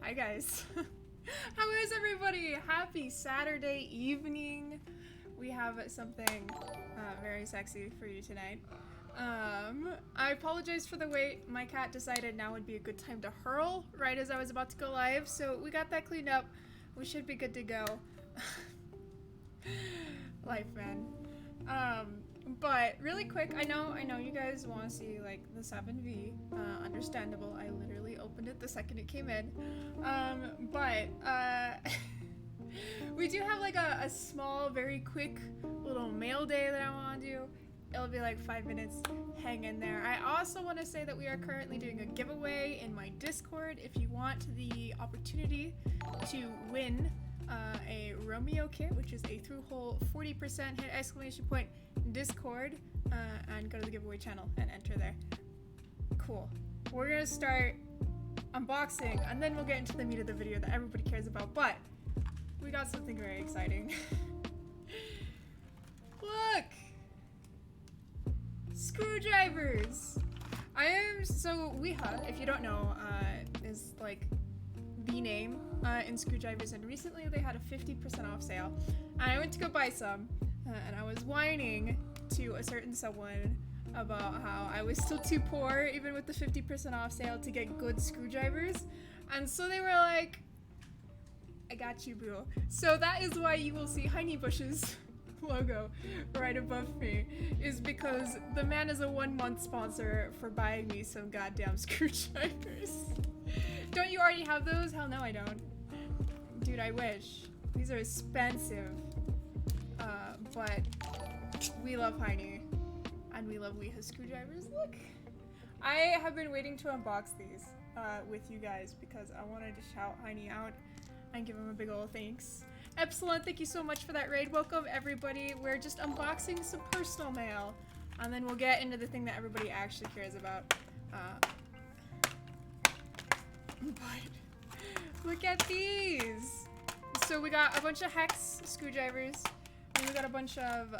Hi guys. How is everybody? Happy Saturday evening. We have something very sexy for you tonight. I apologize for the wait. My cat decided now would be a good time to hurl right as I was about to go live, so we got that cleaned up. We should be good to go. Life, man. But really quick, I know you guys want to see like the 7V. Understandable. I literally opened it the second it came in. We do have like a small, very quick little mail day that I want to do. It'll be like 5 minutes. Hang in there. I also want to say that we are currently doing a giveaway in my Discord. If you want the opportunity to win a Romeo kit, which is a through hole 40%, hit exclamation point Discord, and go to the giveaway channel and enter there. Cool. We're gonna start unboxing, and then we'll get into the meat of the video that everybody cares about, but we got something very exciting. Look! Screwdrivers! So Weha, if you don't know, is like the name in screwdrivers, and recently they had a 50% off sale, and I went to go buy some, and I was whining to a certain someone about how I was still too poor, even with the 50% off sale, to get good screwdrivers, and so they were like, I got you, boo. So that is why you will see Honeybush's logo right above me, is because the man is a 1-month sponsor for buying me some goddamn screwdrivers. Don't you already have those? Hell no, I don't. Dude, I wish. These are expensive. But we love Heine, and we love Weha screwdrivers. Look! I have been waiting to unbox these with you guys because I wanted to shout Heine out and give him a big ol' thanks. Epsilon, thank you so much for that raid. Welcome, everybody. We're just unboxing some personal mail, and then we'll get into the thing that everybody actually cares about. But look at these. So we got a bunch of hex screwdrivers, and we got a bunch of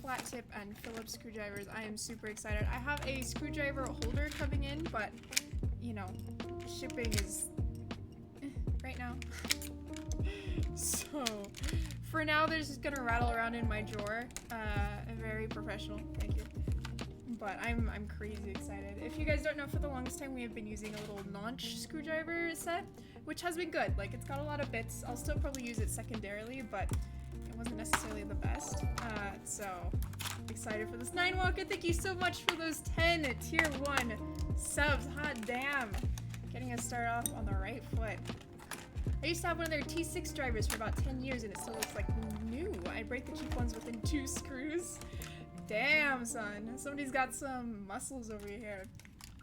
flat tip and Phillips screwdrivers. I am super excited. I have a screwdriver holder coming in, but you know, shipping is right now. So for now, they're just gonna rattle around in my drawer. Very professional, thank you. But I'm crazy excited. If you guys don't know, for the longest time we have been using a little Notch screwdriver set, which has been good. Like, it's got a lot of bits. I'll still probably use it secondarily, but it wasn't necessarily the best. So excited for this. 9Walker, thank you so much for those 10 tier 1 subs. Hot damn. Getting us started off on the right foot. I used to have one of their T6 drivers for about 10 years and it still looks like new. I break the cheap ones within 2 screws. Damn, son. Somebody's got some muscles over here.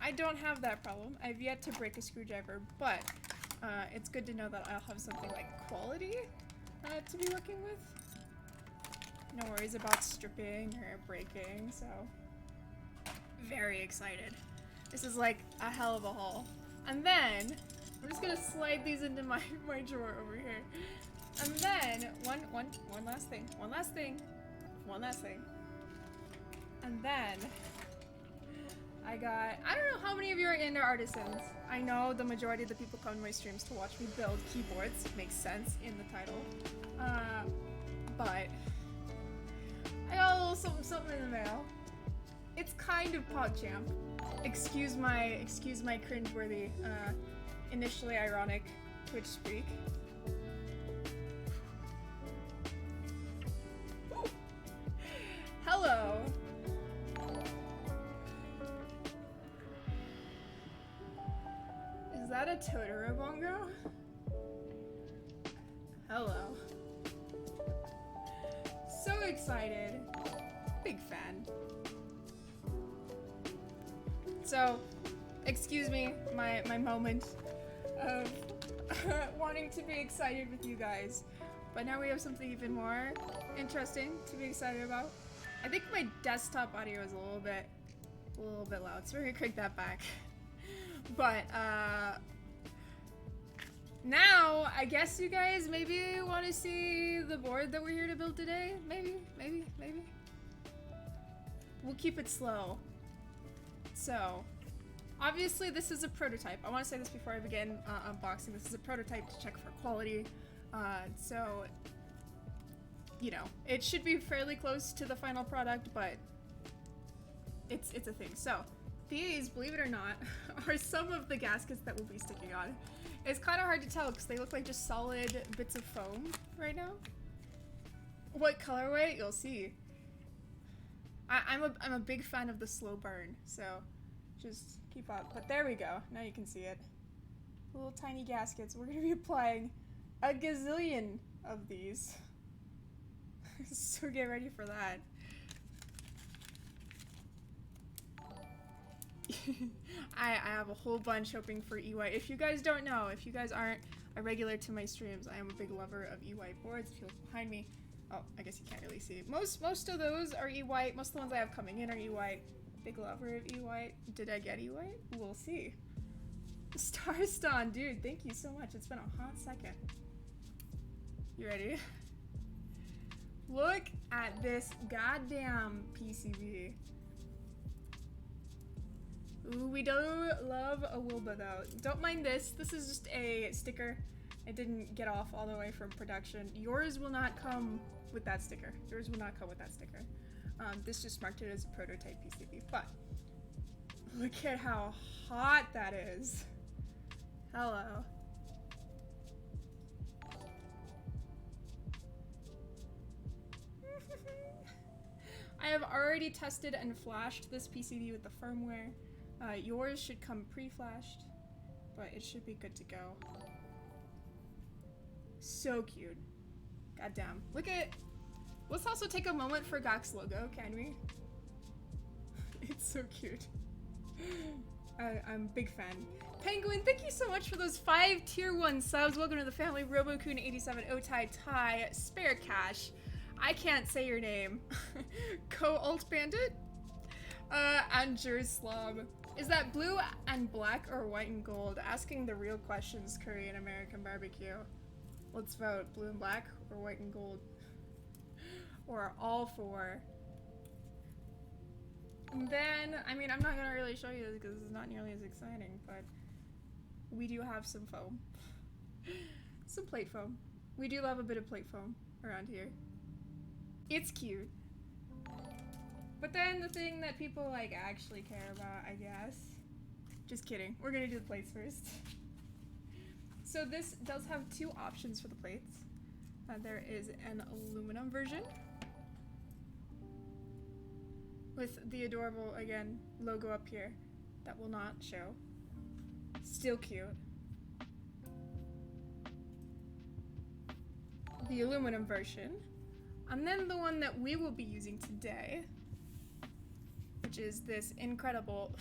I don't have that problem. I've yet to break a screwdriver, but it's good to know that I'll have something like quality to be working with. No worries about stripping or breaking, so very excited. This is like a hell of a haul. And then I'm just gonna slide these into my drawer over here. And then one last thing. And then I don't know how many of you are into artisans. I know the majority of the people come to my streams to watch me build keyboards. Makes sense in the title. But I got a little something in the mail. It's kind of PogChamp. Excuse my cringeworthy, initially ironic Twitch speak. Hello. Is that a Totoro bongo? Hello. So excited. Big fan. So, excuse me, my moment of wanting to be excited with you guys. But now we have something even more interesting to be excited about. I think my desktop audio is a little bit loud, so we're gonna crank that back. But now I guess you guys maybe want to see the board that we're here to build today. Maybe. We'll keep it slow. So, obviously this is a prototype. I want to say this before I begin unboxing. This is a prototype to check for quality. So, you know, it should be fairly close to the final product, but it's a thing. So, these, believe it or not, are some of the gaskets that we'll be sticking on. It's kind of hard to tell because they look like just solid bits of foam right now. What colorway? You'll see. I'm a big fan of the slow burn, so just keep up. But there we go. Now you can see it. Little tiny gaskets. We're gonna be applying a gazillion of these. So get ready for that. I have a whole bunch hoping for EY. If you guys don't know, if you guys aren't a regular to my streams. I am a big lover of E-White boards. If you look behind me, oh, I guess you can't really see. Most of those are E-White. Most of the ones I have coming in are E-White. Big lover of E-White. Did I get E-White? We'll see. Starston, dude, thank you so much. It's been a hot second. You ready? Look at this goddamn PCB. Ooh, we do love a Wilbur though. Don't mind this. This is just a sticker. It didn't get off all the way from production. Yours will not come with that sticker. Yours will not come with that sticker. This just marked it as a prototype PCB, but look at how hot that is. Hello. I have already tested and flashed this PCB with the firmware. Yours should come pre-flashed, but it should be good to go. So cute. Goddamn. Look at... Let's also take a moment for Gok's logo, can we? It's so cute. I'm a big fan. Penguin, thank you so much for those 5 tier 1 subs. Welcome to the family. Robokun87, Otai, Tai, Spare Cash. I can't say your name. Co-Alt Bandit? And Jerusalem. Is that blue and black or white and gold? Asking the real questions, Korean American barbecue. Let's vote. Blue and black or white and gold? Or all 4? And then, I mean, I'm not gonna really show you this because it's not nearly as exciting, but we do have some foam. Some plate foam. We do love a bit of plate foam around here. It's cute. But then the thing that people like actually care about, I guess. Just kidding. We're gonna do the plates first. So this does have 2 options for the plates. There is an aluminum version with the adorable, again, logo up here that will not show. Still cute. The aluminum version. And then the one that we will be using today, which is this incredible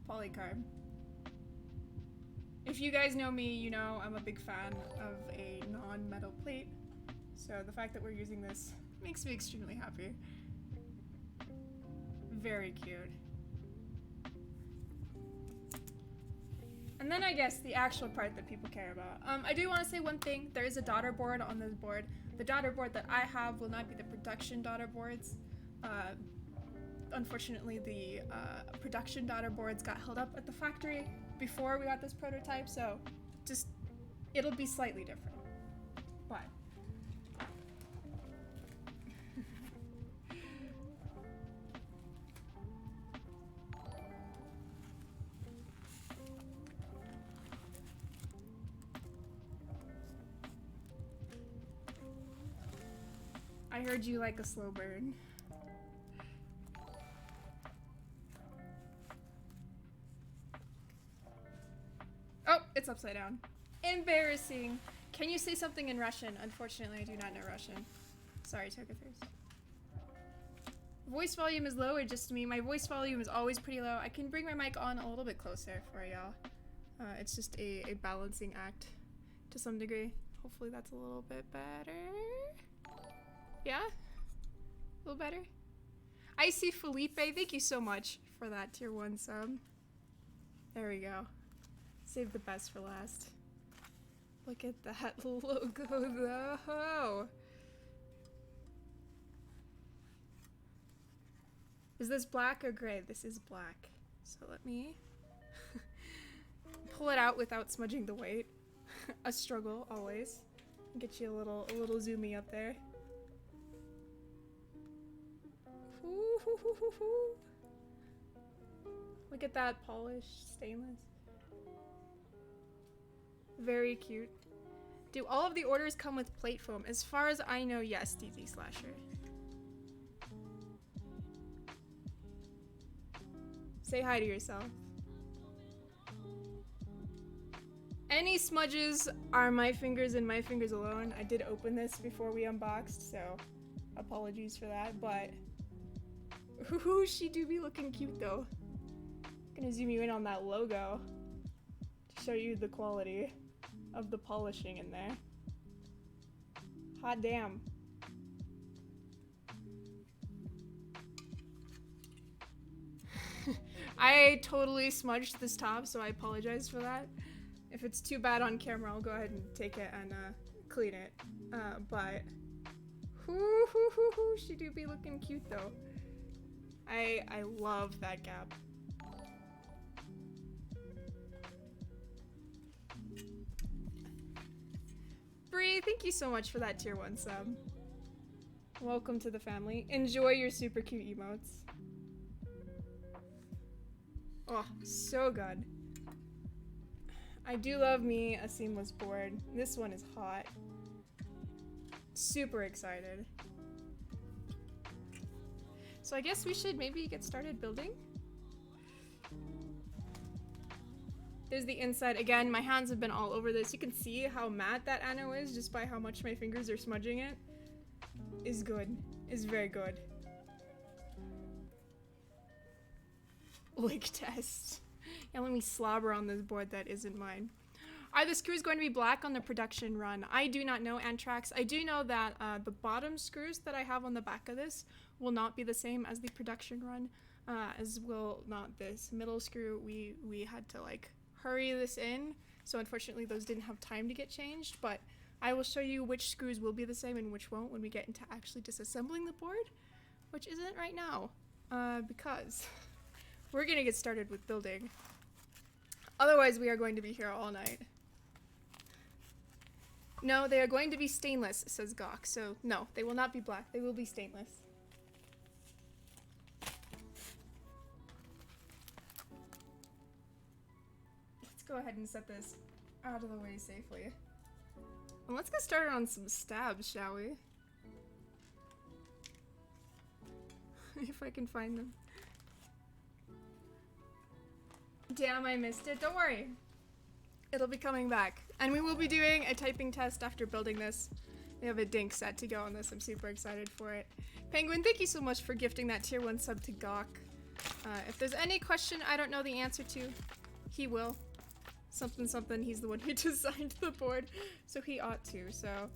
Polycarb. If you guys know me, you know I'm a big fan of a non-metal plate. So the fact that we're using this makes me extremely happy. Very cute. And then I guess the actual part that people care about. I do want to say one thing. There is a daughter board on this board. The daughter board that I have will not be the production daughter boards. Unfortunately, the production daughter boards got held up at the factory before we got this prototype, so just, it'll be slightly different. But I heard you like a slow burn. Oh, it's upside down. Embarrassing. Can you say something in Russian? Unfortunately, I do not know Russian. Sorry, Tokathers. Voice volume is low or just me? My voice volume is always pretty low. I can bring my mic on a little bit closer for y'all. It's just a balancing act to some degree. Hopefully that's a little bit better. Yeah? A little better? I see Felipe. Thank you so much for that tier 1 sub. There we go. Save the best for last. Look at that logo though. Is this black or gray? This is black. So let me pull it out without smudging the weight. A struggle always. Get you a little zoomy up there. Look at that polished stainless. Very cute. Do all of the orders come with plate foam? As far as I know, yes, DZ Slasher. Say hi to yourself. Any smudges are my fingers and my fingers alone. I did open this before we unboxed, so apologies for that, but ooh, she do be looking cute though. Gonna zoom you in on that logo to show you the quality of the polishing in there. Hot damn. I totally smudged this top, so I apologize for that. If it's too bad on camera, I'll go ahead and take it and clean it. But she do be looking cute though. I love that gap. Bree, thank you so much for that tier 1 sub. Welcome to the family. Enjoy your super cute emotes. Oh, so good. I do love me a seamless board. This one is hot. Super excited. So I guess we should maybe get started building. There's the inside. Again, my hands have been all over this. You can see how matte that ano is just by how much my fingers are smudging it. Is good. Is very good. Lick test. Yeah, let me slobber on this board that isn't mine. Are the screws going to be black on the production run? I do not know, Antrax. I do know that the bottom screws that I have on the back of this will not be the same as the production run, as will not this middle screw. We had to like hurry this in, so unfortunately those didn't have time to get changed, but I will show you which screws will be the same and which won't when we get into actually disassembling the board, which isn't right now, because we're gonna get started with building. Otherwise, we are going to be here all night. No, they are going to be stainless, says Gawk. So, no, they will not be black. They will be stainless. Let's go ahead and set this out of the way safely. And let's get started on some stabs, shall we? If I can find them. Damn, I missed it. Don't worry. It'll be coming back. And we will be doing a typing test after building this. We have a dink set to go on this. I'm super excited for it. Penguin, thank you so much for gifting that tier 1 sub to Gawk. If there's any question I don't know the answer to, he will. Something something, he's the one who designed the board, so he ought to, so.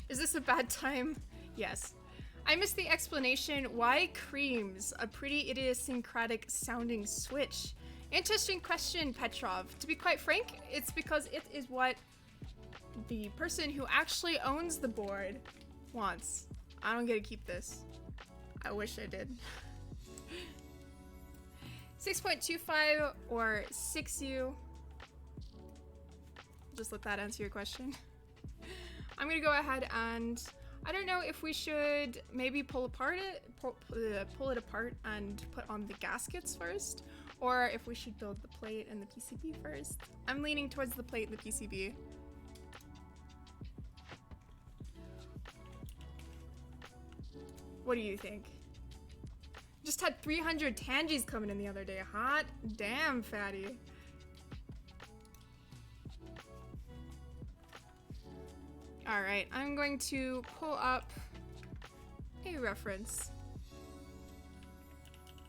Is this a bad time? Yes. I missed the explanation. Why creams? A pretty idiosyncratic sounding switch. Interesting question, Petrov. To be quite frank, it's because it is what the person who actually owns the board wants. I don't get to keep this. I wish I did. 6.25 or 6U. Just let that answer your question. I'm gonna go ahead and I don't know if we should maybe pull it apart and put on the gaskets first, or if we should build the plate and the PCB first. I'm leaning towards the plate and the PCB. What do you think? Just had 300 Tangies coming in the other day. Hot damn, fatty. All right, I'm going to pull up a reference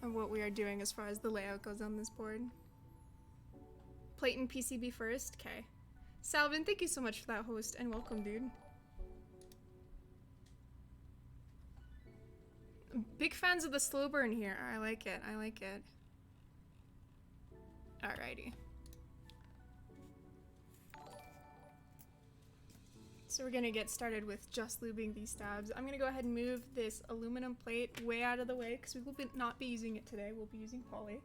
of what we are doing as far as the layout goes on this board. Plate and PCB first, okay. Salvin, thank you so much for that host, and welcome, dude. Big fans of the slow burn here. I like it, I like it. Alrighty. So we're gonna get started with just lubing these stabs. I'm gonna go ahead and move this aluminum plate way out of the way because we will not be using it today. We'll be using Pauli.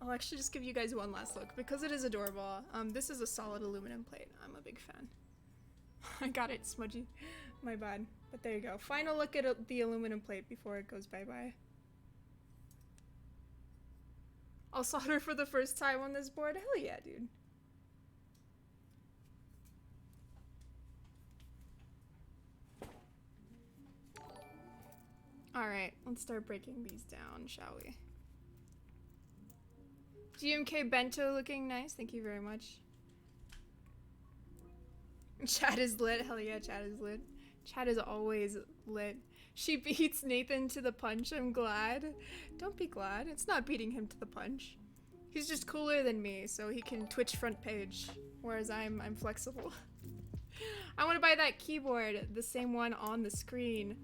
I'll actually just give you guys one last look because it is adorable. This is a solid aluminum plate. I'm a big fan. I got it smudgy. My bad. But there you go. Final look at the aluminum plate before it goes bye-bye. I'll solder for the first time on this board. Hell yeah, dude. Alright, let's start breaking these down, shall we? GMK Bento looking nice. Thank you very much. Chat is lit. Hell yeah, chat is lit. Chat is always lit. She beats Nathan to the punch. I'm glad. Don't be glad. It's not beating him to the punch. He's just cooler than me, so he can Twitch front page, whereas I'm flexible. I want to buy that keyboard, the same one on the screen.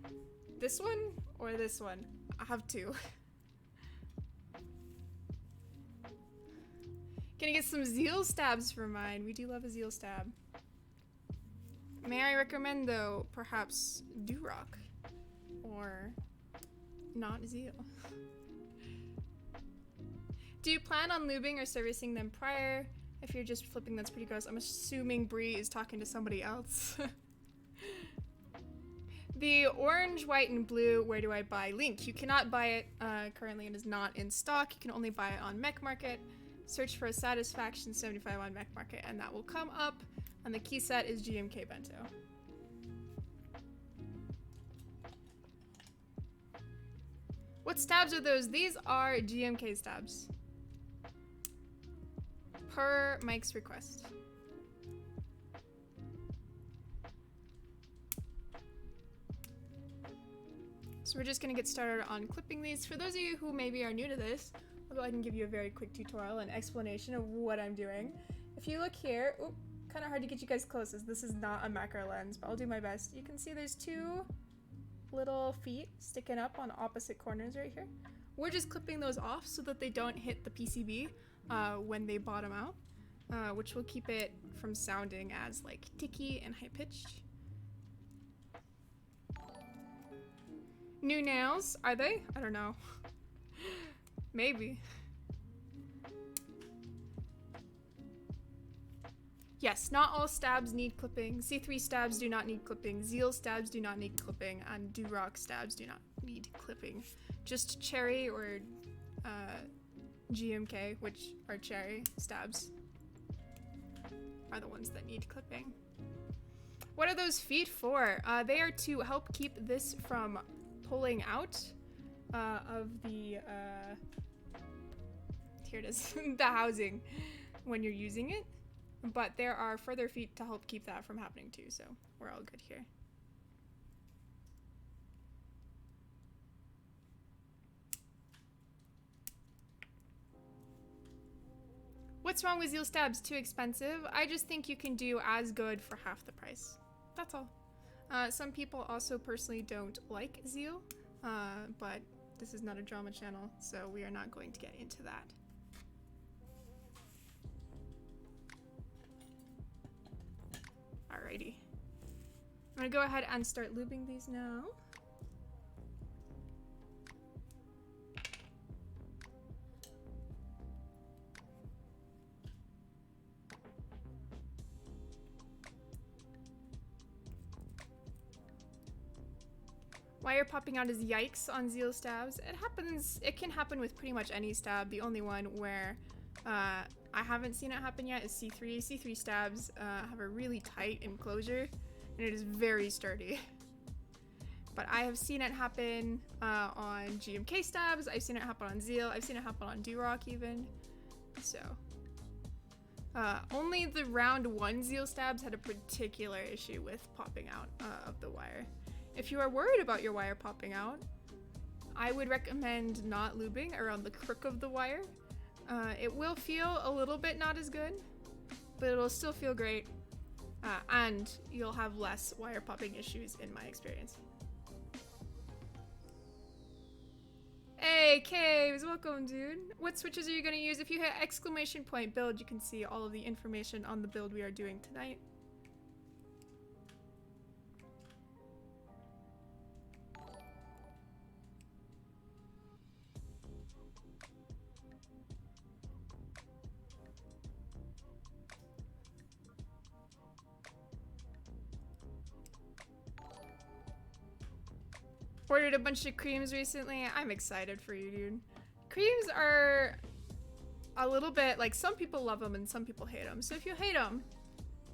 This one or this one? I have two. Gonna get some zeal stabs for mine. We do love a zeal stab. May I recommend, though, perhaps Durock or not zeal? Do you plan on lubing or servicing them prior? If you're just flipping, that's pretty gross. I'm assuming Bree is talking to somebody else. The orange, white, and blue, where do I buy? Link. You cannot buy it currently. It is not in stock. You can only buy it on Mech Market. Search for a Satisfaction 75 on Mech Market, and that will come up. And the key set is GMK Bento. What stabs are those? These are GMK stabs. Per Mike's request. So we're just gonna get started on clipping these. For those of you who maybe are new to this, I'll go ahead and give you a very quick tutorial and explanation of what I'm doing. If you look here, oop, kind of hard to get you guys close as this is not a macro lens, but I'll do my best. You can see there's two little feet sticking up on opposite corners right here. We're just clipping those off so that they don't hit the PCB when they bottom out, which will keep it from sounding as like ticky and high-pitched. New nails, are they? I don't know. Maybe. Yes, not all stabs need clipping. C3 stabs do not need clipping. Zeal stabs do not need clipping. And Durock stabs do not need clipping. Just cherry or GMK, which are cherry stabs, are the ones that need clipping. What are those feet for? They are to help keep this from pulling out of the, here it is, the housing when you're using it. But there are further feet to help keep that from happening too, so we're all good here. What's wrong with Zeal stabs? Too expensive? I just think you can do as good for half the price. That's all. Some people also personally don't like Zeal, but this is not a drama channel, so we are not going to get into that. Alrighty. I'm gonna go ahead and start lubing these now. Wire popping out is yikes on Zeal stabs. It happens, it can happen with pretty much any stab. The only one where I haven't seen it happen yet is C3. C3 stabs have a really tight enclosure and it is very sturdy. But I have seen it happen on GMK stabs, I've seen it happen on Zeal, I've seen it happen on Durock even. So, only the round 1 Zeal stabs had a particular issue with popping out of the wire. If you are worried about your wire popping out, I would recommend not lubing around the crook of the wire. It will feel a little bit not as good, but it'll still feel great, and you'll have less wire popping issues in my experience. Hey, Caves, welcome, dude. What switches are you gonna use? If you hit exclamation point build, you can see all of the information on the build we are doing tonight. Ordered a bunch of creams recently. I'm excited for you, dude. Creams are a little bit like, some people love them and some people hate them. So if you hate them,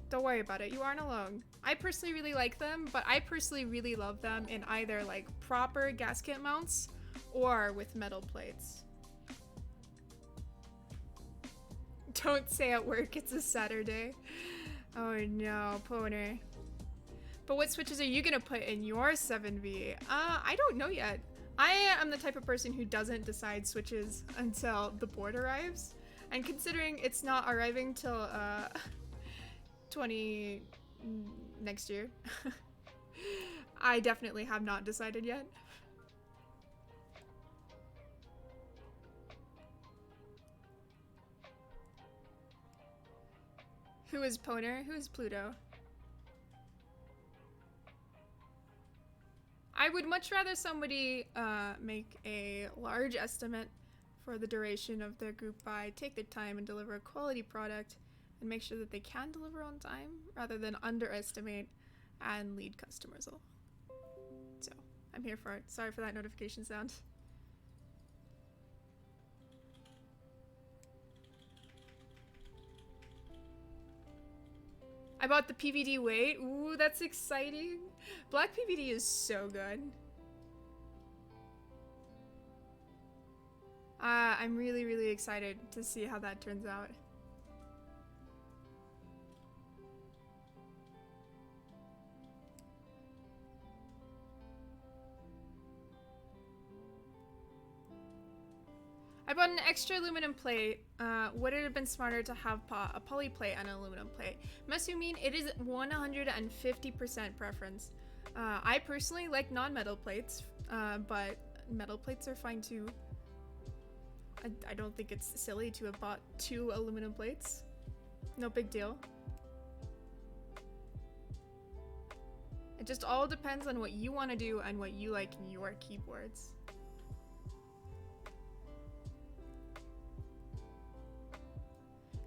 don't worry about it. You aren't alone. I personally really like them, but I personally really love them in either like proper gasket mounts or with metal plates. Don't say at work it's a Saturday. Oh no, Poner. But what switches are you gonna put in your 7V? I don't know yet. I am the type of person who doesn't decide switches until the board arrives. And considering it's not arriving till 20 next year, I definitely have not decided yet. Who is Poner? Who is Pluto? I would much rather somebody make a large estimate for the duration of their group buy, take their time and deliver a quality product, and make sure that they can deliver on time, rather than underestimate and lead customers along. So, I'm here for it. Sorry for that notification sound. I bought the PVD weight. Ooh, that's exciting. Black PVD is so good. I'm really, really excited to see how that turns out. I bought an extra aluminum plate. Would it have been smarter to have a poly plate and an aluminum plate? Mesumin, it is 150% preference. I personally like non-metal plates, but metal plates are fine too. I don't think it's silly to have bought 2 aluminum plates. No big deal. It just all depends on what you want to do and what you like in your keyboards.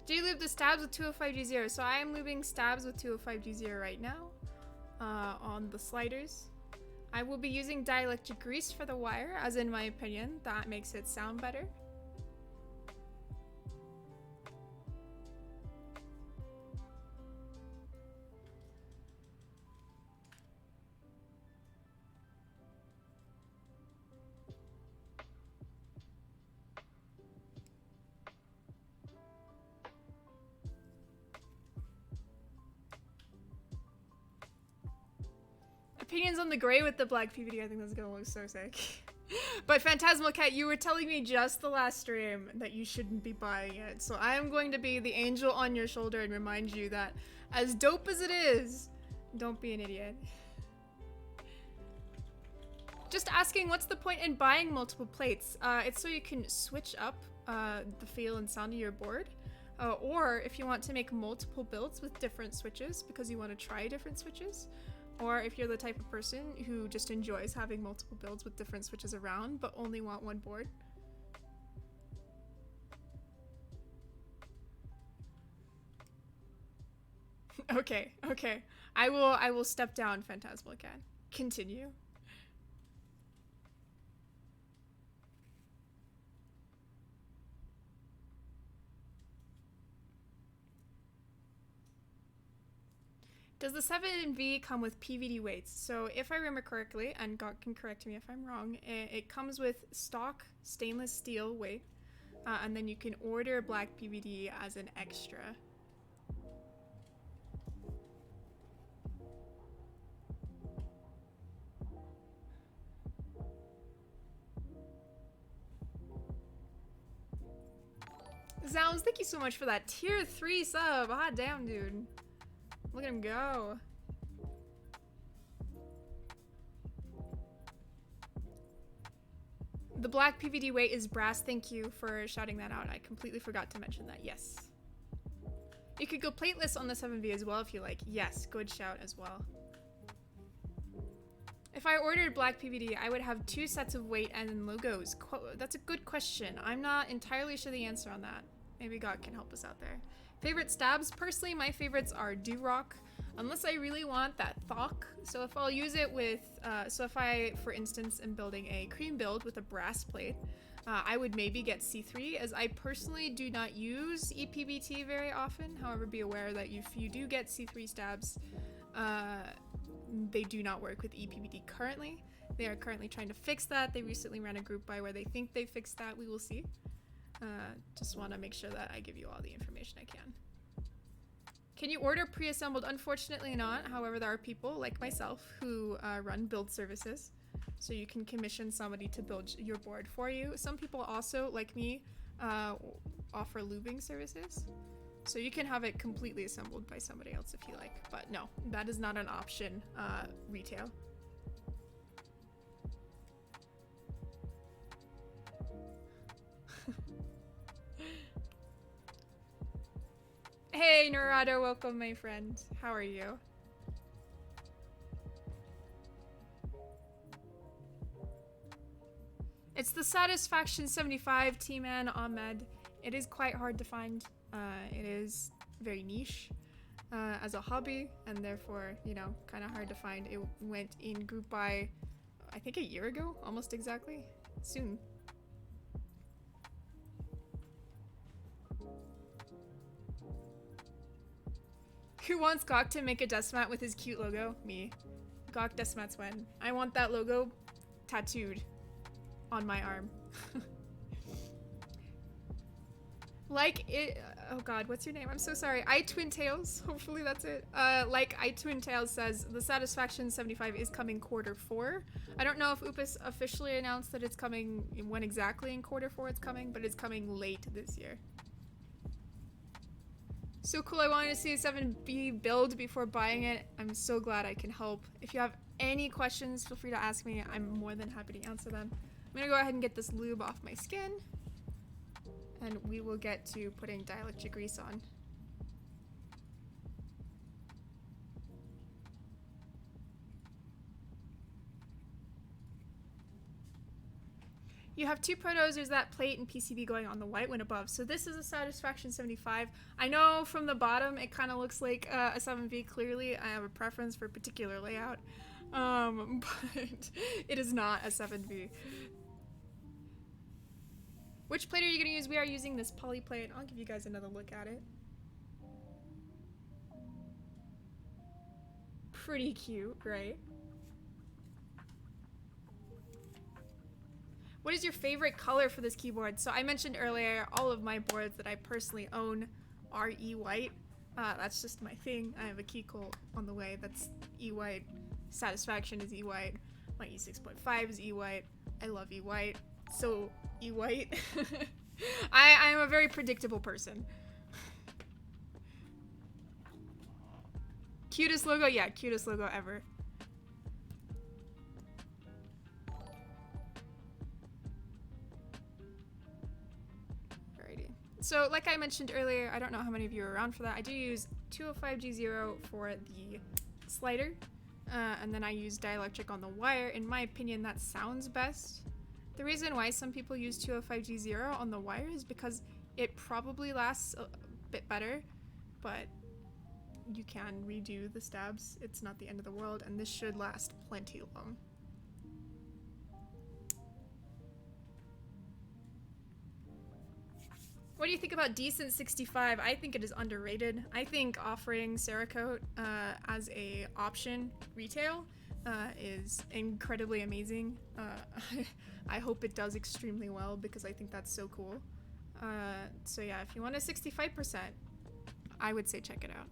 Do you lube the stabs with 205G0? So I am lubing stabs with 205G0 right now on the sliders. I will be using dielectric grease for the wire, as in my opinion, that makes it sound better. Opinions on the gray with the black PVD, I think that's gonna look so sick. But Phantasmal Cat, you were telling me just the last stream that you shouldn't be buying it, so I am going to be the angel on your shoulder and remind you that as dope as it is, don't be an idiot. Just asking, what's the point in buying multiple plates? It's so you can switch up the feel and sound of your board. Or if you want to make multiple builds with different switches because you want to try different switches. Or if you're the type of person who just enjoys having multiple builds with different switches around but only want one board. Okay. I will step down, Phantasmal Cat. Continue. Does the 7V come with PVD weights? So if I remember correctly, and God can correct me if I'm wrong, it comes with stock stainless steel weight, and then you can order black PVD as an extra. Zounds, thank you so much for that tier 3 sub. Hot damn, dude. Look at him go. The black PVD weight is brass. Thank you for shouting that out. I completely forgot to mention that. Yes. You could go plateless on the 7V as well if you like. Yes, good shout as well. If I ordered black PVD, I would have 2 sets of weight and logos. That's a good question. I'm not entirely sure the answer on that. Maybe God can help us out there. Favorite stabs? Personally, my favorites are Durock, unless I really want that thock. So if I'll use it with, so if I, for instance, am building a cream build with a brass plate, I would maybe get C3, as I personally do not use EPBT very often. However, be aware that if you do get C3 stabs, they do not work with EPBT currently. They are currently trying to fix that. They recently ran a group buy where they think they fixed that. We will see. Just want to make sure that I give you all the information I can. Can you order pre-assembled? Unfortunately not. However, there are people like myself who run build services. So you can commission somebody to build your board for you. Some people also, like me, offer lubing services. So you can have it completely assembled by somebody else if you like, but no, that is not an option retail. Hey Norado, welcome my friend. How are you? It's the Satisfaction 75 T-Man Ahmed. It is quite hard to find. It is very niche as a hobby, and therefore, you know, kind of hard to find. It went in group buy, I think a year ago, almost exactly. Soon. Who wants Gawk to make a desk mat with his cute logo? Me. Gawk desk mats when. I want that logo tattooed on my arm. Like it, oh god, what's your name? I'm so sorry. iTwinTales, hopefully that's it. Like iTwinTales says, the Satisfaction 75 is coming Q4. I don't know if Upus officially announced that it's coming, when exactly in Q4 it's coming, but it's coming late this year. So cool, I wanted to see a 7B build before buying it. I'm so glad I can help. If you have any questions, feel free to ask me. I'm more than happy to answer them. I'm gonna go ahead and get this lube off my skin. And we will get to putting dielectric grease on. You have two protos, there's that plate and PCB going on the white one above. So this is a Satisfaction 75. I know from the bottom it kind of looks like a 7B. Clearly I have a preference for a particular layout, but it is not a 7B. Which plate are you going to use? We are using this Pauli plate. I'll give you guys another look at it. Pretty cute, right? What is your favorite color for this keyboard? So I mentioned earlier, all of my boards that I personally own are E-white. That's just my thing. I have a Keycolt on the way that's E-white. Satisfaction is E-white. My E6.5 is E-white. I love E-white. So E-white. I'm a very predictable person. Cutest logo? Yeah, cutest logo ever. Alrighty. So like I mentioned earlier, I don't know how many of you are around for that. I do use 205G0 for the slider. And then I use dielectric on the wire. In my opinion, that sounds best. The reason why some people use 205G0 on the wire is because it probably lasts a bit better, but you can redo the stabs. It's not the end of the world, and this should last plenty long. What do you think about Decent 65? I think it is underrated. I think offering Cerakote as a option retail is incredibly amazing. I hope it does extremely well because I think that's so cool. So yeah, if you want a 65%, I would say check it out.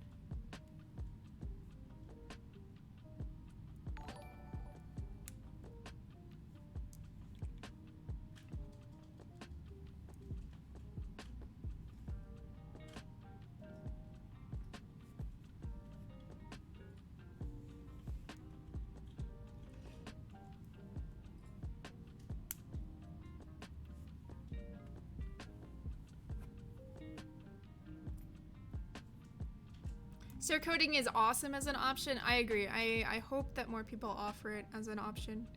Cerakoting is awesome as an option. I agree. I hope that more people offer it as an option.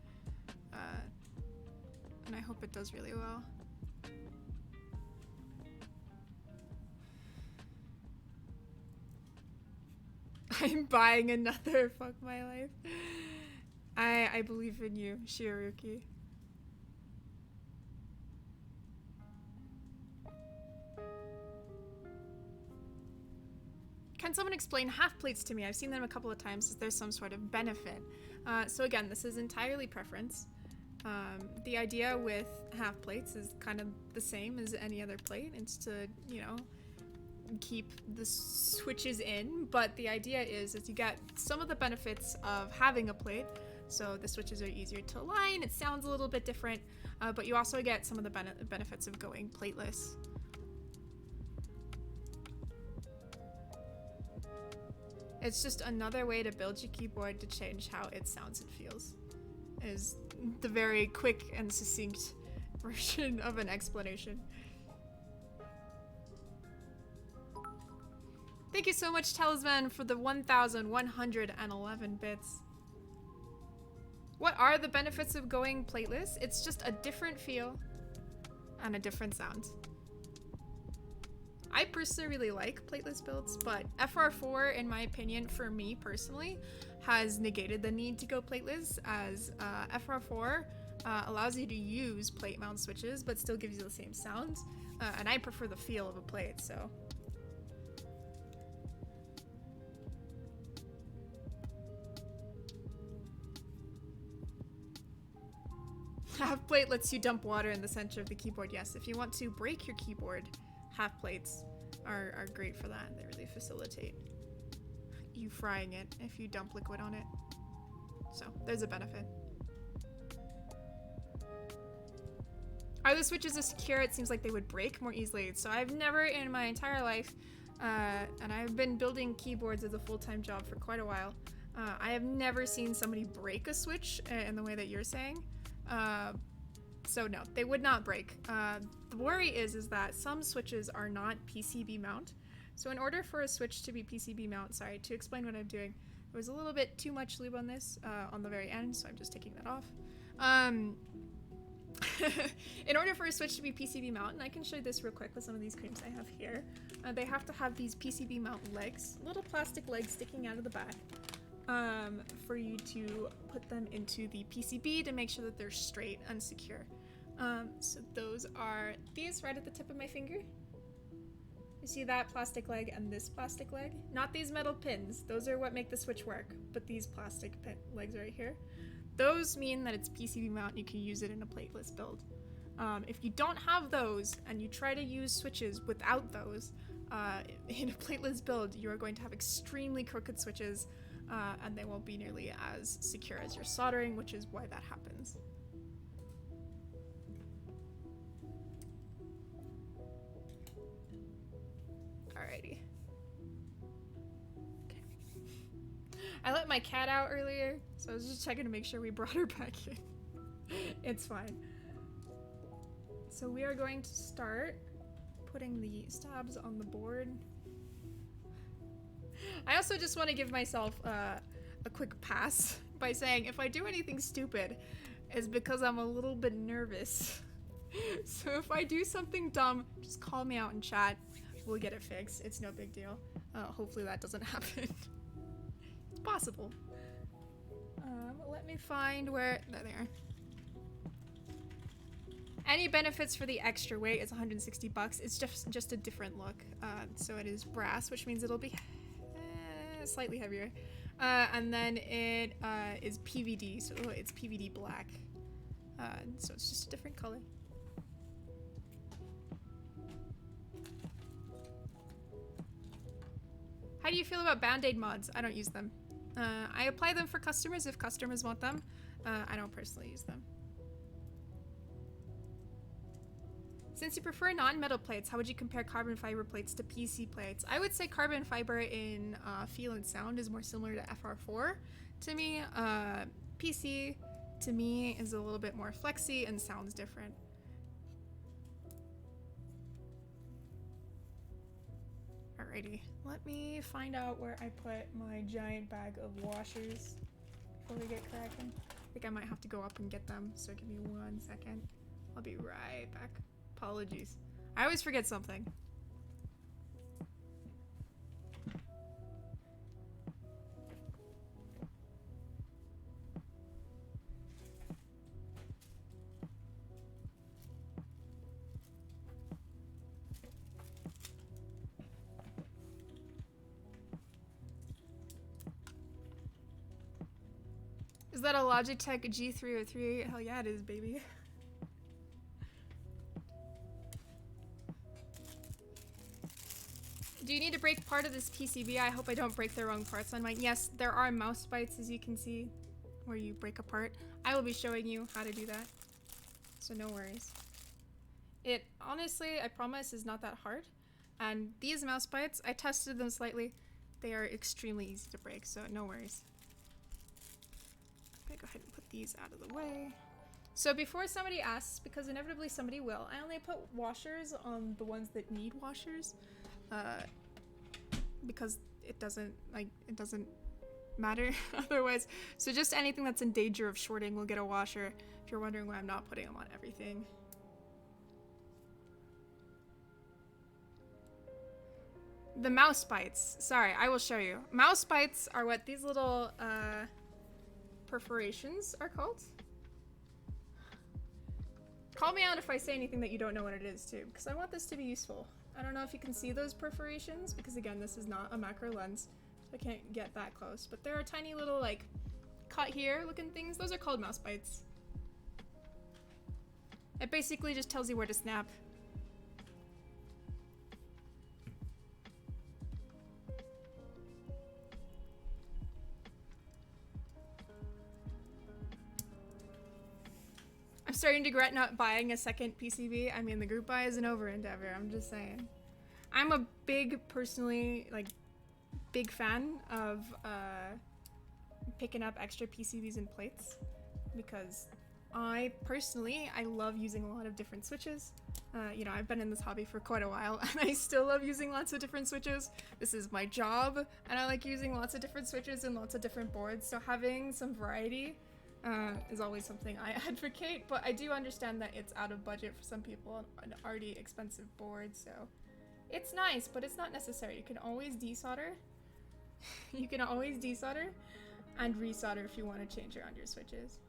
And I hope it does really well. I'm buying another Fuck My Life. I believe in you, Shiruki. Can someone explain half plates to me? I've seen them a couple of times. Is there some sort of benefit? So again, this is entirely preference. The idea with half plates is kind of the same as any other plate. It's to, you know, keep the switches in, but the idea is you get some of the benefits of having a plate. So the switches are easier to align, it sounds a little bit different, but you also get some of the benefits of going plateless. It's just another way to build your keyboard to change how it sounds and feels. Is the very quick and succinct version of an explanation. Thank you so much, Talisman, for the 1,111 bits. What are the benefits of going plateless? It's just a different feel and a different sound. I personally really like plateless builds, but FR4, in my opinion, for me personally, has negated the need to go plateless, as FR4 allows you to use plate mount switches, but still gives you the same sounds, and I prefer the feel of a plate, so. Half plate lets you dump water in the center of the keyboard. Yes, if you want to break your keyboard, half plates are great for that. They really facilitate you frying it if you dump liquid on it. So there's a benefit. Are the switches as secure? It seems like they would break more easily. So I've never in my entire life, and I've been building keyboards as a full-time job for quite a while, I have never seen somebody break a switch in the way that you're saying. So no, they would not break. The worry is that some switches are not PCB mount. So in order for a switch to be PCB mount, sorry, to explain what I'm doing, there was a little bit too much lube on this on the very end, so I'm just taking that off. In order for a switch to be PCB mount, and I can show you this real quick with some of these creams I have here, they have to have these PCB mount legs, little plastic legs sticking out of the back. For you to put them into the PCB to make sure that they're straight and secure. So those are these right at the tip of my finger. You see that plastic leg and this plastic leg? Not these metal pins. Those are what make the switch work, but these plastic legs right here. Those mean that it's PCB mount and you can use it in a plateless build. If you don't have those and you try to use switches without those, in a plateless build, you are going to have extremely crooked switches. And they won't be nearly as secure as your soldering, which is why that happens. Alrighty. Okay. I let my cat out earlier, so I was just checking to make sure we brought her back in. It's fine. So we are going to start putting the stabs on the board. I also just want to give myself a quick pass by saying if I do anything stupid, it's because I'm a little bit nervous. So if I do something dumb, just call me out in chat. We'll get it fixed. It's no big deal. Hopefully that doesn't happen. It's possible. Let me find where... There they are. Any benefits for the extra weight is 160 bucks. It's just a different look. So it is brass, which means it'll be... slightly heavier, and then it is PVD, so it's PVD black, so it's just a different color. How do you feel about Band-Aid mods? I don't use them. I apply them for customers if customers want them. I don't personally use them. Since you prefer non-metal plates, how would you compare carbon fiber plates to PC plates? I would say carbon fiber in feel and sound is more similar to FR4 to me. PC to me is a little bit more flexy and sounds different. Alrighty, let me find out where I put my giant bag of washers before we get cracking. I think I might have to go up and get them, so give me 1 second. I'll be right back. Apologies. I always forget something. Is that a Logitech G303? Hell yeah, it is, baby. Do you need to break part of this PCB? I hope I don't break the wrong parts on mine. Yes, there are mouse bites, as you can see, where you break apart. I will be showing you how to do that, so no worries. It, honestly, I promise, is not that hard. And these mouse bites, I tested them slightly. they are extremely easy to break, so no worries. I'm gonna go ahead and put these out of the way. So before somebody asks, because inevitably somebody will, I only put washers on the ones that need washers, because it doesn't matter otherwise. So just anything that's in danger of shorting will get a washer, if you're wondering why I'm not putting them on everything. The mouse bites. Sorry, I will show you. Mouse bites are what these little perforations are called. Call me out if I say anything that you don't know what it is too, because I want this to be useful. I don't know if you can see those perforations, because again, this is not a macro lens, so I can't get that close. But there are tiny little, like, cut here looking things. Those are called mouse bites. It basically just tells you where to snap. I'm starting to regret not buying a second PCB. I mean, the group buy is an over endeavor, I'm just saying. I'm a big, personally, like, big fan of picking up extra PCBs and plates, because I love using a lot of different switches. You know, I've been in this hobby for quite a while, and I still love using lots of different switches. This is my job, and I like using lots of different switches and lots of different boards, so having some variety is always something I advocate, but I do understand that it's out of budget for some people, an already expensive board, so it's nice, but it's not necessary. You can always desolder. You can always desolder and resolder if you want to change around your switches.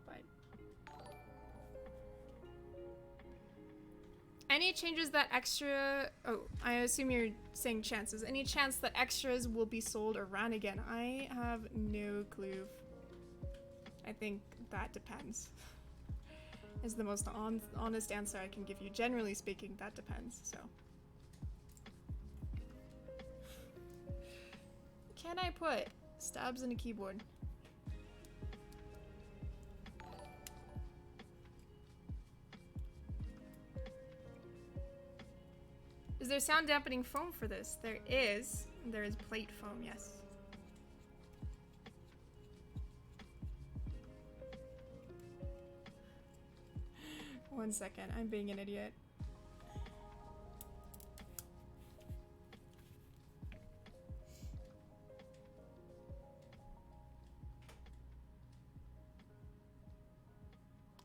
But any changes that extra, oh, I assume you're saying chances. Any chance that extras will be sold or ran again? I have no clue. I think that depends. Is the most honest answer I can give you. Generally speaking, that depends, so. Can I put stabs in a keyboard? Is there sound dampening foam for this? There is. There is plate foam, yes. One second, I'm being an idiot.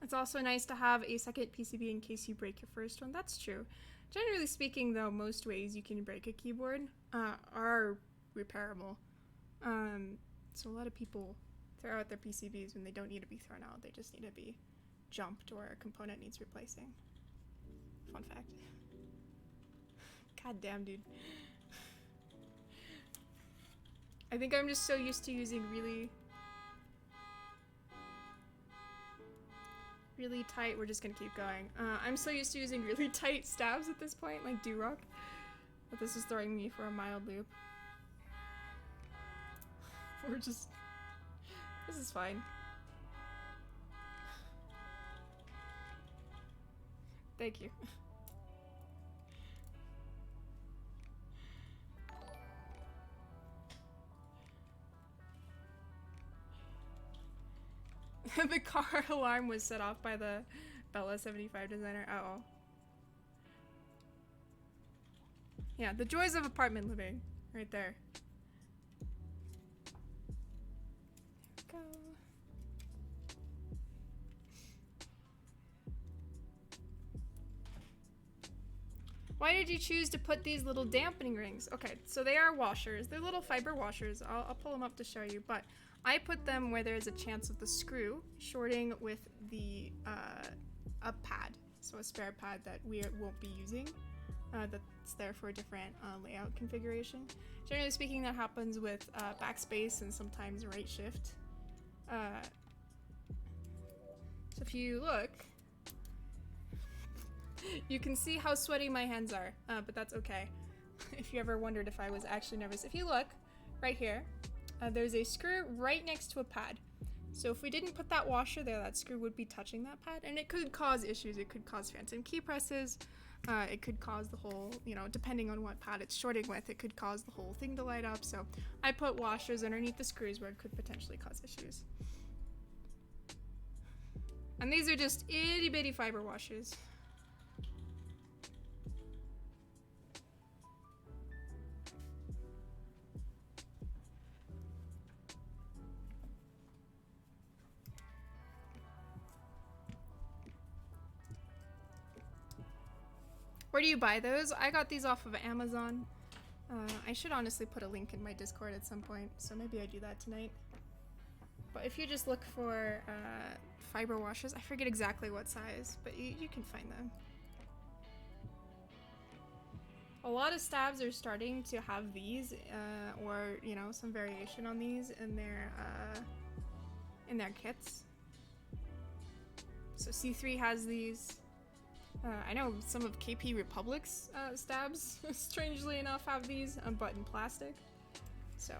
It's also nice to have a second PCB in case you break your first one. That's true. Generally speaking, though, most ways you can break a keyboard are repairable. So a lot of people throw out their PCBs when they don't need to be thrown out. They just need to be jumped or a component needs replacing. Fun fact. God damn, dude. I think I'm just so used to using really tight, we're just gonna keep going. I'm so used to using really tight stabs at this point, like Durock, but this is throwing me for a mild loop. This is fine. Thank you. The car alarm was set off by the Bella 75 designer. Uh-oh. Yeah, the joys of apartment living. Right there. There we go. Why did you choose to put these little dampening rings? Okay, so they are washers. They're little fiber washers. I'll pull them up to show you, but I put them where there's a chance of the screw shorting with the a pad, so a spare pad that we won't be using. That's there for a different layout configuration. Generally speaking, that happens with backspace and sometimes right shift. So if you look, you can see how sweaty my hands are, but that's okay. If you ever wondered if I was actually nervous. If you look, right here, there's a screw right next to a pad. So if we didn't put that washer there, that screw would be touching that pad, and it could cause issues. It could cause phantom key presses. it could cause the whole, you know, depending on what pad it's shorting with, it could cause the whole thing to light up. So I put washers underneath the screws where it could potentially cause issues. And these are just itty bitty fiber washers. Where do you buy those? I got these off of Amazon. I should honestly put a link in my Discord at some point, so maybe I do that tonight. But if you just look for fiber washers, I forget exactly what size, but you can find them. A lot of stabs are starting to have these, or you know, some variation on these in their kits. So C3 has these. I know some of KP Republic's stabs, strangely enough, have these, but in plastic. So.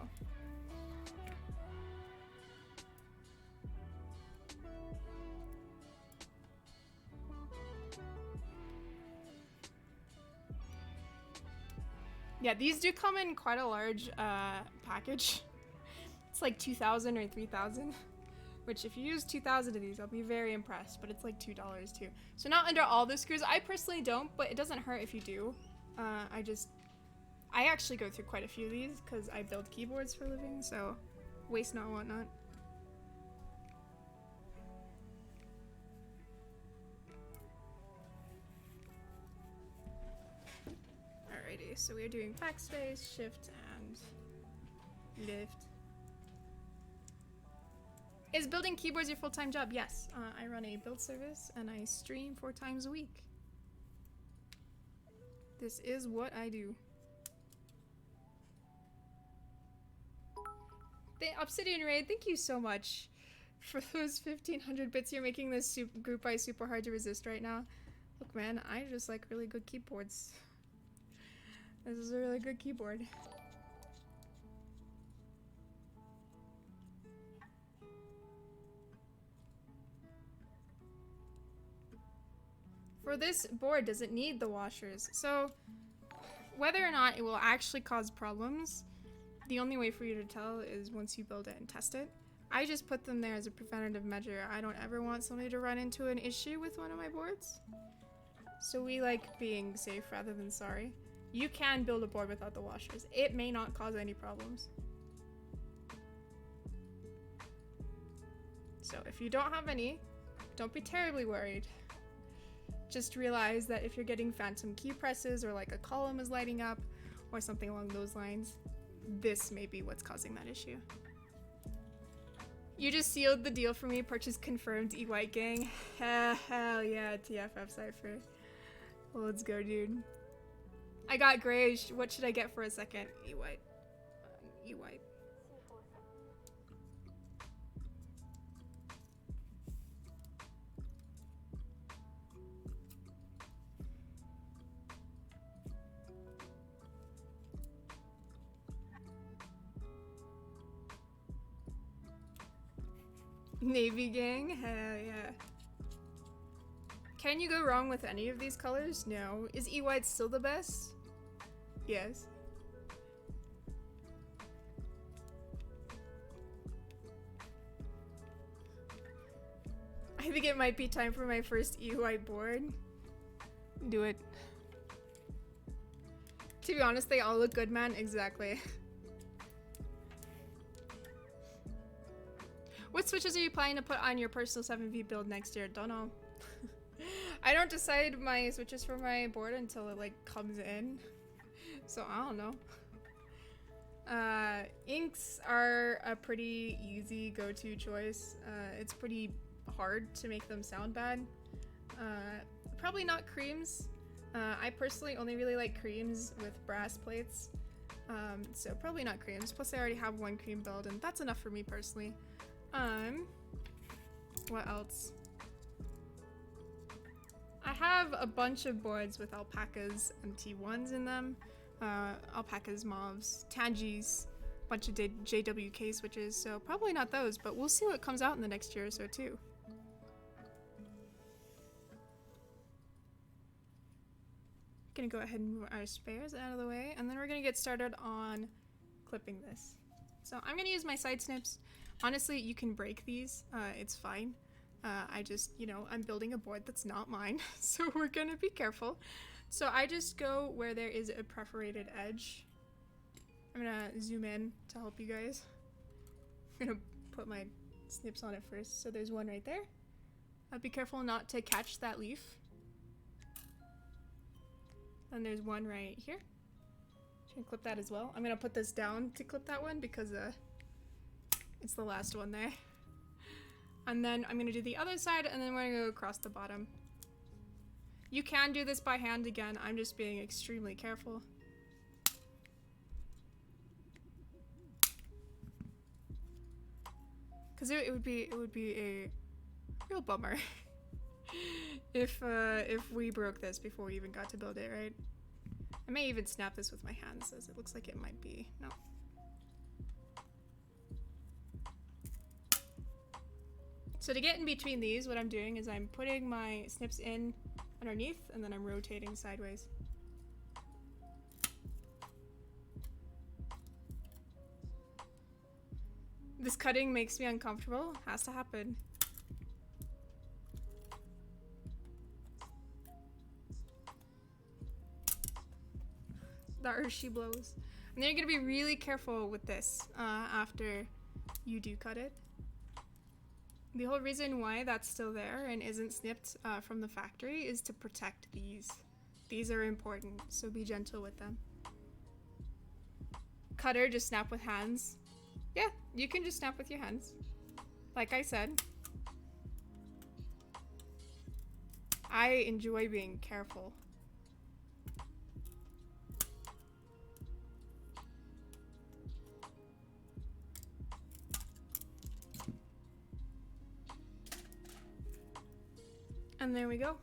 Yeah, these do come in quite a large package. It's like 2,000 or 3,000. Which if you use 2,000 of these, I'll be very impressed, but it's like $2 too. So not under all the screws. I personally don't, but it doesn't hurt if you do. I actually go through quite a few of these because I build keyboards for a living, so waste not, want not. Alrighty, so we're doing backspace, shift, and lift. Is building keyboards your full-time job? Yes. I run a build service and I stream 4 times a week. This is what I do. The Obsidian Raid, thank you so much for those 1,500 bits. You're making this group buy super hard to resist right now. Look, man, I just like really good keyboards. This is a really good keyboard. For this board, does it need the washers? So, whether or not it will actually cause problems, the only way for you to tell is once you build it and test it. I just put them there as a preventative measure. I don't ever want somebody to run into an issue with one of my boards. So we like being safe rather than sorry. You can build a board without the washers. It may not cause any problems. So if you don't have any, don't be terribly worried. Just realize that if you're getting phantom key presses or like a column is lighting up or something along those lines, this may be what's causing that issue. You just sealed the deal for me. Purchase confirmed, E-White gang. Hell yeah, TFF Cypher. Let's go, dude. I got gray. What should I get for a second? E-White. E-White. Navy gang? Hell yeah. Can you go wrong with any of these colors? No. Is E-White still the best? Yes. I think it might be time for my first E-White board. Do it. To be honest, they all look good, man. Exactly. What switches are you planning to put on your personal 7V build next year? Don't know. I don't decide my switches for my board until it like comes in. So I don't know. Inks are a pretty easy go-to choice. It's pretty hard to make them sound bad. Probably not creams. I personally only really like creams with brass plates. So probably not creams. Plus I already have one cream build and that's enough for me personally. What else? I have a bunch of boards with alpacas and T1s in them. Alpacas, mauves, Tangis, bunch of JWK switches, so probably not those, but we'll see what comes out in the next year or so too. Gonna go ahead and move our spares out of the way, and then we're gonna get started on clipping this. So I'm gonna use my side snips. Honestly, you can break these, it's fine. I just, you know, I'm building a board that's not mine, so we're gonna be careful. So I just go where there is a perforated edge. I'm gonna zoom in to help you guys. I'm gonna put my snips on it first. So there's one right there. Be careful not to catch that leaf. And there's one right here. I'm gonna clip that as well. I'm gonna put this down to clip that one because it's the last one there. And then I'm gonna do the other side, and then we're gonna go across the bottom. You can do this by hand again. I'm just being extremely careful. Because it would be a real bummer if we broke this before we even got to build it, right? I may even snap this with my hands, as it looks like it might be. No. So to get in between these, what I'm doing is I'm putting my snips in underneath, and then I'm rotating sideways. This cutting makes me uncomfortable. Has to happen. The Hershey blows. And then you're gonna be really careful with this after you do cut it. The whole reason why that's still there and isn't snipped from the factory is to protect these. These are important, so be gentle with them. Cutter, just snap with hands. Yeah, you can just snap with your hands. Like I said. I enjoy being careful. And there we go.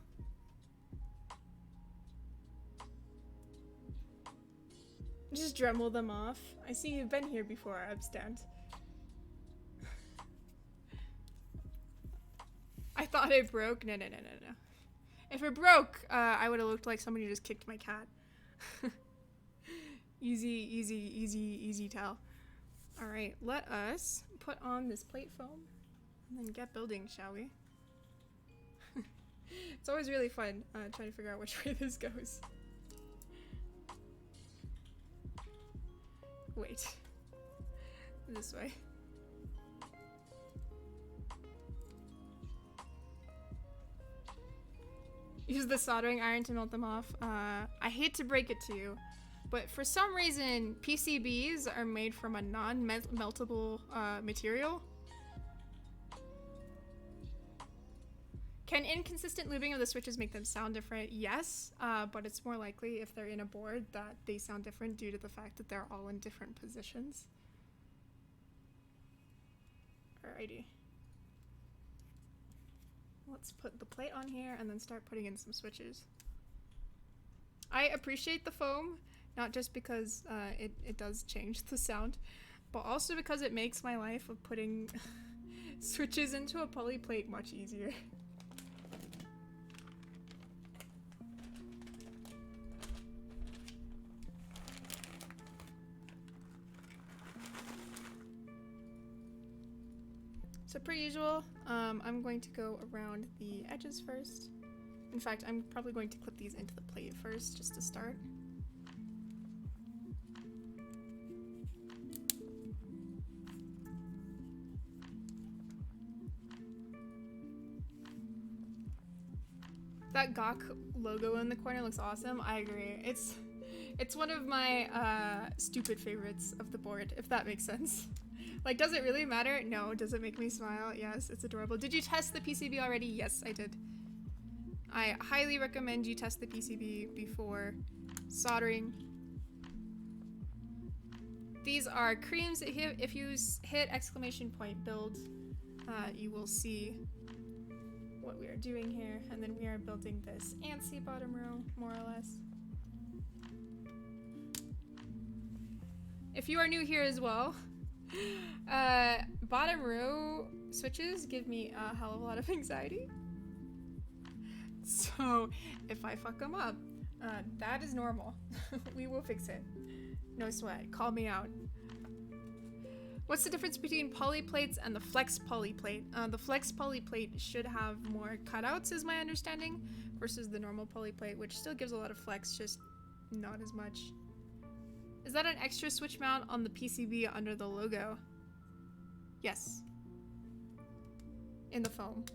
Just Dremel them off. I see you've been here before, Abstent. I thought it broke. No. If it broke, I would have looked like somebody just kicked my cat. Easy tell. Alright, let us put on this plate foam and then get building, shall we? It's always really fun trying to figure out which way this goes. Wait. This way. Use the soldering iron to melt them off. I hate to break it to you, but for some reason PCBs are made from a non-meltable material. Can inconsistent looping of the switches make them sound different? Yes, but it's more likely if they're in a board that they sound different due to the fact that they're all in different positions. Alrighty. Let's put the plate on here and then start putting in some switches. I appreciate the foam, not just because it does change the sound, but also because it makes my life of putting switches into a poly plate much easier. So per usual, I'm going to go around the edges first. In fact, I'm probably going to clip these into the plate first, just to start. That Gawk logo in the corner looks awesome. I agree. It's one of my stupid favorites of the board, if that makes sense. Like, does it really matter? No. Does it make me smile? Yes, it's adorable. Did you test the PCB already? Yes, I did. I highly recommend you test the PCB before soldering. These are creams. If you hit exclamation point build, you will see what we are doing here. And then we are building this antsy bottom row, more or less. If you are new here as well, bottom row switches give me a hell of a lot of anxiety. So if I fuck them up, That is normal. We will fix it. No sweat. Call me out. What's the difference between poly plates and the flex poly plate? The flex poly plate should have more cutouts, is my understanding, versus the normal poly plate, which still gives a lot of flex, just not as much. Is that an extra switch mount on the PCB under the logo? Yes. In the foam.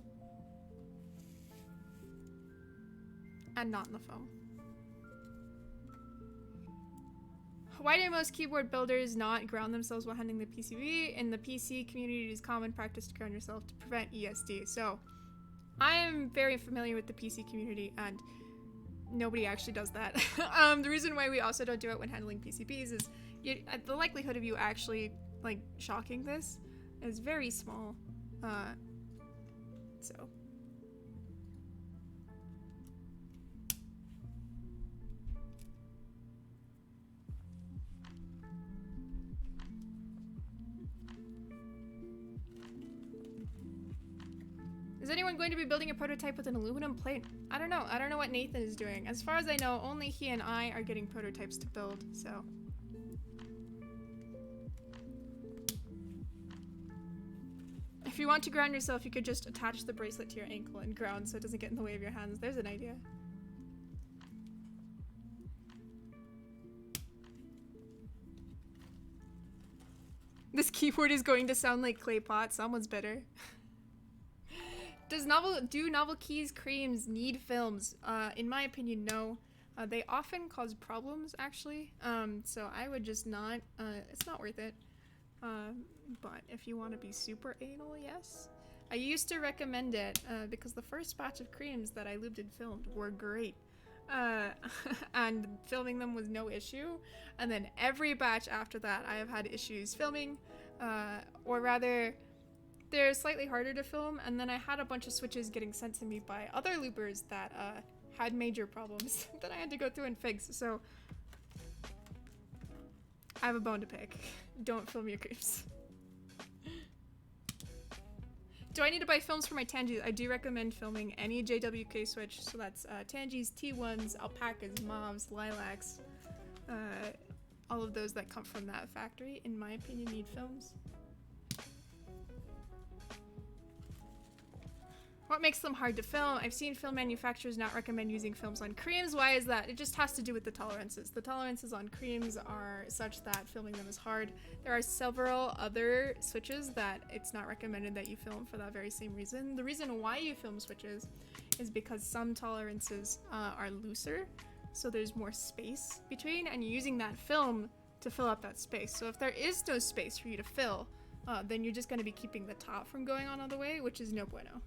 And not in the foam. Why do most keyboard builders not ground themselves while handling the PCB? In the PC community, it is common practice to ground yourself to prevent ESD. So, I am very familiar with the PC community, and nobody actually does that. The reason why we also don't do it when handling PCBs is the likelihood of you actually, like, shocking this is very small. So... Is anyone going to be building a prototype with an aluminum plate? I don't know. I don't know what Nathan is doing. As far as I know, only he and I are getting prototypes to build, so. If you want to ground yourself, you could just attach the bracelet to your ankle and ground so it doesn't get in the way of your hands. There's an idea. This keyboard is going to sound like clay pot. Someone's bitter. Do Novelkeys creams need films? In my opinion, no. They often cause problems, actually. So I would just not, it's not worth it. But if you want to be super anal, yes. I used to recommend it, because the first batch of creams that I lubed and filmed were great. And filming them was no issue. And then every batch after that, I have had issues filming, or rather, they're slightly harder to film, and then I had a bunch of switches getting sent to me by other loopers that had major problems that I had to go through and fix, so I have a bone to pick. Don't film your creeps. Do I need to buy films for my Tangies? I do recommend filming any JWK switch, so that's Tangies, T1s, Alpacas, Mauves, Lilacs, all of those that come from that factory, in my opinion, need films. What makes them hard to film? I've seen film manufacturers not recommend using films on creams. Why is that? It just has to do with the tolerances. The tolerances on creams are such that filming them is hard. There are several other switches that it's not recommended that you film for that very same reason. The reason why you film switches is because some tolerances are looser, so there's more space between, and you're using that film to fill up that space. So if there is no space for you to fill, then you're just going to be keeping the top from going on all the way, which is no bueno.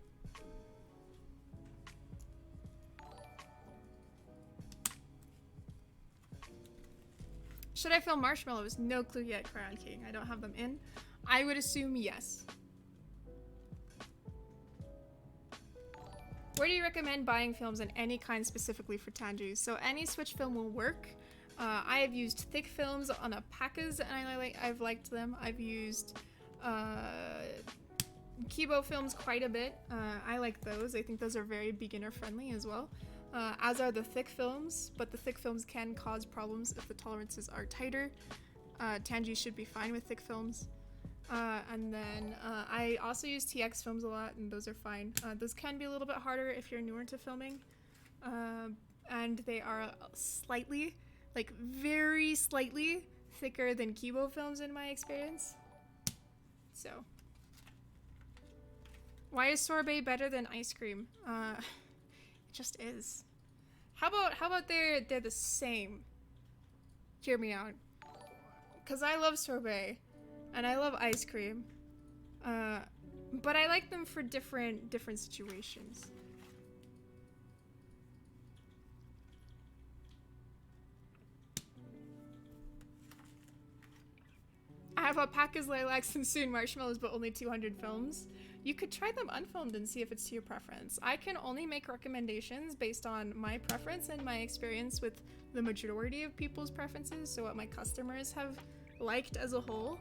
Should I film marshmallows? No clue yet, Crown King. I don't have them in. I would assume yes. Where do you recommend buying films in any kind specifically for Tangies? So any switch film will work. I have used thick films on Alpacas and I've liked them. I've used Kibo films quite a bit. I like those. I think those are very beginner friendly as well. As are the thick films, but the thick films can cause problems if the tolerances are tighter. Tangies should be fine with thick films. And then I also use TX films a lot, and those are fine. Those can be a little bit harder if you're newer to filming. And they are slightly, like very slightly thicker than Kibo films in my experience. So. Why is sorbet better than ice cream? It just is. How about they're the same? Hear me out. Cause I love sorbet, and I love ice cream, but I like them for different situations. I have Alpacas, Lilacs, and soon marshmallows, but only 200 films. You could try them unfilmed and see if it's to your preference. I can only make recommendations based on my preference and my experience with the majority of people's preferences, so what my customers have liked as a whole.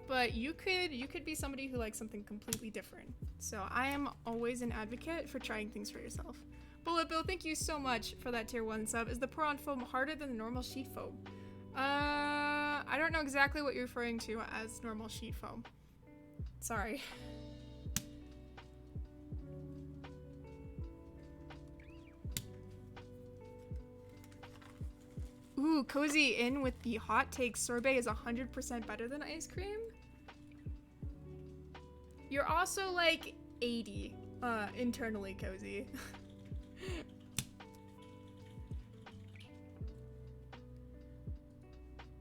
But you could be somebody who likes something completely different. So I am always an advocate for trying things for yourself. Bullet Bill, thank you so much for that tier 1 sub. Is the pour-on foam harder than the normal sheet foam? I don't know exactly what you're referring to as normal sheet foam. Sorry. Ooh, Cozy in with the hot take. Sorbet is 100% better than ice cream. You're also like 80 internally, Cozy.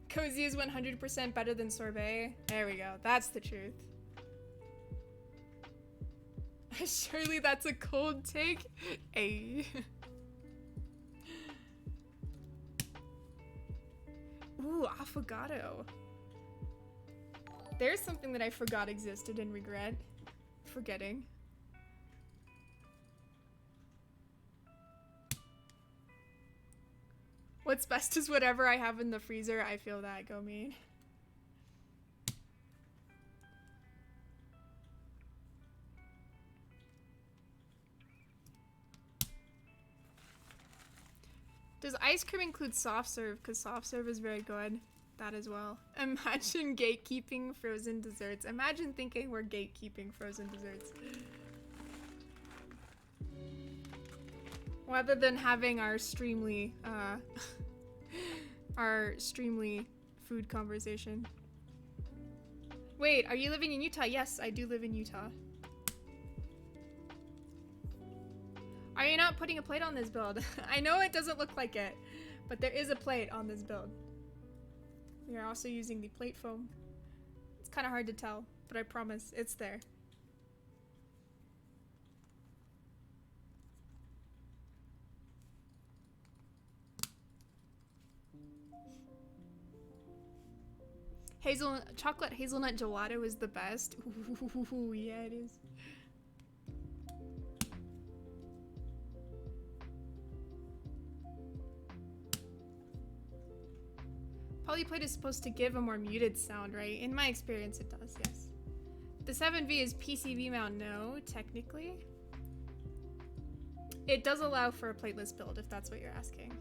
Cozy is 100% better than sorbet. There we go. That's the truth. Surely that's a cold take. Ay. Ooh, affogato. There's something that I forgot existed and regret forgetting. What's best is whatever I have in the freezer. I feel that, go mean. Does ice cream include soft serve? Because soft serve is very good. That as well. Imagine gatekeeping frozen desserts. Imagine thinking we're gatekeeping frozen desserts. Rather than having our streamly food conversation. Wait, are you living in Utah? Yes, I do live in Utah. Are you not putting a plate on this build? I know it doesn't look like it, but there is a plate on this build. We are also using the plate foam. It's kind of hard to tell, but I promise it's there. Chocolate hazelnut gelato is the best. Ooh, yeah, it is. Polyplate is supposed to give a more muted sound, right? In my experience, it does, yes. The 7V is PCB mount, no, technically. It does allow for a plateless build, if that's what you're asking.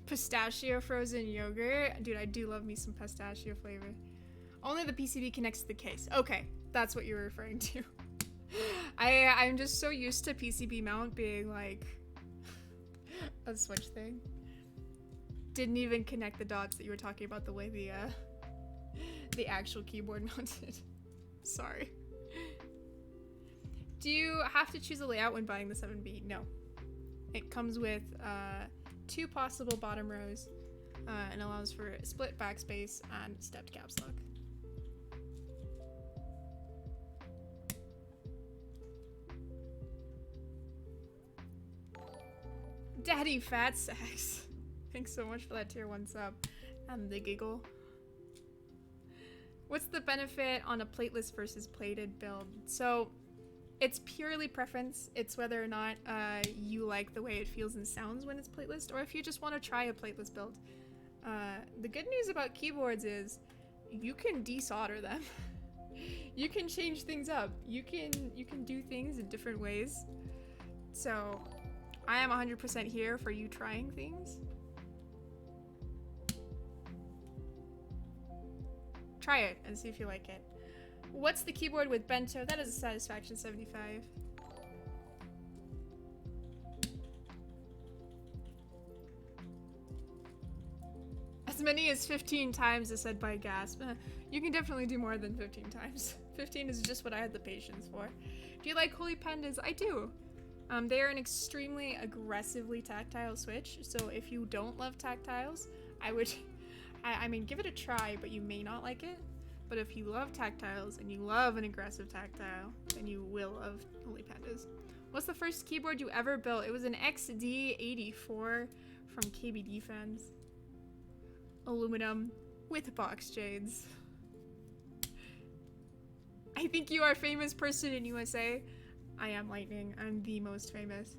Pistachio frozen yogurt. Dude, I do love me some pistachio flavor. Only the PCB connects to the case. Okay, that's what you're referring to. I'm just so used to PCB mount being like a switch thing. Didn't even connect the dots that you were talking about the way the actual keyboard mounted. Sorry. Do you have to choose a layout when buying the 7B? No. It comes with 2 possible bottom rows and allows for split backspace and stepped caps lock. Daddy Fat Sacks. Thanks so much for that tier 1 sub and the giggle. What's the benefit on a plateless versus plated build? So it's purely preference. It's whether or not you like the way it feels and sounds when it's plateless, or if you just want to try a plateless build. The good news about keyboards is you can desolder them. You can change things up. You can do things in different ways. So I am 100% here for you trying things. Try it and see if you like it. What's the keyboard with bento? That is a Satisfaction 75. As many as 15 times is said by Gasp. You can definitely do more than 15 times. 15 is just what I had the patience for. Do you like Holy Pandas? I do. They are an extremely aggressively tactile switch, so if you don't love tactiles, I mean, give it a try, but you may not like it. But if you love tactiles and you love an aggressive tactile, then you will love Holy Pandas. What's the first keyboard you ever built? It was an XD84 from KBD fans. Aluminum with box jades. I think you are a famous person in USA. I am Lightning. I'm the most famous.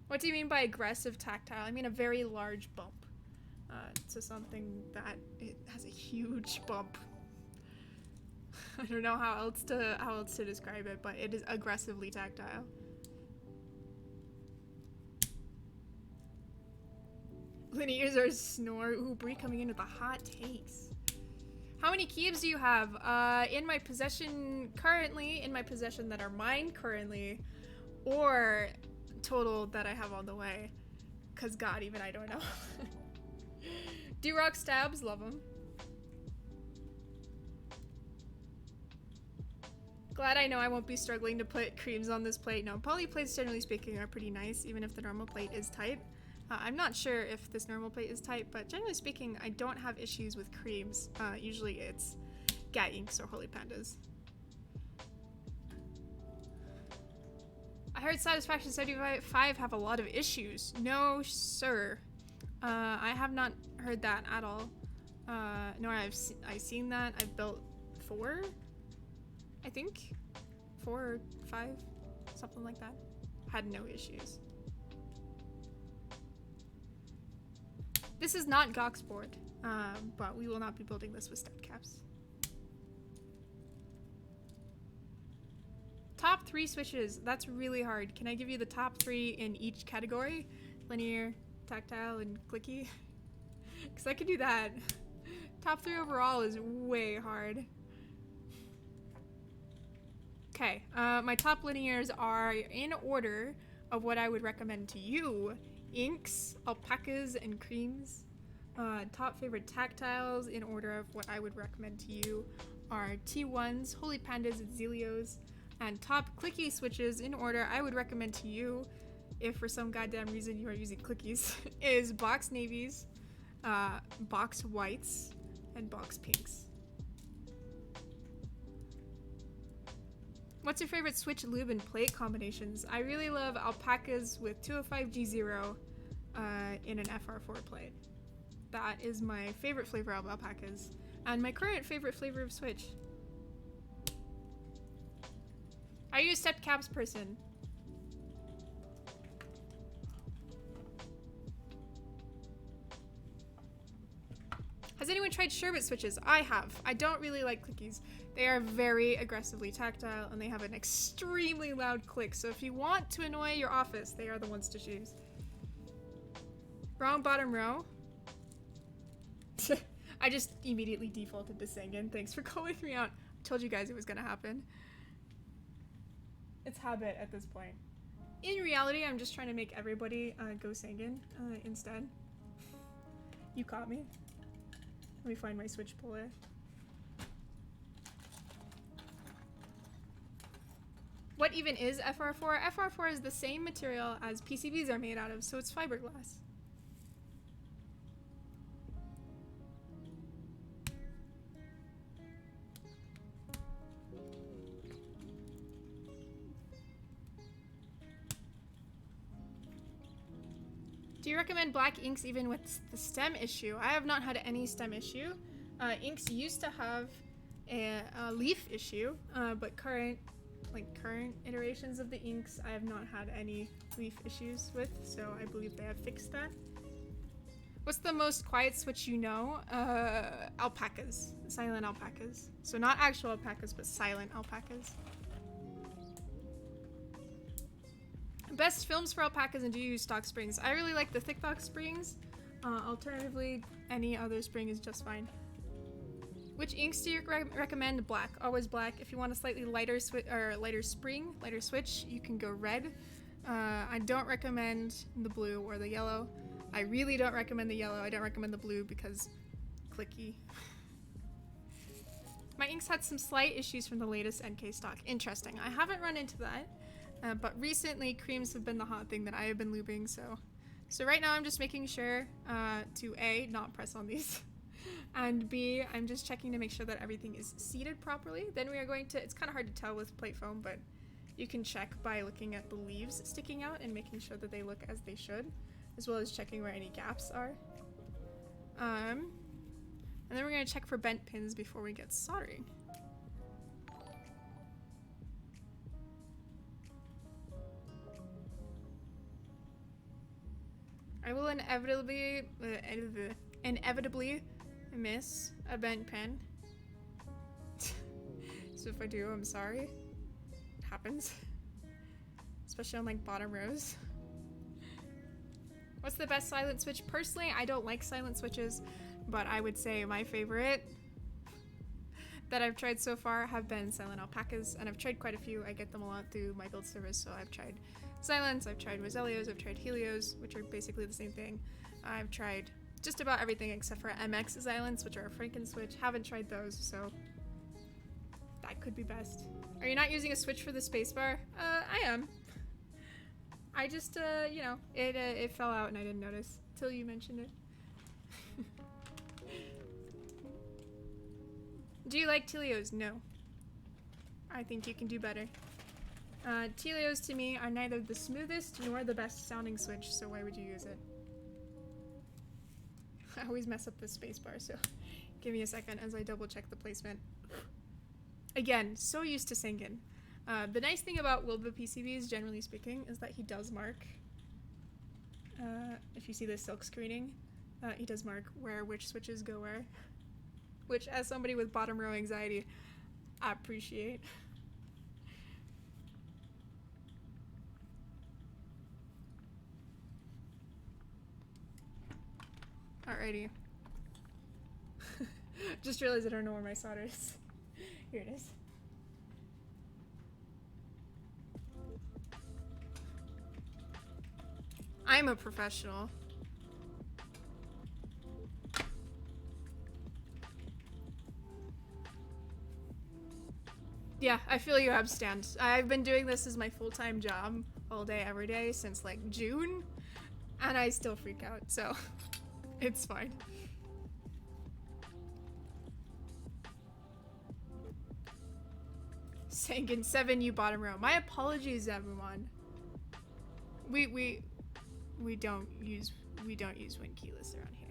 What do you mean by aggressive tactile? I mean a very large bump. To something that it has a huge bump. I don't know how else to describe it, but it is aggressively tactile. Linears are snore. Ooh, Brie coming in with the hot takes. How many keys do you have? In my possession currently, that are mine currently, or total that I have on the way. Cause God, even I don't know. D-Rock stabs, love them. Glad I know I won't be struggling to put creams on this plate. No, poly plates, generally speaking, are pretty nice, even if the normal plate is tight. I'm not sure if this normal plate is tight, but generally speaking, I don't have issues with creams. Usually it's Gat Inks or Holy Pandas. I heard Satisfaction 75 have a lot of issues. No, sir. I have not heard that at all. Nor I've seen that. I've built 4, I think. 4 or 5, something like that. Had no issues. This is not Gox board, but we will not be building this with stud caps. Top 3 switches. That's really hard. Can I give you the top 3 in each category? Linear, tactile, and clicky? Because I could do that. Top 3 overall is way hard. Okay, my top linears are in order of what I would recommend to you. Inks, alpacas, and creams. Top favorite tactiles in order of what I would recommend to you are T1s, Holy Pandas, and Zelios. And top clicky switches in order I would recommend to you, if for some goddamn reason you are using clickies, is box navies, box whites, and box pinks. What's your favorite switch, lube, and plate combinations? I really love alpacas with 205G0 in an FR4 plate. That is my favorite flavor of alpacas, and my current favorite flavor of switch. Are you a stepped caps person? Has anyone tried sherbet switches? I have. I don't really like clickies. They are very aggressively tactile and they have an extremely loud click. So if you want to annoy your office, they are the ones to choose. Wrong bottom row. I just immediately defaulted to Sengen. Thanks for calling me out. I told you guys it was gonna happen. It's habit at this point. In reality, I'm just trying to make everybody go Sengen instead. You caught me. Let me find my switch puller. What even is FR4? FR4 is the same material as PCBs are made out of, so it's fiberglass. Do you recommend black inks even with the stem issue? I have not had any stem issue. Inks used to have a leaf issue, but current iterations of the inks I have not had any leaf issues with, so I believe they have fixed that. What's the most quiet switch you know? Alpacas. Silent alpacas. So not actual alpacas, but silent alpacas. Best films for alpacas, and do you use stock springs? I really like the thick box springs. Alternatively, any other spring is just fine. Which inks do you recommend? Black. Always black. If you want a slightly lighter lighter switch, you can go red. I don't recommend the blue or the yellow. I really don't recommend the yellow. I don't recommend the blue because clicky. My inks had some slight issues from the latest NK stock. Interesting. I haven't run into that. But recently, creams have been the hot thing that I have been lubing, so right now I'm just making sure to A, not press on these, and B, I'm just checking to make sure that everything is seated properly. Then we are going to, it's kind of hard to tell with plate foam, but you can check by looking at the leaves sticking out and making sure that they look as they should, as well as checking where any gaps are. And then we're going to check for bent pins before we get soldering. I will inevitably miss a bent pen. So if I do, I'm sorry. It happens. Especially on like bottom rows. What's the best silent switch? Personally, I don't like silent switches, but I would say my favorite that I've tried so far have been silent alpacas, and I've tried quite a few. I get them a lot through my build service, so I've tried silence, I've tried Roselios, I've tried Helios, which are basically the same thing. I've tried just about everything except for MX silence, which are a Franken switch. Haven't tried those, so that could be best. Are you not using a switch for the spacebar? I am. I just, you know, it fell out and I didn't notice till you mentioned it. Do you like Telios? No. I think you can do better. Telios to me are neither the smoothest nor the best sounding switch, so why would you use it? I always mess up the spacebar, so give me a second as I double check the placement. Again, so used to Sengen. The nice thing about Wilbur PCBs, generally speaking, is that he does mark, if you see the silk screening, he does mark which switches go where. Which, as somebody with bottom row anxiety, I appreciate. Alrighty. Just realized I don't know where my solder is. Here it is. I'm a professional. Yeah, I feel you, Abstand. I've been doing this as my full-time job all day, every day since like June, and I still freak out, so it's fine. Sangan 7, you bottom row. My apologies, everyone. We don't use win keyless around here.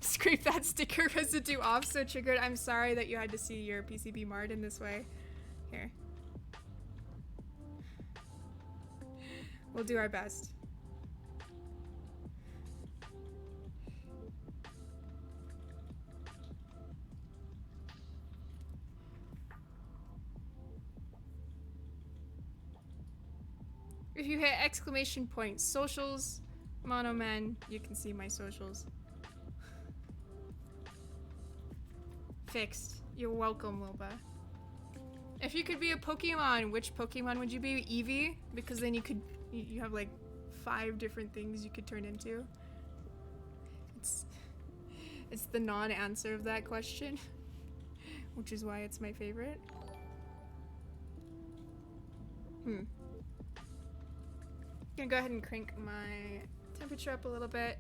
Scrape that sticker residue off, so triggered. I'm sorry that you had to see your PCB marred in this way. Here. We'll do our best. If you hit exclamation point socials, Monoman, you can see my socials. Fixed. You're welcome, Wilba. If you could be a Pokemon, which Pokemon would you be? Eevee? Because then you have like 5 different things you could turn into. It's the non-answer of that question, which is why it's my favorite. Gonna go ahead and crank my temperature up a little bit.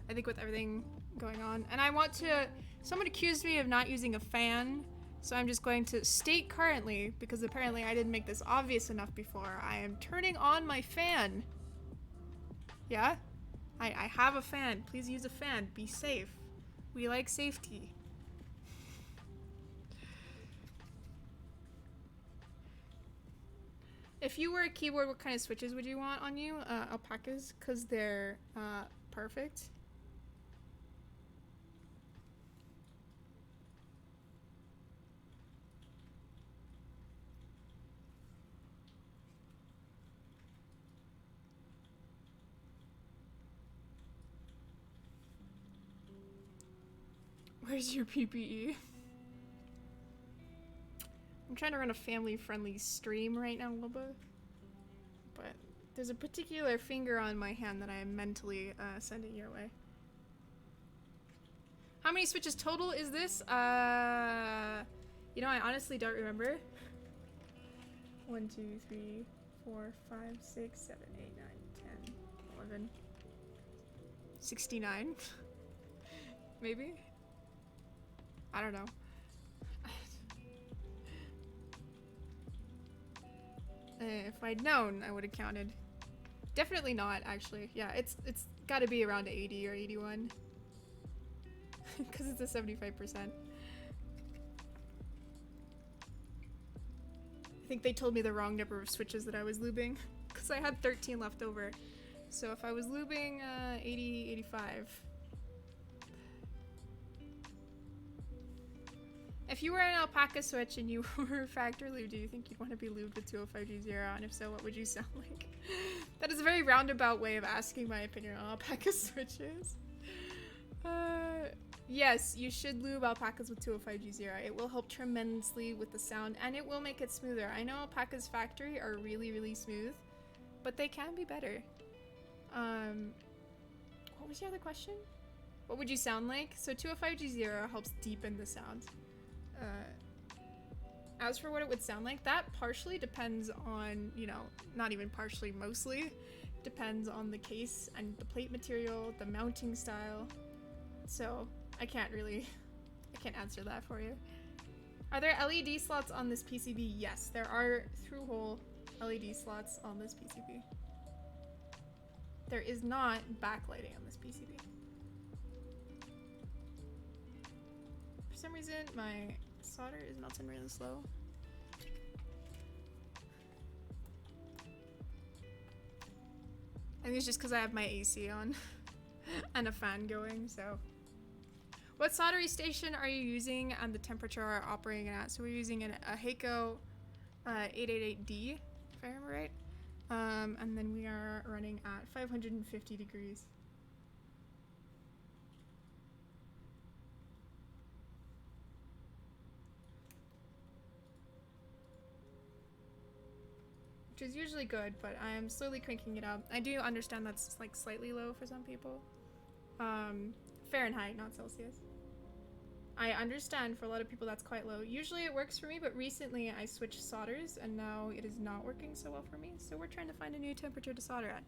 I think with everything going on. And I want to... Someone accused me of not using a fan, so I'm just going to state currently, because apparently I didn't make this obvious enough before, I am turning on my fan. Yeah? I have a fan. Please use a fan. Be safe. We like safety. If you were a keyboard, what kind of switches would you want on you? Alpacas, because they're perfect. Where's your PPE? I'm trying to run a family-friendly stream right now, Wilba. But there's a particular finger on my hand that I am mentally sending your way. How many switches total is this? You know, I honestly don't remember. 1, 2, 3, 4, 5, 6, 7, 8, 9, 10, 11, 69. Maybe? I don't know. If I'd known, I would have counted. Definitely not, actually. Yeah, it's got to be around 80 or 81. Because it's a 75%. I think they told me the wrong number of switches that I was lubing. Because I had 13 left over. So if I was lubing 80, 85. If you were an alpaca switch and you were factory lube, do you think you'd want to be lubed with 205G0? And if so, what would you sound like? That is a very roundabout way of asking my opinion on alpaca switches. Yes, you should lube alpacas with 205G0. It will help tremendously with the sound and it will make it smoother. I know alpacas factory are really, really smooth, but they can be better. What was your other question? What would you sound like? So 205G0 helps deepen the sound. As for what it would sound like, that partially depends on, you know, not even partially, mostly depends on the case and the plate material, the mounting style. So I can't answer that for you. Are there LED slots on this PCB? Yes, there are through-hole LED slots on this PCB. There is not backlighting on this PCB. For some reason, my solder is melting really slow. I think it's just because I have my AC on and a fan going, so. What soldering station are you using and the temperature are operating at? So we're using a Heiko 888D, if I remember right. And then we are running at 550 degrees. Which is usually good, but I am slowly cranking it up. I do understand that's like slightly low for some people. Fahrenheit, not Celsius. I understand for a lot of people that's quite low. Usually it works for me, but recently I switched solders and now it is not working so well for me. So we're trying to find a new temperature to solder at.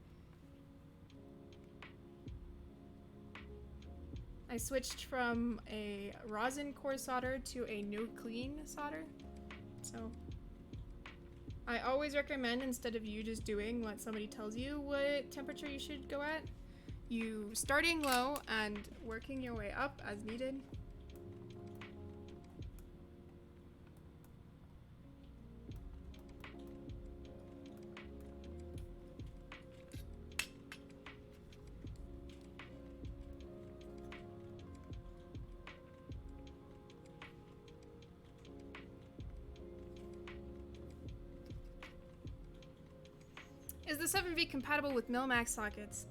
I switched from a rosin core solder to a no clean solder. So I always recommend, instead of you just doing what somebody tells you what temperature you should go at, you starting low and working your way up as needed. Is the 7V compatible with Milmax sockets?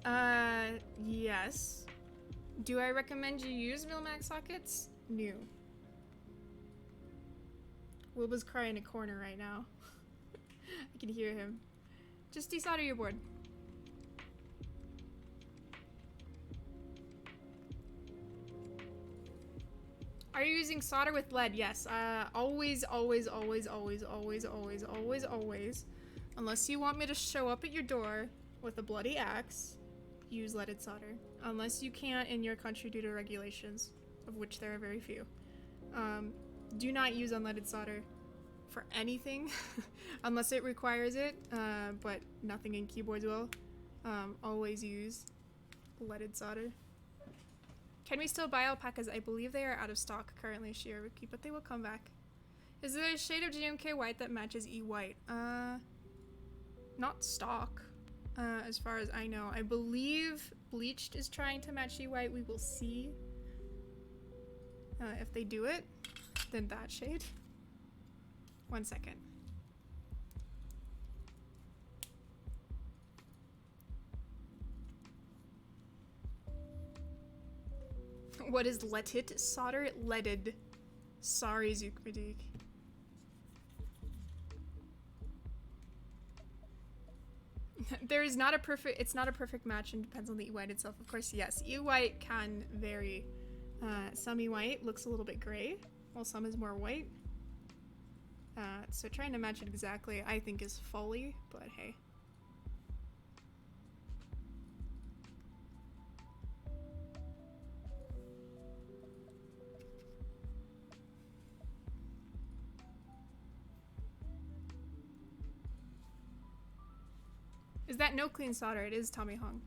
Yes. Do I recommend you use Milmax sockets? No. Wilba's crying in a corner right now. I can hear him. Just desolder your board. Are you using solder with lead? Yes. Always, always, always, always, always, always, always, always. Unless you want me to show up at your door with a bloody axe, use leaded solder. Unless you can't in your country due to regulations, of which there are very few. Do not use unleaded solder for anything, unless it requires it, but nothing in keyboards will. Always use leaded solder. Can we still buy alpacas? I believe they are out of stock currently, Shiroki, but they will come back. Is there a shade of GMK white that matches E white? Not stock, as far as I know. I believe Bleached is trying to match E-White. We will see. If they do it, then that shade. 1 second. What is leaded solder? Leaded. Sorry, Zukmadik. There is not a perfect, it's not a perfect match and depends on the E-White itself. Of course, yes, E-White can vary. Some E-White looks a little bit gray, while some is more white. So trying to match it exactly, I think, is folly, but hey. Is that no clean solder? It is Tommy Hong.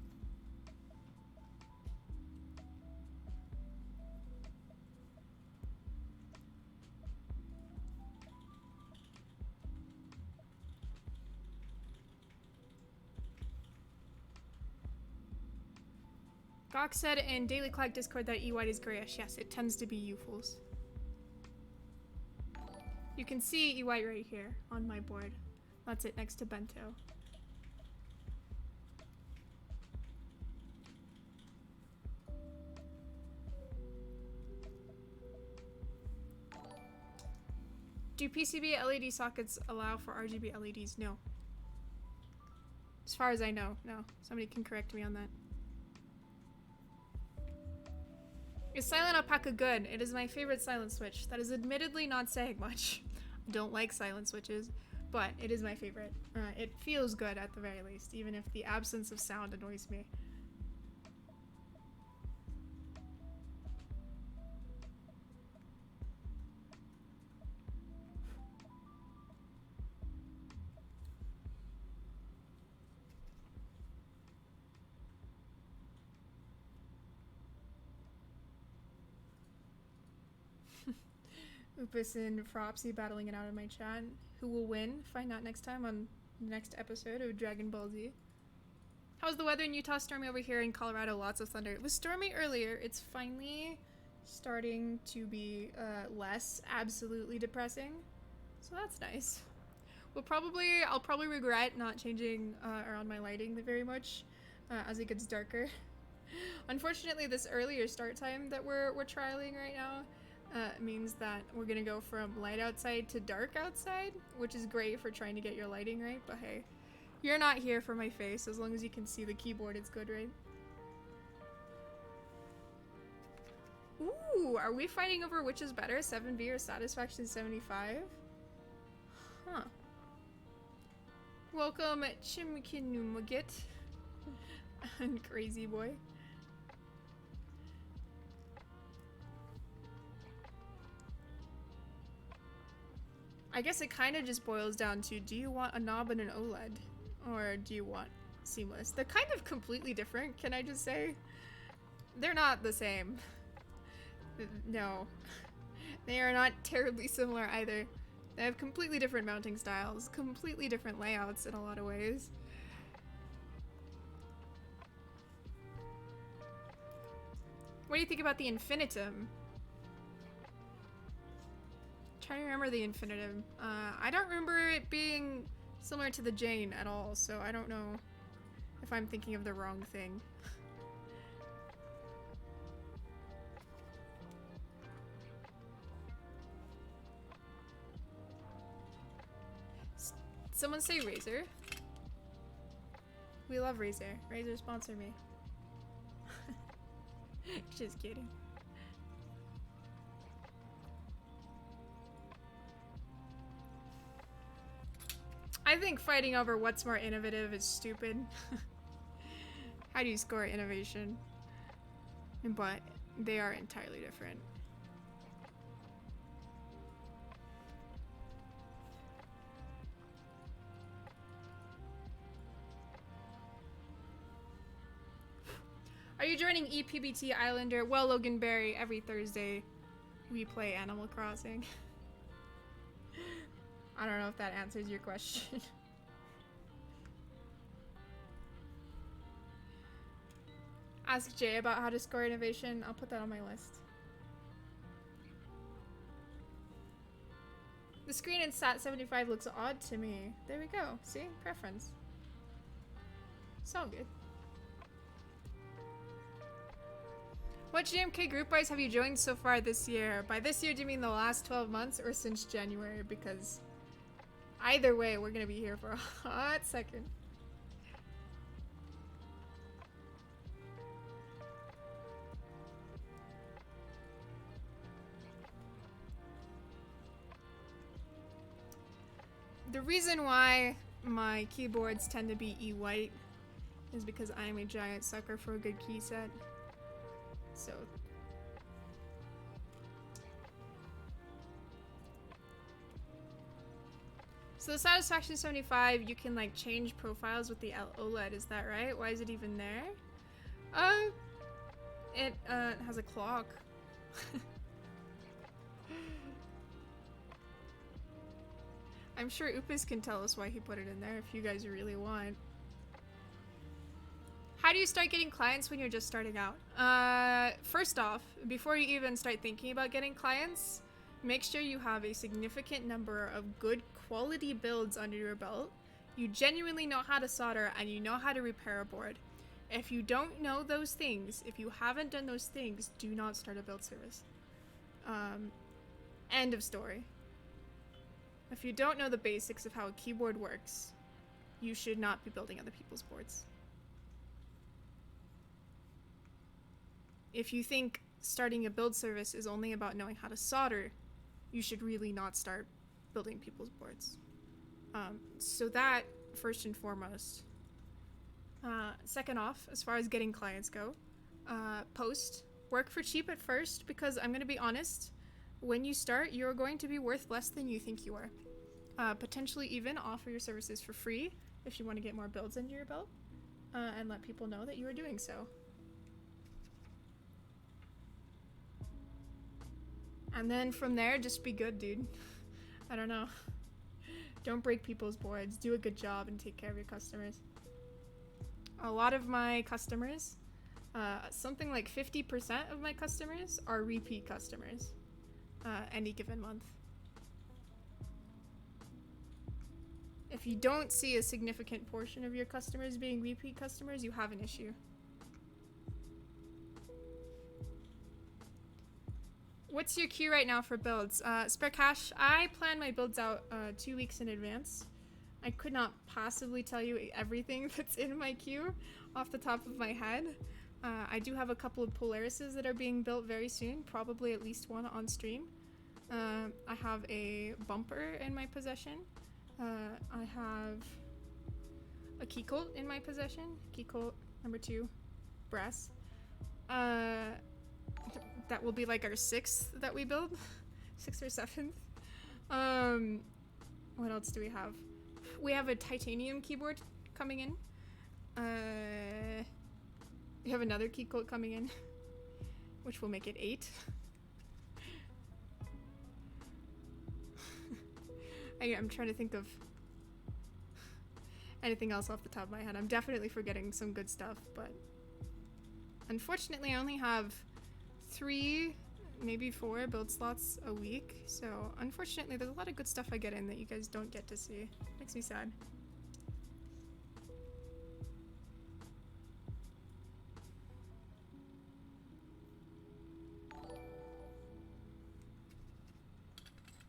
Gawk said in Daily Clock Discord that E-White is grayish. Yes, it tends to be U-Fools. You can see E-White right here on my board. That's it, next to Bento. Do PCB LED sockets allow for RGB LEDs? No. As far as I know, no. Somebody can correct me on that. Is silent alpaca good? It is my favorite silent switch. That is admittedly not saying much. I don't like silent switches, but it is my favorite. It feels good at the very least, even if the absence of sound annoys me. Upus and Fropsy battling it out in my chat. Who will win? Find out next time on the next episode of Dragon Ball Z. How's the weather in Utah? Stormy over here in Colorado. Lots of thunder. It was stormy earlier. It's finally starting to be less absolutely depressing. So that's nice. I'll probably regret not changing around my lighting very much as it gets darker. Unfortunately, this earlier start time that we're trialing right now means that we're gonna go from light outside to dark outside, which is great for trying to get your lighting right, but hey, you're not here for my face. As long as you can see the keyboard, it's good, right? Ooh, are we fighting over which is better, 7B or Satisfaction 75? Huh. Welcome, Chimkinumagit and Crazy Boy. I guess it kind of just boils down to, do you want a knob and an OLED? Or do you want seamless? They're kind of completely different, can I just say? They're not the same. No. They are not terribly similar either. They have completely different mounting styles, completely different layouts in a lot of ways. What do you think about the infinitum? Trying to remember the infinitum. I don't remember it being similar to the Jane at all, so I don't know if I'm thinking of the wrong thing. Someone say Razer. We love Razer. Razer, sponsor me. Just kidding. I think fighting over what's more innovative is stupid. How do you score innovation? But they are entirely different. Are you joining EPBT Islander? Well, Logan Berry, every Thursday we play Animal Crossing. I don't know if that answers your question. Ask Jay about how to score innovation. I'll put that on my list. The screen in SAT 75 looks odd to me. There we go. See? Preference. It's all good. What GMK group buys have you joined so far this year? By this year, do you mean the last 12 months or since January? Because either way, we're gonna be here for a hot second. The reason why my keyboards tend to be E-White is because I am a giant sucker for a good key set. So the Satisfaction 75, you can like change profiles with the OLED, is that right? Why is it even there? It has a clock. I'm sure Upus can tell us why he put it in there if you guys really want. How do you start getting clients when you're just starting out? First off, before you even start thinking about getting clients, make sure you have a significant number of good quality builds under your belt. You genuinely know how to solder and you know how to repair a board. If you don't know those things, if you haven't done those things, do not start a build service. End of story. If you don't know the basics of how a keyboard works, you should not be building other people's boards. If you think starting a build service is only about knowing how to solder, you should really not start building people's boards. So that, first and foremost. Second off, as far as getting clients go, post. Work for cheap at first, because I'm going to be honest, when you start, you're going to be worth less than you think you are. Potentially even offer your services for free if you want to get more builds under your belt, and let people know that you are doing so. And then from there, just be good, dude. I don't know. Don't break people's boards. Do a good job and take care of your customers. A lot of my customers, something like 50% of my customers are repeat customers any given month. If you don't see a significant portion of your customers being repeat customers, you have an issue. What's your queue right now for builds? Spare cash, I plan my builds out 2 weeks in advance. I could not possibly tell you everything that's in my queue off the top of my head. I do have a couple of Polarises that are being built very soon, probably at least one on stream. I have a bumper in my possession. I have a key colt in my possession. Key colt number 2, brass. That will be like our 6th that we build. 6th or 7th. What else do we have? We have a titanium keyboard coming in. We have another key colt coming in, which will make it 8. I'm trying to think of anything else off the top of my head. I'm definitely forgetting some good stuff, but unfortunately I only have 3, maybe 4 build slots a week, so unfortunately there's a lot of good stuff I get in that you guys don't get to see. Makes me sad.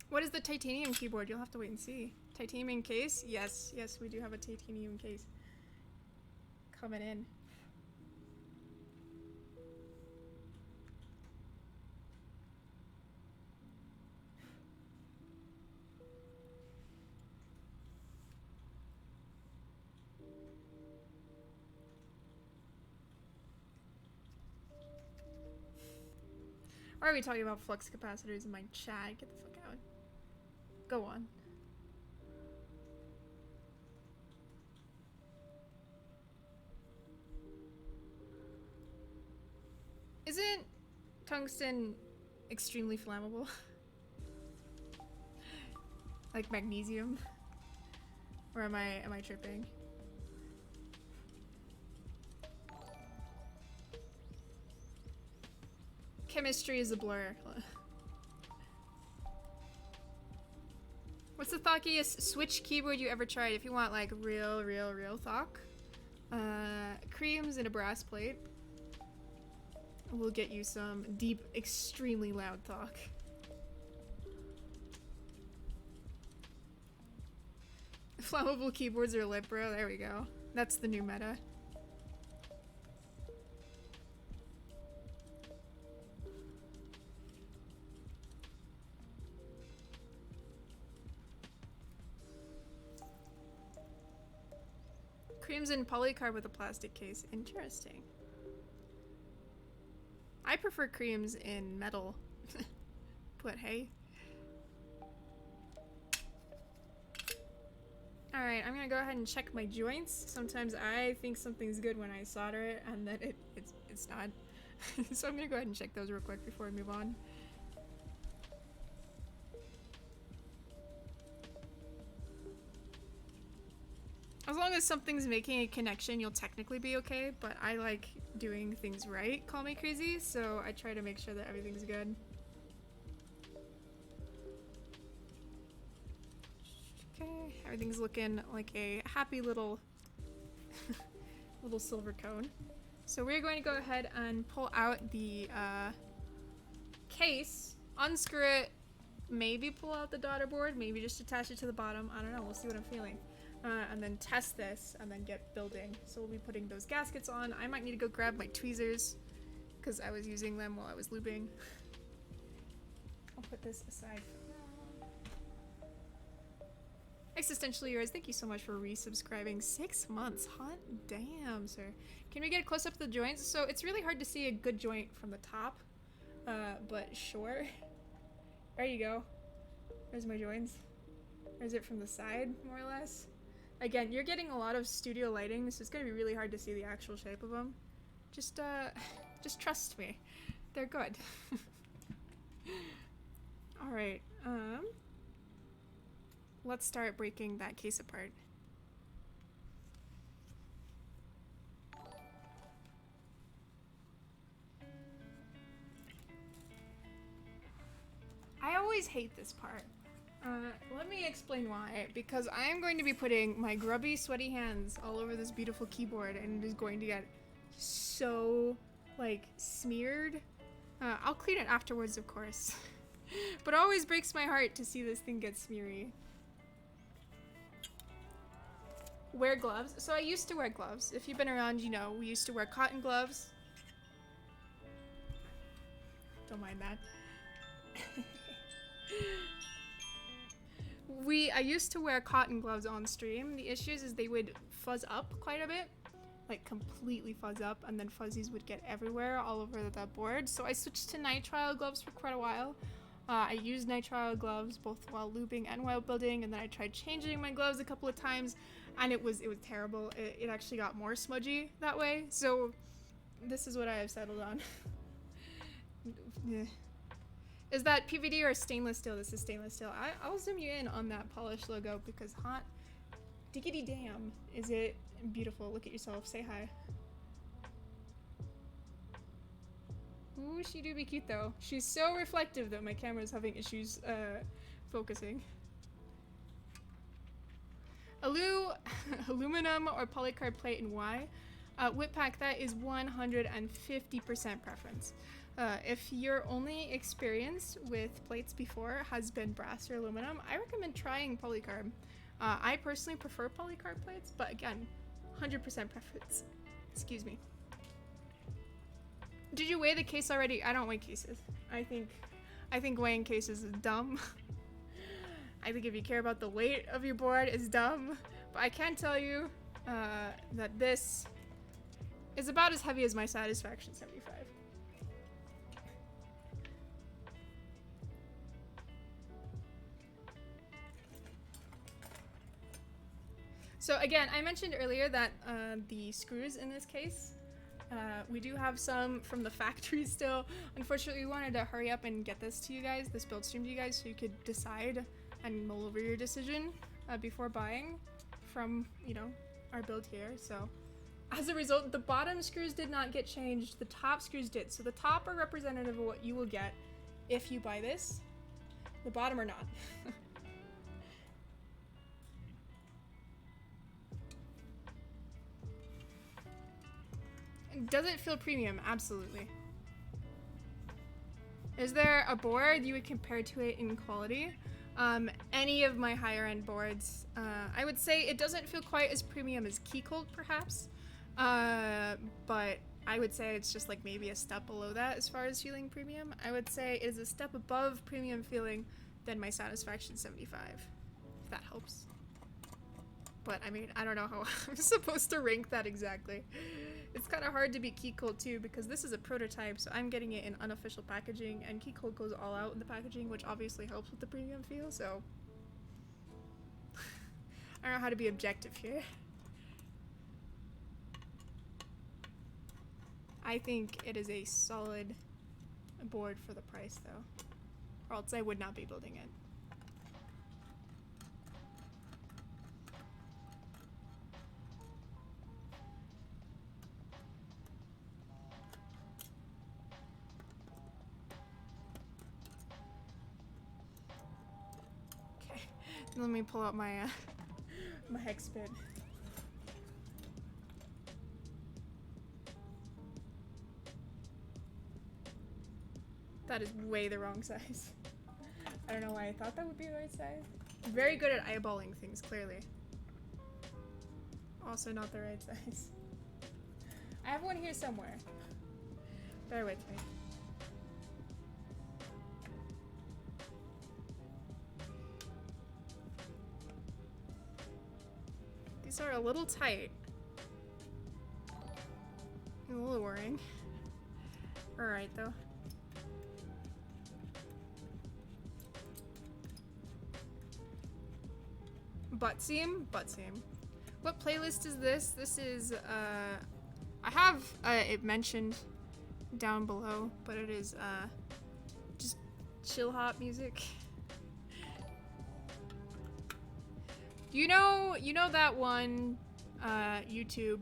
What is the titanium keyboard? You'll have to wait and see. Titanium case? Yes, yes, we do have a titanium case coming in. Why are we talking about flux capacitors in my chat? Get the fuck out. Go on. Isn't tungsten extremely flammable? Like magnesium? Or am I tripping? Chemistry is a blur. What's the thockiest Switch keyboard you ever tried? If you want like real thock. Creams and a brass plate. We'll get you some deep, extremely loud thock. Flammable keyboards are lit, bro. There we go. That's the new meta. Creams in polycarb with a plastic case. Interesting. I prefer creams in metal. But hey. Alright, I'm gonna go ahead and check my joints. Sometimes I think something's good when I solder it, and then it's not. So I'm gonna go ahead and check those real quick before I move on. As long as something's making a connection, you'll technically be okay, but I like doing things right, call me crazy, so I try to make sure that everything's good. Okay, everything's looking like a happy little little silver cone. So we're going to go ahead and pull out the case, unscrew it, maybe pull out the daughter board, maybe just attach it to the bottom. I don't know, we'll see what I'm feeling. And then test this and then get building. So we'll be putting those gaskets on. I might need to go grab my tweezers because I was using them while I was looping. I'll put this aside for now. Existentially Yours, thank you so much for resubscribing. 6 months, hot damn, sir. Can we get a close up of the joints? So it's really hard to see a good joint from the top, but sure. There you go. There's my joints. Or is it from the side, more or less? Again, you're getting a lot of studio lighting, so it's gonna be really hard to see the actual shape of them. Just trust me. They're good. Alright, let's start breaking that case apart. I always hate this part. Let me explain why. Because I am going to be putting my grubby, sweaty hands all over this beautiful keyboard, and it is going to get so, like, smeared. I'll clean it afterwards, of course. But it always breaks my heart to see this thing get smeary. Wear gloves. So I used to wear gloves. If you've been around, you know, we used to wear cotton gloves. Don't mind that. I used to wear cotton gloves on stream. The issues is they would fuzz up quite a bit, like completely fuzz up, and then fuzzies would get everywhere all over the board. So I switched to nitrile gloves for quite a while. I used nitrile gloves both while looping and while building, and then I tried changing my gloves a couple of times, and it was terrible. It actually got more smudgy that way. So this is what I have settled on. Is that PVD or stainless steel? This is stainless steel. I'll zoom you in on that polished logo because hot diggity damn is it beautiful. Look at yourself. Say hi. Ooh, she do be cute though. She's so reflective that my camera's having issues focusing. Aluminum or polycarb plate and why? Whip pack, that is 150% preference. If your only experience with plates before has been brass or aluminum, I recommend trying polycarb. I personally prefer polycarb plates, but again, 100% preference. Excuse me. Did you weigh the case already? I don't weigh cases. I think weighing cases is dumb. I think if you care about the weight of your board, it's dumb. But I can tell you that this is about as heavy as my Satisfaction 75. So again, I mentioned earlier that the screws in this case, we do have some from the factory still. Unfortunately, we wanted to hurry up and get this to you guys, this build stream to you guys, so you could decide and mull over your decision before buying from, you know, our build here. So as a result, the bottom screws did not get changed, the top screws did. So the top are representative of what you will get if you buy this, the bottom are not. Does it feel premium? Absolutely. Is there a board you would compare to it in quality? Any of my higher end boards, I would say it doesn't feel quite as premium as Keycold perhaps, but I would say it's just like maybe a step below that as far as feeling premium. I would say it is a step above premium feeling than my Satisfaction 75, if that helps. But I mean, I don't know how I'm supposed to rank that exactly. It's kind of hard to beat Keycold too because this is a prototype, so I'm getting it in unofficial packaging, and Keycold goes all out in the packaging, which obviously helps with the premium feel, so I don't know how to be objective here. I think it is a solid board for the price though, or else I would not be building it. Let me pull out my my hex bit. That is way the wrong size. I don't know why I thought that would be the right size. I'm very good at eyeballing things, clearly. Also not the right size. I have one here somewhere. Bear with me. These are a little tight. A little worrying. Alright though. Butt seam? Butt seam. What playlist is this? This is, I have it mentioned down below, but it is, just chill hop music. You know that one, YouTube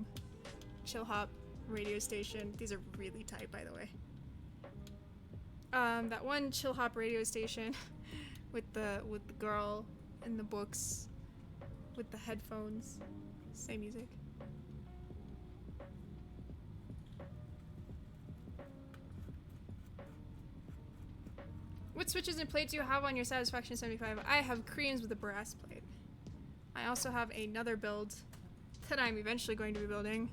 chill hop radio station? These are really tight, by the way. That one chill hop radio station with the girl in the books with the headphones. Same music. What switches and plates do you have on your Satisfaction 75? I have creams with a brass plate. I also have another build that I'm eventually going to be building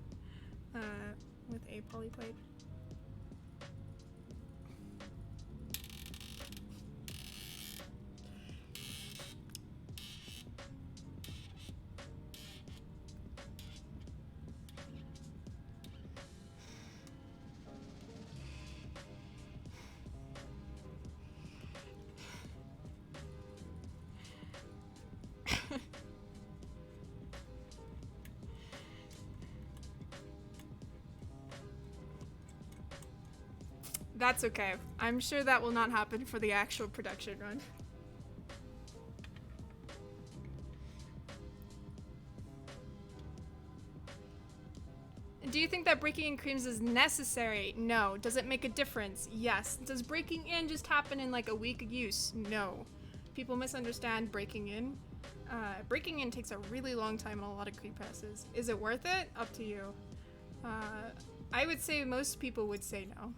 with a poly plate. That's okay. I'm sure that will not happen for the actual production run. Do you think that breaking in creams is necessary? No. Does it make a difference? Yes. Does breaking in just happen in like a week of use? No. People misunderstand breaking in. Breaking in takes a really long time in a lot of creep presses. Is it worth it? Up to you. I would say most people would say no.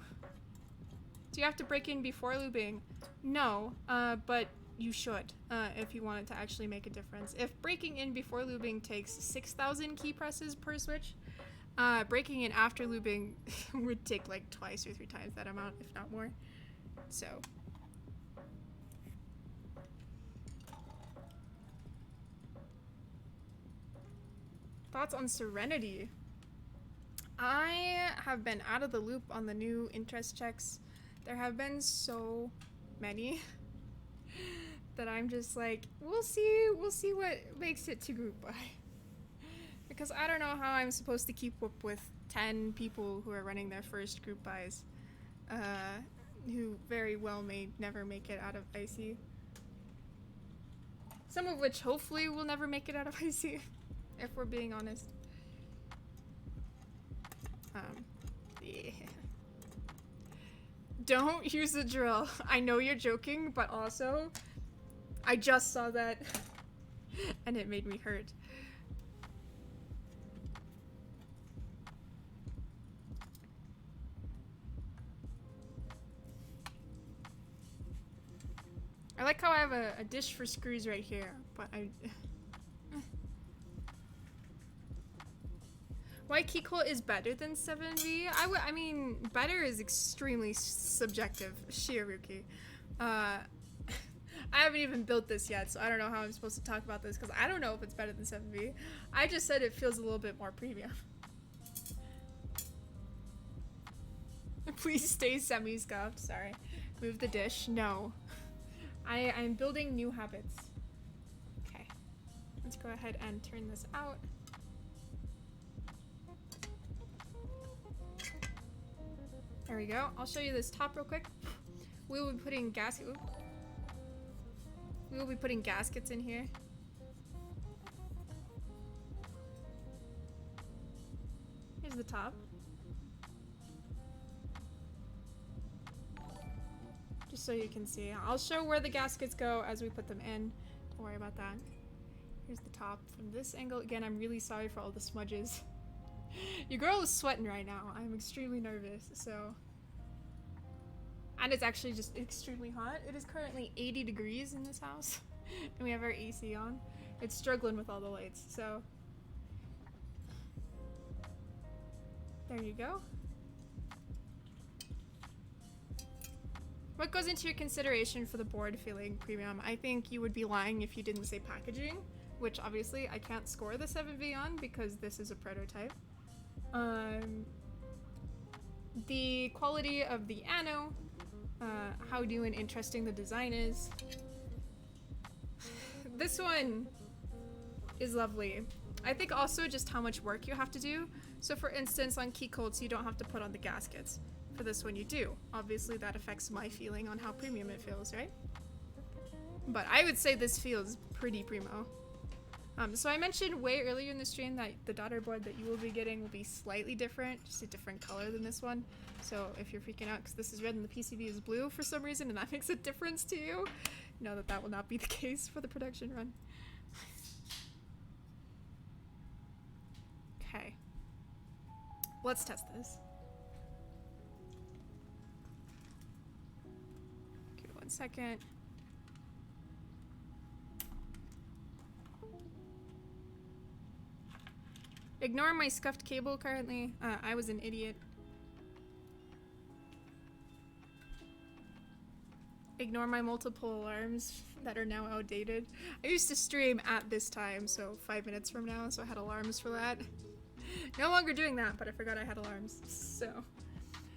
Do you have to break in before lubing? No, but you should if you want it to actually make a difference. If breaking in before lubing takes 6,000 key presses per switch, breaking in after lubing would take like twice or 3 times that amount, if not more. So. Thoughts on Serenity? I have been out of the loop on the new interest checks. There have been so many that I'm just like, we'll see what makes it to group buy. Because I don't know how I'm supposed to keep up with 10 people who are running their first group buys, who very well may never make it out of IC. Some of which hopefully will never make it out of IC, if we're being honest. Yeah. Don't use a drill. I know you're joking, but also, I just saw that and it made me hurt. I like how I have a dish for screws right here, but why Keycolt is better than 7V? I mean, better is extremely subjective, Shiaruki. I haven't even built this yet, so I don't know how I'm supposed to talk about this, because I don't know if it's better than 7V. I just said it feels a little bit more premium. Please stay semi-scuffed, sorry. Move the dish, no. I'm building new habits. Okay, let's go ahead and turn this out. There we go. I'll show you this top real quick. We will be putting gaskets in here. Here's the top. Just so you can see. I'll show where the gaskets go as we put them in. Don't worry about that. Here's the top from this angle. Again, I'm really sorry for all the smudges. Your girl is sweating right now. I'm extremely nervous, so... And it's actually just extremely hot. It is currently 80 degrees in this house. And we have our AC on. It's struggling with all the lights, so... There you go. What goes into your consideration for the board feeling premium? I think you would be lying if you didn't say packaging, which obviously I can't score the 7V on because this is a prototype. The quality of the ano, how new and interesting the design is. This one is lovely. I think also just how much work you have to do. So for instance, on key colts, you don't have to put on the gaskets. For this one you do. Obviously that affects my feeling on how premium it feels, right? But I would say this feels pretty primo. So I mentioned way earlier in the stream that the daughter board that you will be getting will be slightly different, just a different color than this one. So if you're freaking out because this is red and the PCB is blue for some reason and that makes a difference to you, know that that will not be the case for the production run. Okay. Let's test this. Okay, 1 second. Ignore my scuffed cable currently. I was an idiot. Ignore my multiple alarms that are now outdated. I used to stream at this time, so 5 minutes from now, so I had alarms for that. No longer doing that, but I forgot I had alarms,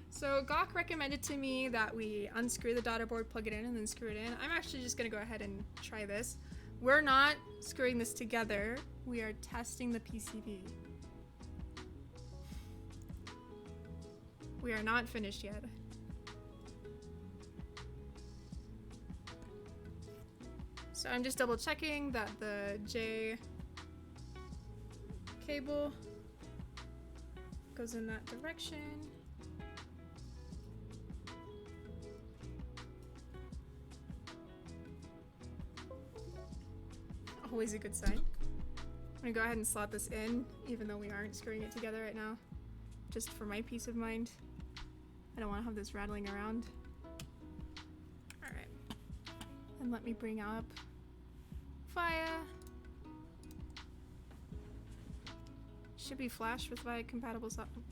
So Gawk recommended to me that we unscrew the daughter board, plug it in, and then screw it in. I'm actually just gonna go ahead and try this. We're not screwing this together. We are testing the PCB. We are not finished yet. So I'm just double checking that the J cable goes in that direction. Always a good sign. I'm gonna go ahead and slot this in, even though we aren't screwing it together right now. Just for my peace of mind. I don't want to have this rattling around. Alright. And let me bring up VIA. Should be flash with VIA compatible software.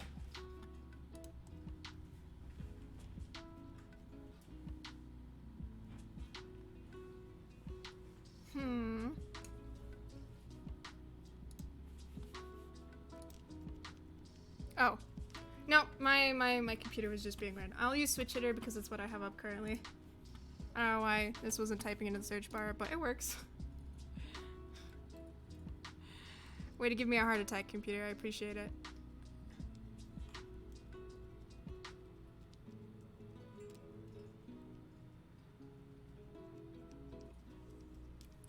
Oh. No, my computer was just being weird. I'll use switch hitter because it's what I have up currently. I don't know why this wasn't typing into the search bar, but it works. Way to give me a heart attack, computer. I appreciate it.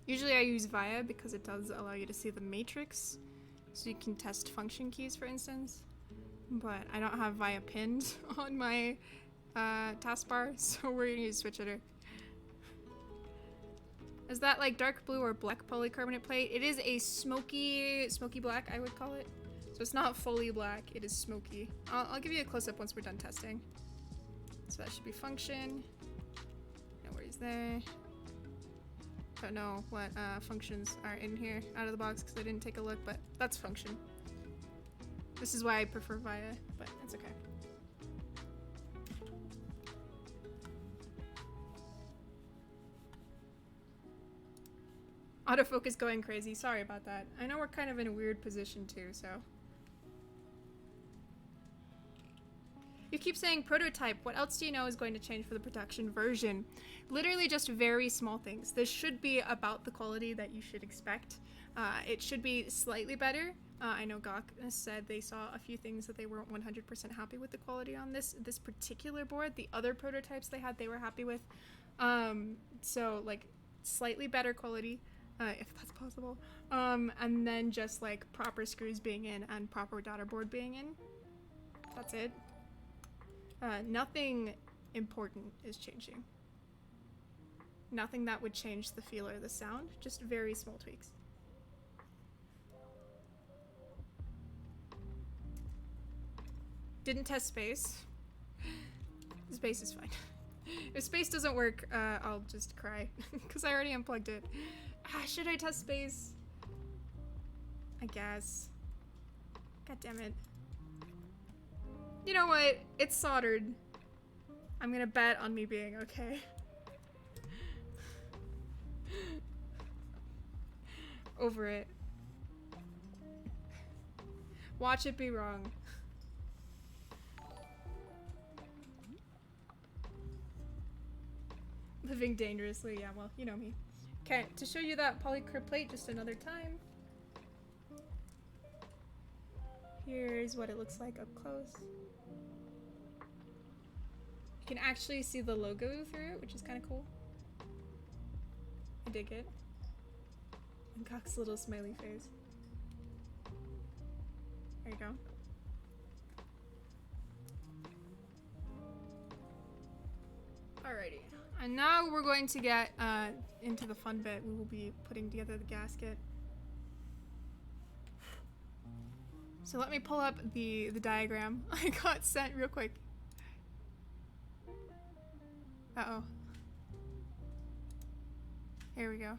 Usually I use VIA because it does allow you to see the matrix, so you can test function keys, for instance. But I don't have VIA pinned on my taskbar, so we're gonna use switch hitter. Is that like dark blue or black polycarbonate plate? It is a smoky black, I would call it. So it's not fully black, it is smoky. I'll give you a close-up once we're done testing. So that should be function. No worries there. Don't know what functions are in here out of the box because I didn't take a look, but that's function. This is why I prefer VIA, but it's okay. Autofocus going crazy. Sorry about that. I know we're kind of in a weird position too, so. You keep saying prototype. What else do you know is going to change for the production version? Literally just very small things. This should be about the quality that you should expect. It should be slightly better. I know Gawk said they saw a few things that they weren't 100% happy with the quality on this particular board. The other prototypes they had, they were happy with. So like slightly better quality, if that's possible. And then just like proper screws being in and proper daughter board being in. That's it. Nothing important is changing. Nothing that would change the feel or the sound, just very small tweaks. Didn't test space. Space is fine. If space doesn't work, I'll just cry because I already unplugged it. Should I test space? I guess. God damn it. You know what? It's soldered. I'm gonna bet on me being okay. Over it. Watch it be wrong. Living dangerously, yeah, well, you know me. Okay, to show you that Polycarb plate just another time. Here's what it looks like up close. You can actually see the logo through it, which is kind of cool. I dig it. And Cock's little smiley face. There you go. Alrighty. And now we're going to get into the fun bit. We will be putting together the gasket. So let me pull up the diagram I got sent real quick. Uh-oh. Here we go.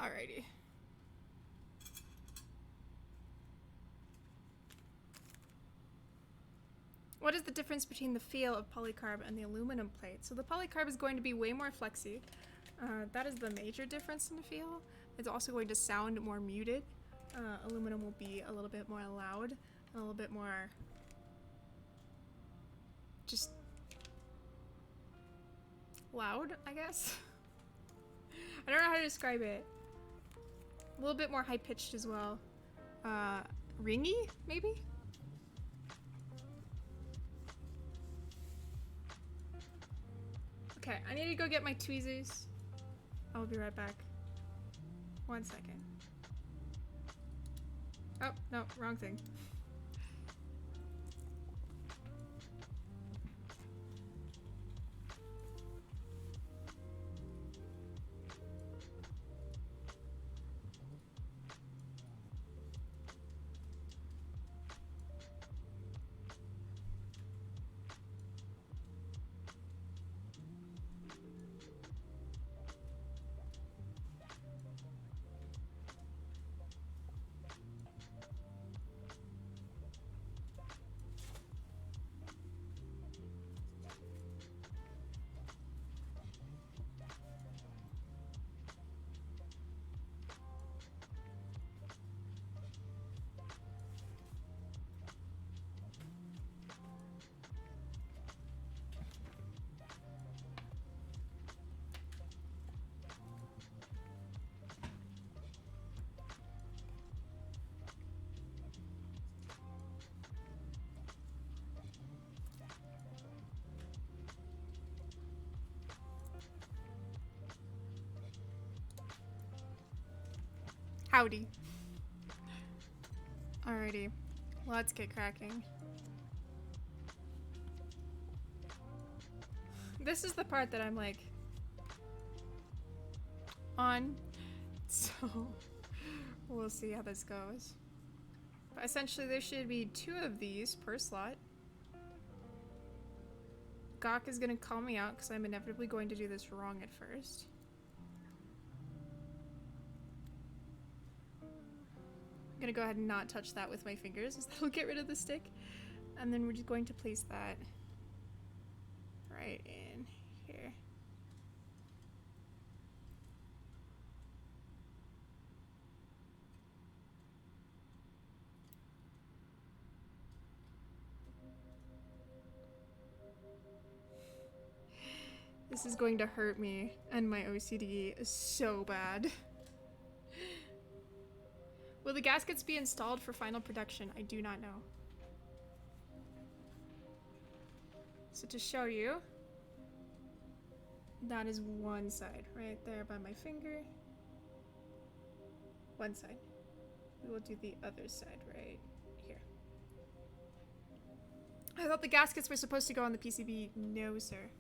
Alrighty. What is the difference between the feel of Polycarb and the aluminum plate? So the Polycarb is going to be way more flexy. That is the major difference in the feel. It's also going to sound more muted. Aluminum will be a little bit more loud, and a little bit more just loud, I guess. I don't know how to describe it. A little bit more high-pitched as well. Ringy, maybe? Okay, I need to go get my tweezers. I'll be right back. 1 second. Oh, no, wrong thing. Howdy. Alrighty, let's get cracking. This is the part that I'm like on, so we'll see how this goes. But essentially there should be 2 of these per slot. Gawk is gonna call me out because I'm inevitably going to do this wrong at first. I'm gonna go ahead and not touch that with my fingers, so that'll get rid of the stick. And then we're just going to place that right in here. This is going to hurt me and my OCD so bad. Will the gaskets be installed for final production? I do not know. So to show you, that is one side right there by my finger. one side. We will do the other side right here. I thought the gaskets were supposed to go on the PCB. No, sir.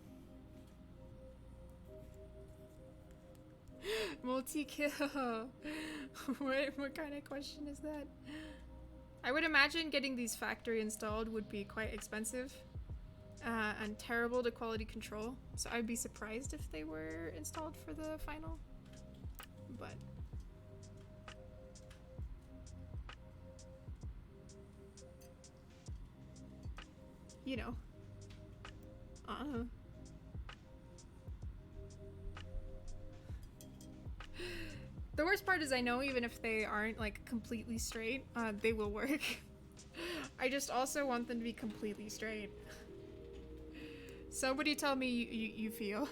Multi-kill. What kind of question is that? I would imagine getting these factory installed would be quite expensive and terrible to quality control. So I'd be surprised if they were installed for the final. But you know. The worst part is I know even if they aren't like completely straight, they will work. I just also want them to be completely straight. Somebody tell me you feel.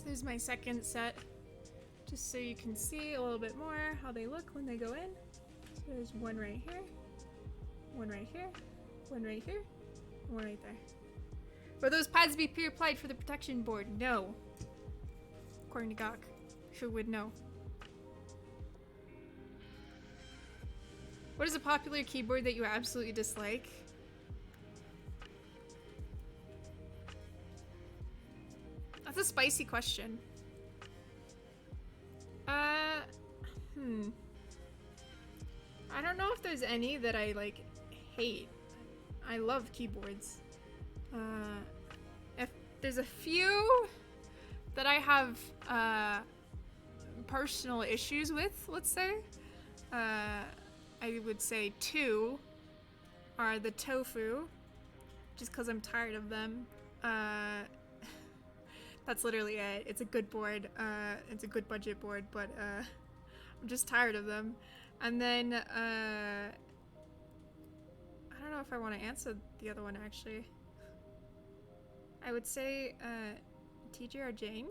There's my second set, just so you can see a little bit more how they look when they go in. So there's one right here, one right here, one right here, and one right there. Will those pads be pre-applied for the protection board? No. According to Gok, who would know? What is a popular keyboard that you absolutely dislike? That's a spicy question. I don't know if there's any that I like hate. I love keyboards. If there's a few that I have personal issues with, let's say, I would say two are the Tofu, just because I'm tired of them. That's literally it. It's a good board. It's a good budget board, but I'm just tired of them. And then I don't know if I want to answer the other one actually. I would say TGR Jane.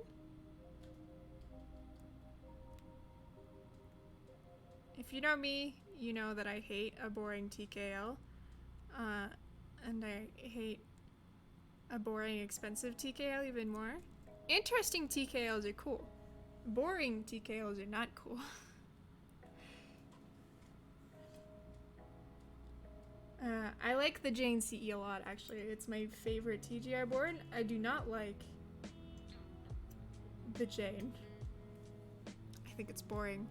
If you know me, you know that I hate a boring TKL, and I hate a boring expensive TKL even more. Interesting TKLs are cool. Boring TKLs are not cool. I like the Jane CE a lot, actually. It's my favorite TGR board. I do not like the Jane. I think it's boring.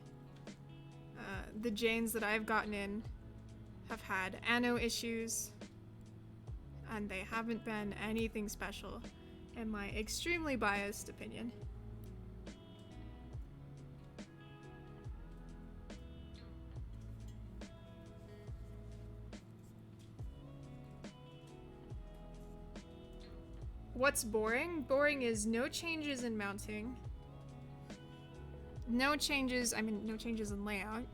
The Janes that I've gotten in have had anno issues, and they haven't been anything special, in my extremely biased opinion. What's boring? Boring is no changes in mounting. No changes in layout.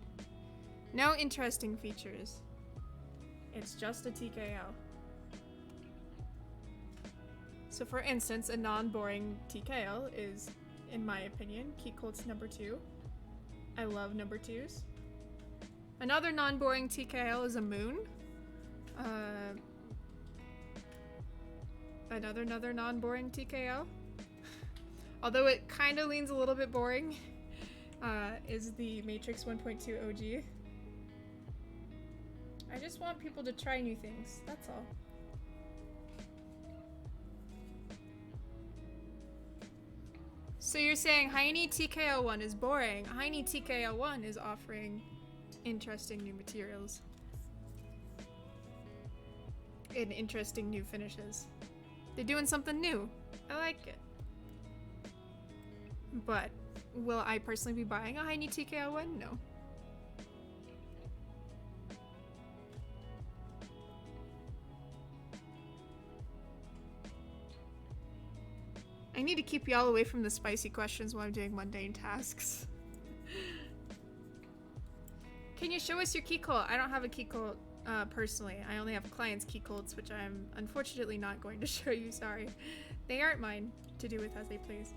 No interesting features. It's just a TKL. So for instance, a non-boring TKL is, in my opinion, Keat Colt's number 2. I love number 2s. Another non-boring TKL is a Moon. Another non-boring TKL, although it kind of leans a little bit boring, is the Matrix 1.2 OG. I just want people to try new things, that's all. So you're saying Heine TKL1 is boring. Heine TKL1 is offering interesting new materials and interesting new finishes. They're doing something new. I like it. But will I personally be buying a Heine TKL1? No. I need to keep y'all away from the spicy questions while I'm doing mundane tasks. Can you show us your key code? I don't have a key code personally. I only have clients' key codes, which I'm unfortunately not going to show you, sorry. They aren't mine to do with as they please.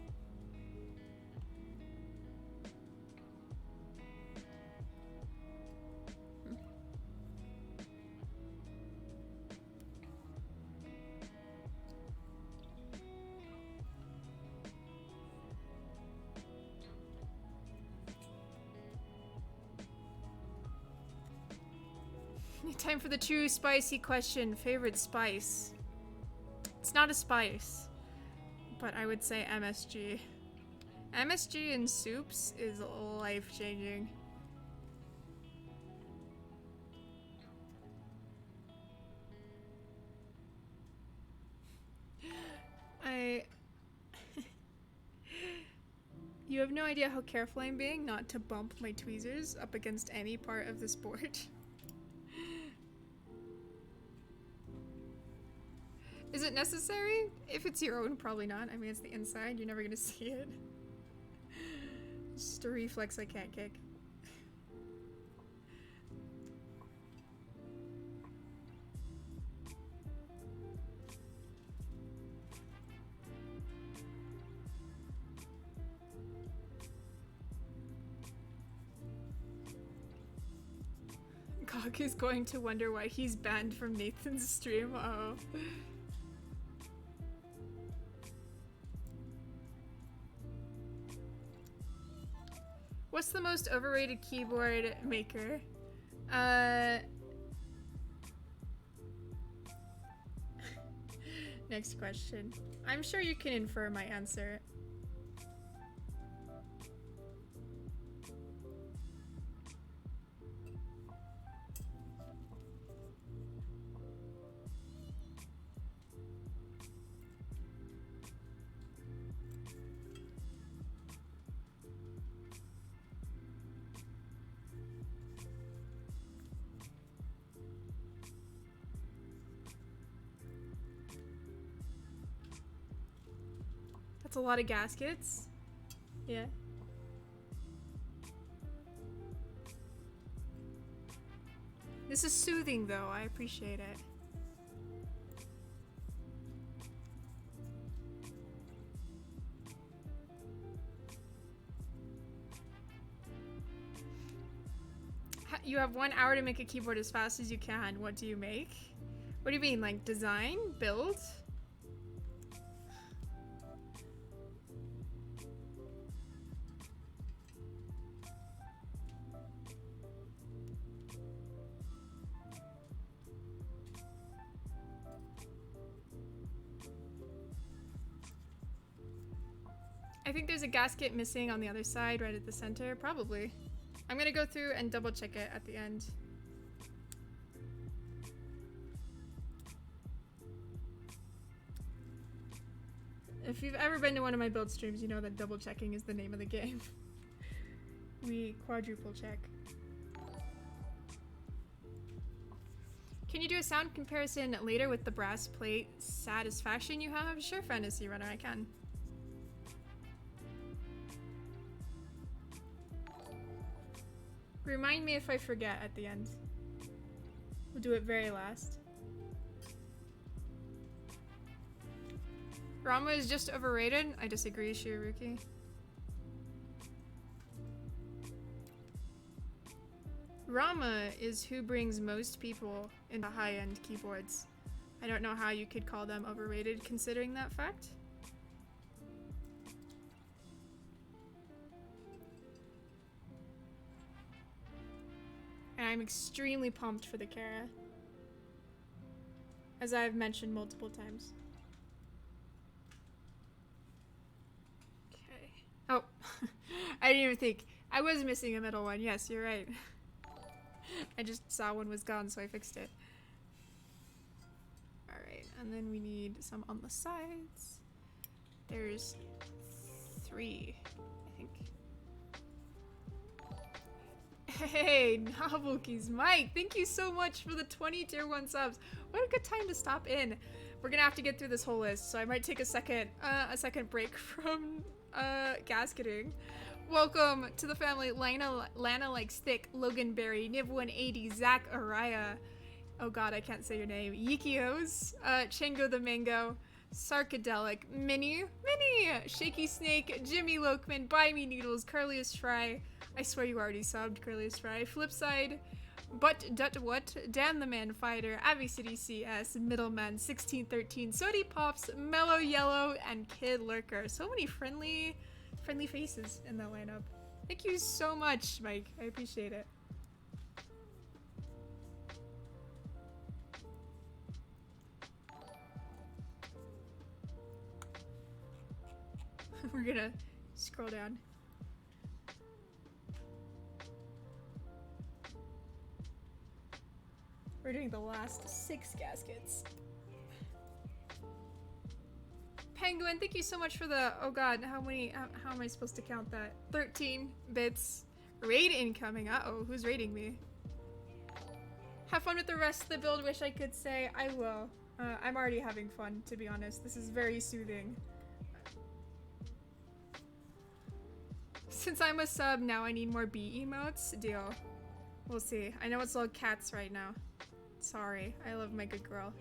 Time for the true spicy question. Favorite spice? It's not a spice, but I would say MSG. MSG in soups is life-changing. You have no idea how careful I'm being not to bump my tweezers up against any part of this board. Is it necessary? If it's your own, probably not. I mean, it's the inside. You're never gonna see it. It's just a reflex I can't kick. Cock is going to wonder why he's banned from Nathan's stream. Oh. What's the most overrated keyboard maker? Next question. I'm sure you can infer my answer. That's a lot of gaskets. Yeah. This is soothing though, I appreciate it. You have 1 hour to make a keyboard as fast as you can. What do you make? What do you mean, like design? Build? I think there's a gasket missing on the other side, right at the center. Probably. I'm gonna go through and double check it at the end. If you've ever been to one of my build streams, you know that double checking is the name of the game. We quadruple check. Can you do a sound comparison later with the brass plate satisfaction you have? Sure, Fantasy Runner, I can. Remind me if I forget at the end. We'll do it very last. Rama is just overrated? I disagree, Shiruki. Rama is who brings most people into high-end keyboards. I don't know how you could call them overrated considering that fact. And I'm extremely pumped for the Kara, as I've mentioned multiple times. Okay. Oh, I didn't even think. I was missing a middle one. Yes, you're right. I just saw one was gone, so I fixed it. Alright, and then we need some on the sides. There's 3, I think. Hey, Novelkeys, Mike, thank you so much for the 20 tier 1 subs. What a good time to stop in. We're gonna have to get through this whole list, so I might take a second break from gasketing. Welcome to the family, Lana Likes Thick, Logan Berry, Niv180, Zach Araya. Oh god, I can't say your name. Yikios, Chengo the Mango, Sarkadelic, Minnie, Shaky Snake, Jimmy Lokman, Buy Me Needles, Curlius Fry. I swear you already subbed, Curlius Fry. Flipside, What, Dan the Man Fighter, Abbey City CS, Middleman, 1613, Sody Pops, Mellow Yellow, and Kid Lurker. So many friendly faces in that lineup. Thank you so much, Mike. I appreciate it. We're gonna scroll down. We're doing the last 6 gaskets. Penguin, thank you so much for the, oh god, how am I supposed to count that? 13 bits. Raid incoming. Uh-oh, who's raiding me? Have fun with the rest of the build, wish I could say. I will. I'm already having fun, to be honest. This is very soothing. Since I'm a sub, now I need more bee emotes. Deal. We'll see. I know it's all cats right now. Sorry. I love my good girl.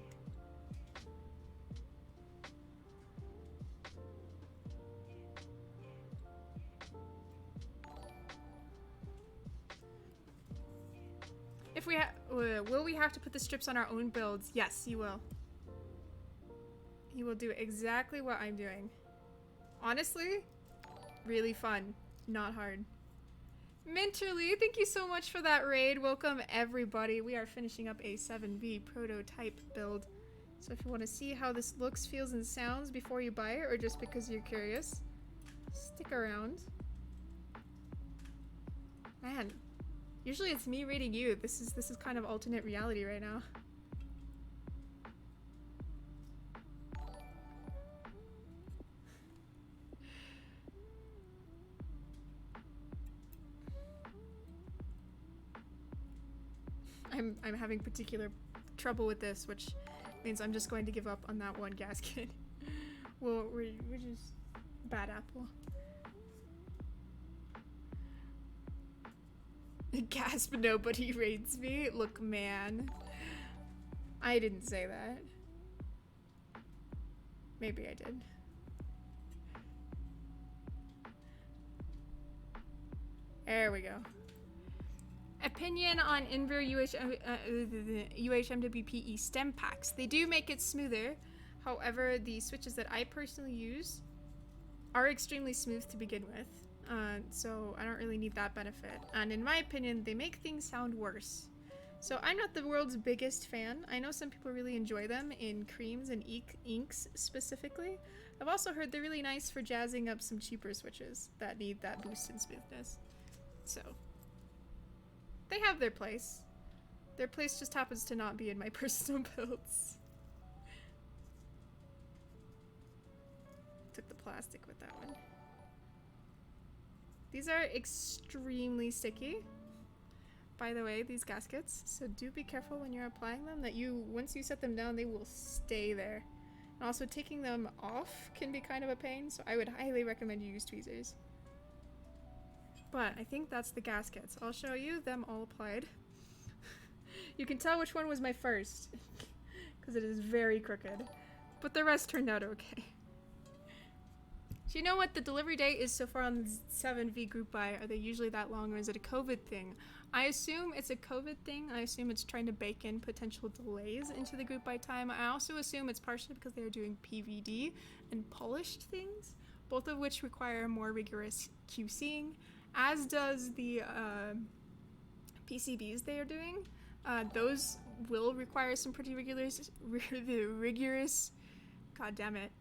If we will we have to put the strips on our own builds? Yes, you will. You will do exactly what I'm doing. Honestly, really fun. Not hard. Minterly, thank you so much for that raid. Welcome everybody. We are finishing up a 7V prototype build. So if you want to see how this looks, feels, and sounds before you buy it, or just because you're curious, stick around. Man, usually it's me raiding you. This is kind of alternate reality right now. I'm having particular trouble with this, which means I'm just going to give up on that one gasket. Well, we're just bad apple. Gasp, nobody raids me. Look, man. I didn't say that. Maybe I did. There we go. Opinion on Inver UHMWPE stem packs. They do make it smoother. However, the switches that I personally use are extremely smooth to begin with. So I don't really need that benefit. And in my opinion, they make things sound worse. So I'm not the world's biggest fan. I know some people really enjoy them in creams and inks specifically. I've also heard they're really nice for jazzing up some cheaper switches that need that boost in smoothness. So they have their place. Their place just happens to not be in my personal builds. Took the plastic with that one. These are extremely sticky, by the way, these gaskets. So do be careful when you're applying them that once you set them down, they will stay there. And also taking them off can be kind of a pain, so I would highly recommend you use tweezers. But I think that's the gaskets. I'll show you them all applied. You can tell which one was my first, because it is very crooked. But the rest turned out okay. Do you know what the delivery date is so far on the 7V group buy? Are they usually that long, or is it a COVID thing? I assume it's a COVID thing. I assume it's trying to bake in potential delays into the group buy time. I also assume it's partially because they are doing PVD and polished things, both of which require more rigorous QCing. As does the PCBs they are doing. Those will require some pretty rigorous, god damn it.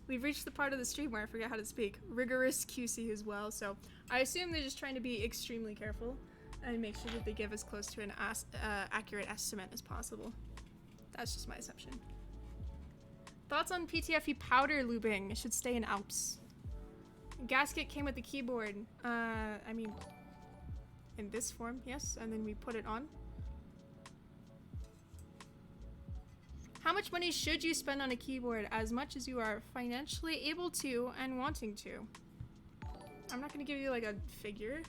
We've reached the part of the stream where I forget how to speak. Rigorous QC as well, so I assume they're just trying to be extremely careful and make sure that they give as close to an accurate estimate as possible. That's just my assumption. Thoughts on PTFE powder lubing? It should stay in Alps. Gasket came with the keyboard. I mean, in this form, yes, and then we put it on. How much money should you spend on a keyboard? As much as you are financially able to and wanting to. I'm not gonna give you like a figure.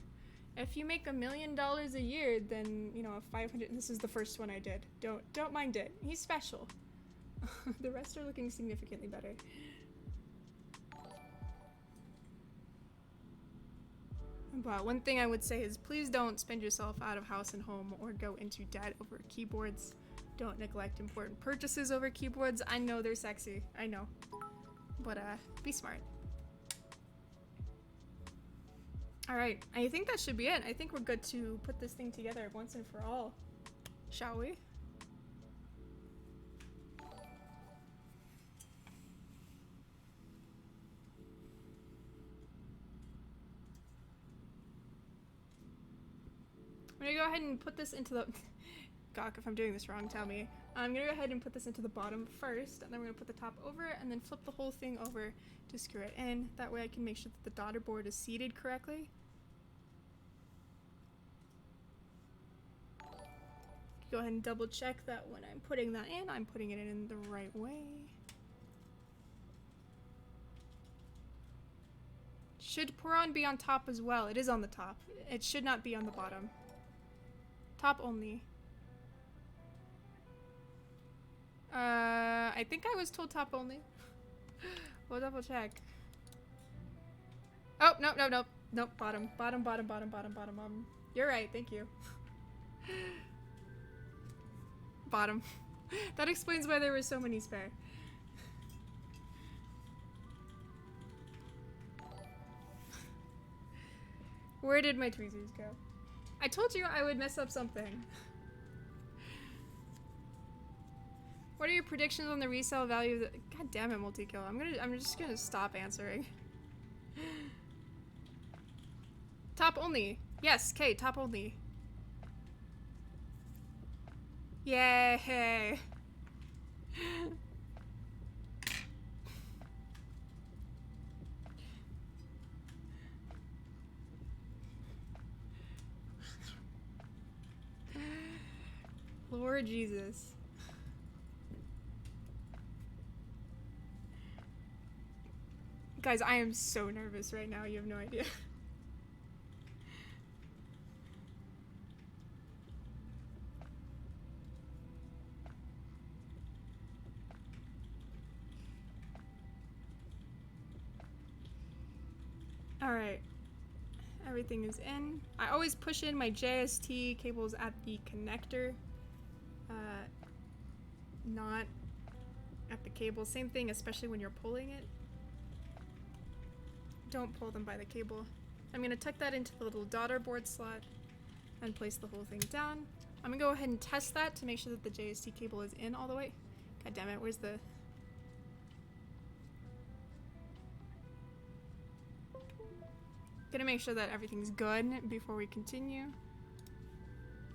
If you make $1 million a year, then you know 500. This is the first one I did. Don't mind it. He's special. The rest are looking significantly better. But one thing I would say is please don't spend yourself out of house and home or go into debt over keyboards. Don't neglect important purchases over keyboards. I know they're sexy. I know. But be smart. Alright, I think that should be it. I think we're good to put this thing together once and for all. Shall we? I'm gonna go ahead and put this into the... Gawk, if I'm doing this wrong, tell me. I'm gonna go ahead and put this into the bottom first, and then we're gonna put the top over, and then flip the whole thing over to screw it in. That way I can make sure that the daughter board is seated correctly. Go ahead and double check that when I'm putting that in, I'm putting it in the right way. Should Puron be on top as well? It is on the top. It should not be on the bottom. Top only. I think I was told top only. We'll double check. Oh, no, no, no. Nope, bottom. Bottom, bottom, bottom, bottom, bottom. You're right, thank you. Bottom. That explains why there were so many spare. Where did my tweezers go? I told you I would mess up something. What are your predictions on the resale value of the— God damn it, multi-kill. I'm just gonna stop answering. Top only. Yes, Kay, top only. Yay. Lord Jesus. Guys, I am so nervous right now, you have no idea. Alright. Everything is in. I always push in my JST cables at the connector. Not at the cable. Same thing, especially when you're pulling it. Don't pull them by the cable. I'm gonna tuck that into the little daughter board slot and place the whole thing down. I'm gonna go ahead and test that to make sure that the JST cable is in all the way. God damn it, where's the... Gonna make sure that everything's good before we continue.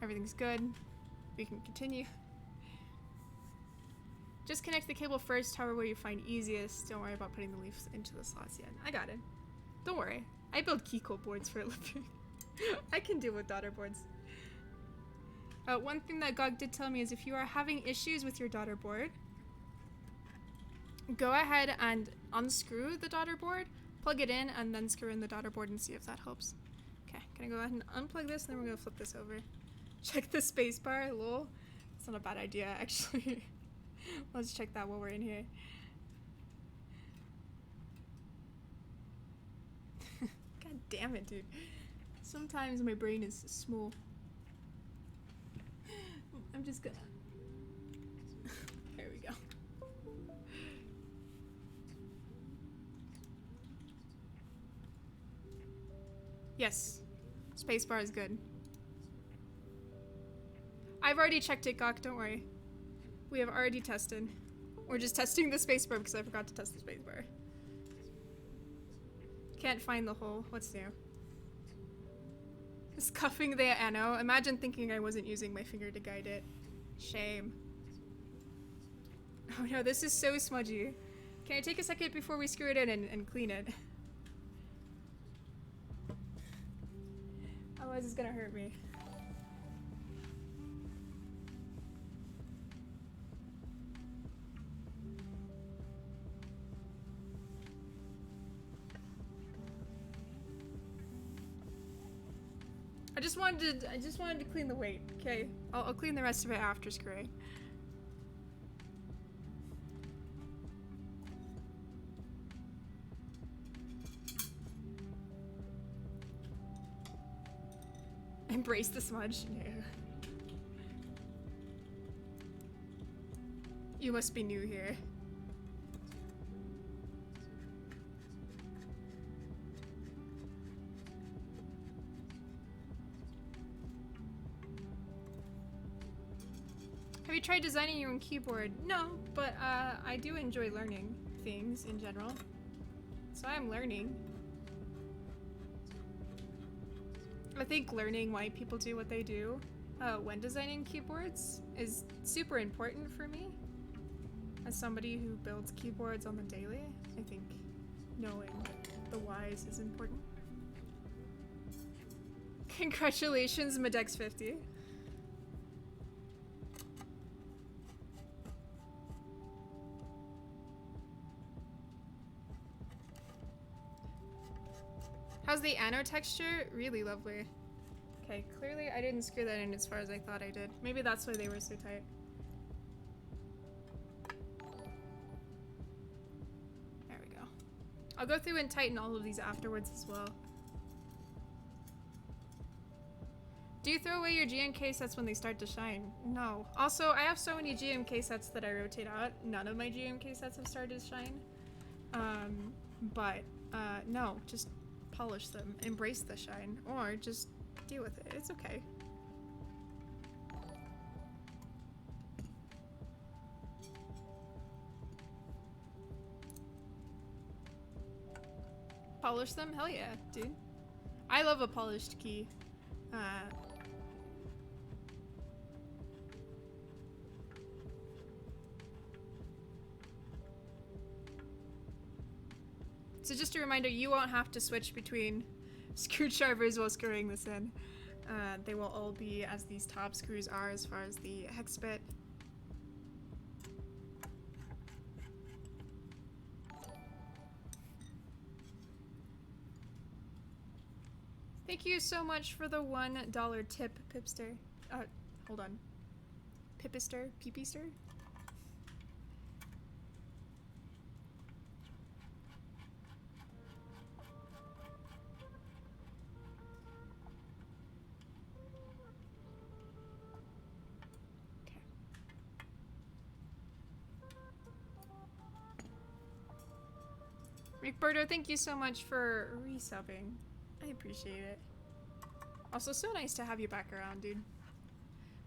Everything's good. We can continue. Just connect the cable first, however you find easiest. Don't worry about putting the leaves into the slots yet. I got it. Don't worry. I build Keyco boards for a living. I can deal with daughter boards. One thing that GOG did tell me is if you are having issues with your daughter board, go ahead and unscrew the daughter board, plug it in, and then screw in the daughter board and see if that helps. Okay, gonna go ahead and unplug this, and then we're gonna flip this over. Check the spacebar, lol. It's not a bad idea, actually. Let's check that while we're in here. God damn it, dude. Sometimes my brain is small. I'm just gonna... There we go. Yes. Spacebar is good. I've already checked it, Gawk, don't worry. We have already tested. We're just testing the spacebar because I forgot to test the spacebar. Can't find the hole. What's new? It's cuffing the ano. Imagine thinking I wasn't using my finger to guide it. Shame. Oh no, this is so smudgy. Can I take a second before we screw it in and clean it? Otherwise it's gonna hurt me. I just wanted to clean the weight. Okay, I'll clean the rest of it after screwing. Embrace the smudge. No. You must be new here. Have you tried designing your own keyboard? No, but I do enjoy learning things in general. So I'm learning. I think learning why people do what they do when designing keyboards is super important for me. As somebody who builds keyboards on the daily, I think knowing the whys is important. Congratulations, Medex 50. How's the anno texture? Really lovely. Okay, clearly I didn't screw that in as far as I thought I did. Maybe that's why they were so tight. There we go. I'll go through and tighten all of these afterwards as well. Do you throw away your GMK sets when they start to shine? No. Also, I have so many GMK sets that I rotate out. None of my GMK sets have started to shine. No, just polish them, embrace the shine, or just deal with it. It's okay. Polish them? Hell yeah, dude. I love a polished key. So just a reminder, you won't have to switch between screwdrivers while screwing this in. They will all be as these top screws are as far as the hex bit. Thank you so much for the $1 tip, Pipster. Hold on. Pipister? Peepister? Rickberto, thank you so much for resubbing. I appreciate it. Also, so nice to have you back around, dude.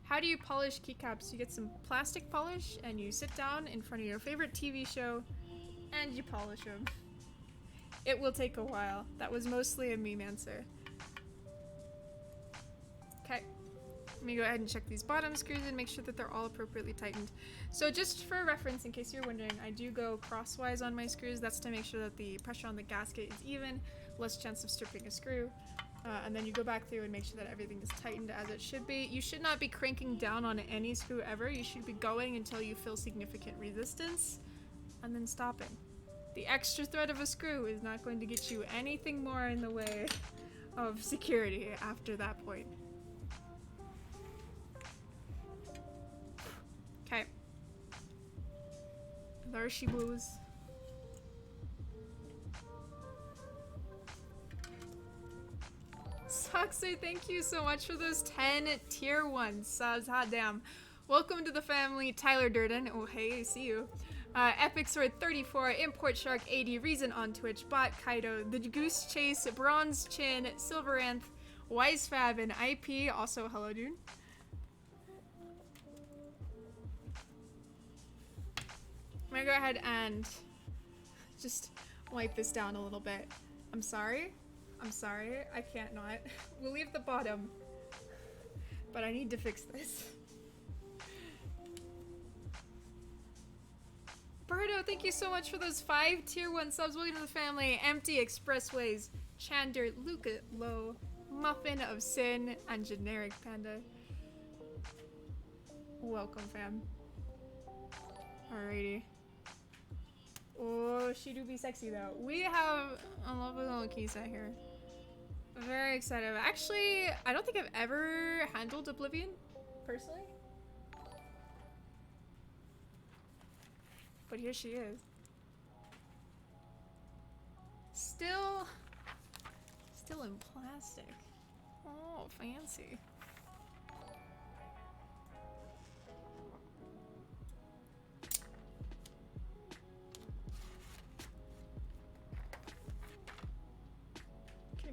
How do you polish keycaps? You get some plastic polish and you sit down in front of your favorite TV show and you polish them. It will take a while. That was mostly a meme answer. Okay. Let me go ahead and check these bottom screws and make sure that they're all appropriately tightened. So just for reference, in case you're wondering, I do go crosswise on my screws. That's to make sure that the pressure on the gasket is even, less chance of stripping a screw. And then you go back through and make sure that everything is tightened as it should be. You should not be cranking down on any screw ever. You should be going until you feel significant resistance and then stopping. The extra thread of a screw is not going to get you anything more in the way of security after that point. Okay. There she blows. Soxer, thank you so much for those 10 tier 1 subs. Hot damn. Welcome to the family, Tyler Durden. Oh, hey, I see you. Epic Sword 34, Import Shark 80, Reason on Twitch, Bot Kaido, The Goose Chase, Bronze Chin, Silveranth, Wisefab, and IP. Also, hello, dude. I'm gonna go ahead and just wipe this down a little bit. I'm sorry. I'm sorry. I can't not. We'll leave the bottom. But I need to fix this. Birdo, thank you so much for those 5 tier 1 subs. Welcome to the family. Empty Expressways, Chander, Luca Low, Muffin of Sin, and Generic Panda. Welcome, fam. Alrighty. Oh, she do be sexy though. We have a lot of little keys out here. Very excited. Actually, I don't think I've ever handled Oblivion, personally. But here she is. Still in plastic. Oh, fancy.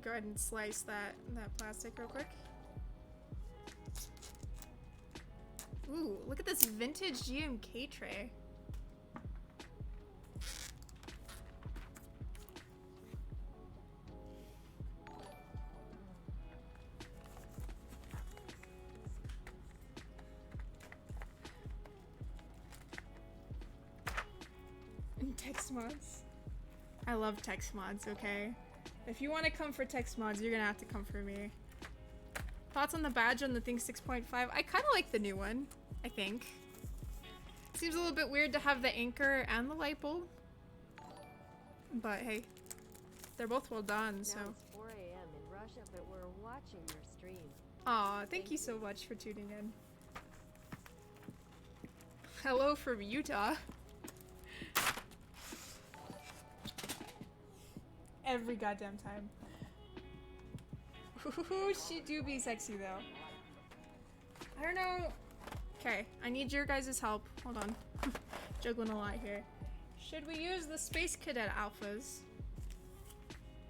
Go ahead and slice that plastic real quick. Ooh, look at this vintage GMK tray. And text mods. I love text mods, okay? If you want to come for text mods, you're gonna have to come for me. Thoughts on the badge on the Thing 6.5? I kind of like the new one, I think. Seems a little bit weird to have the anchor and the light bulb. But hey, they're both well done, so. Now it's 4 a.m. in Russia, but we're watching your stream. Aw, thank you so much for tuning in. Hello from Utah. Every goddamn time. Ooh, she do be sexy though. I don't know. Okay, I need your guys' help. Hold on. Juggling a lot here. Should we use the Space Cadet Alphas?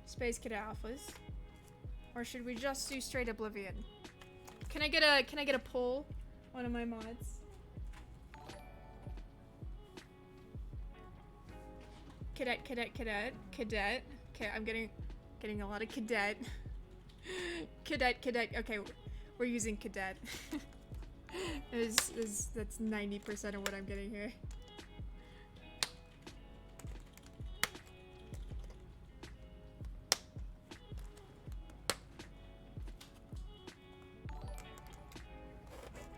Space Cadet Alphas? Or should we just do straight Oblivion? Can I get a poll? One of my mods. Cadet. Okay, I'm getting a lot of cadet. Cadet. Okay, we're using cadet. That's 90% of what I'm getting here.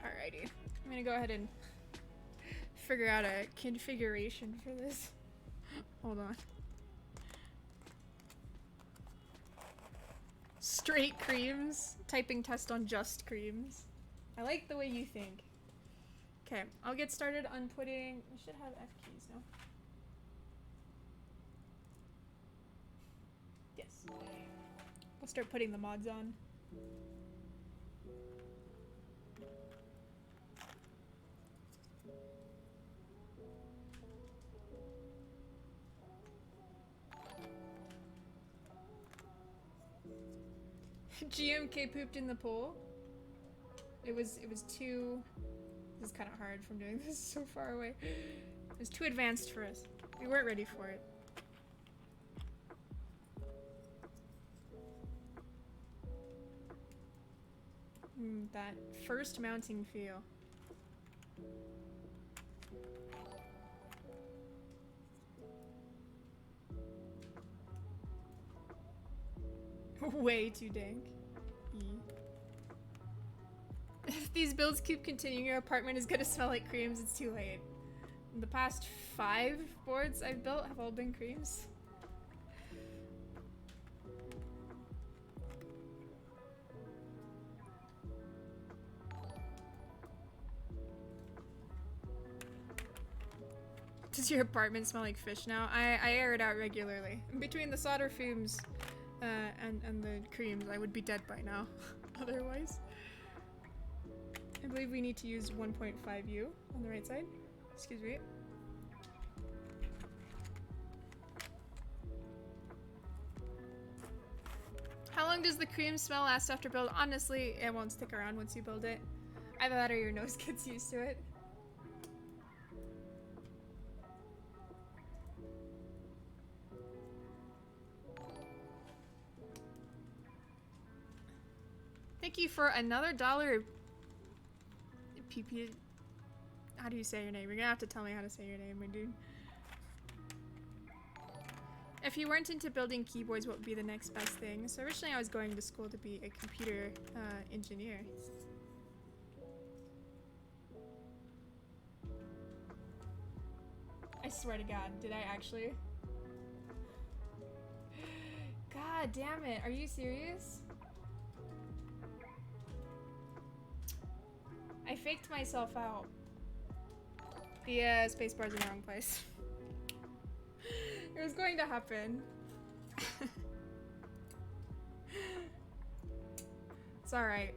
Alrighty, I'm gonna go ahead and figure out a configuration for this. Hold on. Straight creams. Typing test on just creams. I like the way you think. Okay, I'll get started on putting... We should have F keys, no? Yes. I'll start putting the mods on. GMK pooped in the pool. It was too... This is kind of hard from doing this so far away. It was too advanced for us. We weren't ready for it. That first mounting feel. Way too dank. If these builds keep continuing, your apartment is gonna smell like creams. It's too late. The past 5 boards I've built have all been creams. Does your apartment smell like fish now? I air it out regularly. Between the solder fumes and the creams, I would be dead by now. Otherwise. I believe we need to use 1.5U on the right side. Excuse me. How long does the cream smell last after build? Honestly, it won't stick around once you build it. Either that or your nose gets used to it. Thank you for another $1. PP. How do you say your name? You're gonna have to tell me how to say your name, my dude. If you weren't into building keyboards, what would be the next best thing? So originally I was going to school to be a computer engineer. I swear to God, did I actually? God, God damn it. Are you serious? I faked myself out. The spacebar's in the wrong place. It was going to happen. It's alright.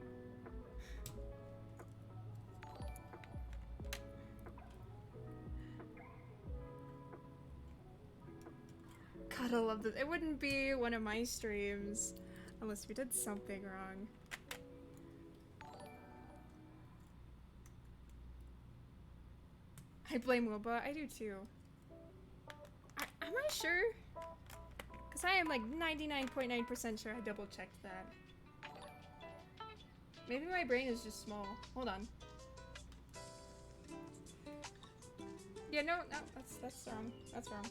God, I love this. It wouldn't be one of my streams unless we did something wrong. I blame Wilbur. I do too. Am I sure? Because I am like 99.9% sure I double checked that. Maybe my brain is just small. Hold on. Yeah, no, that's wrong. That's wrong.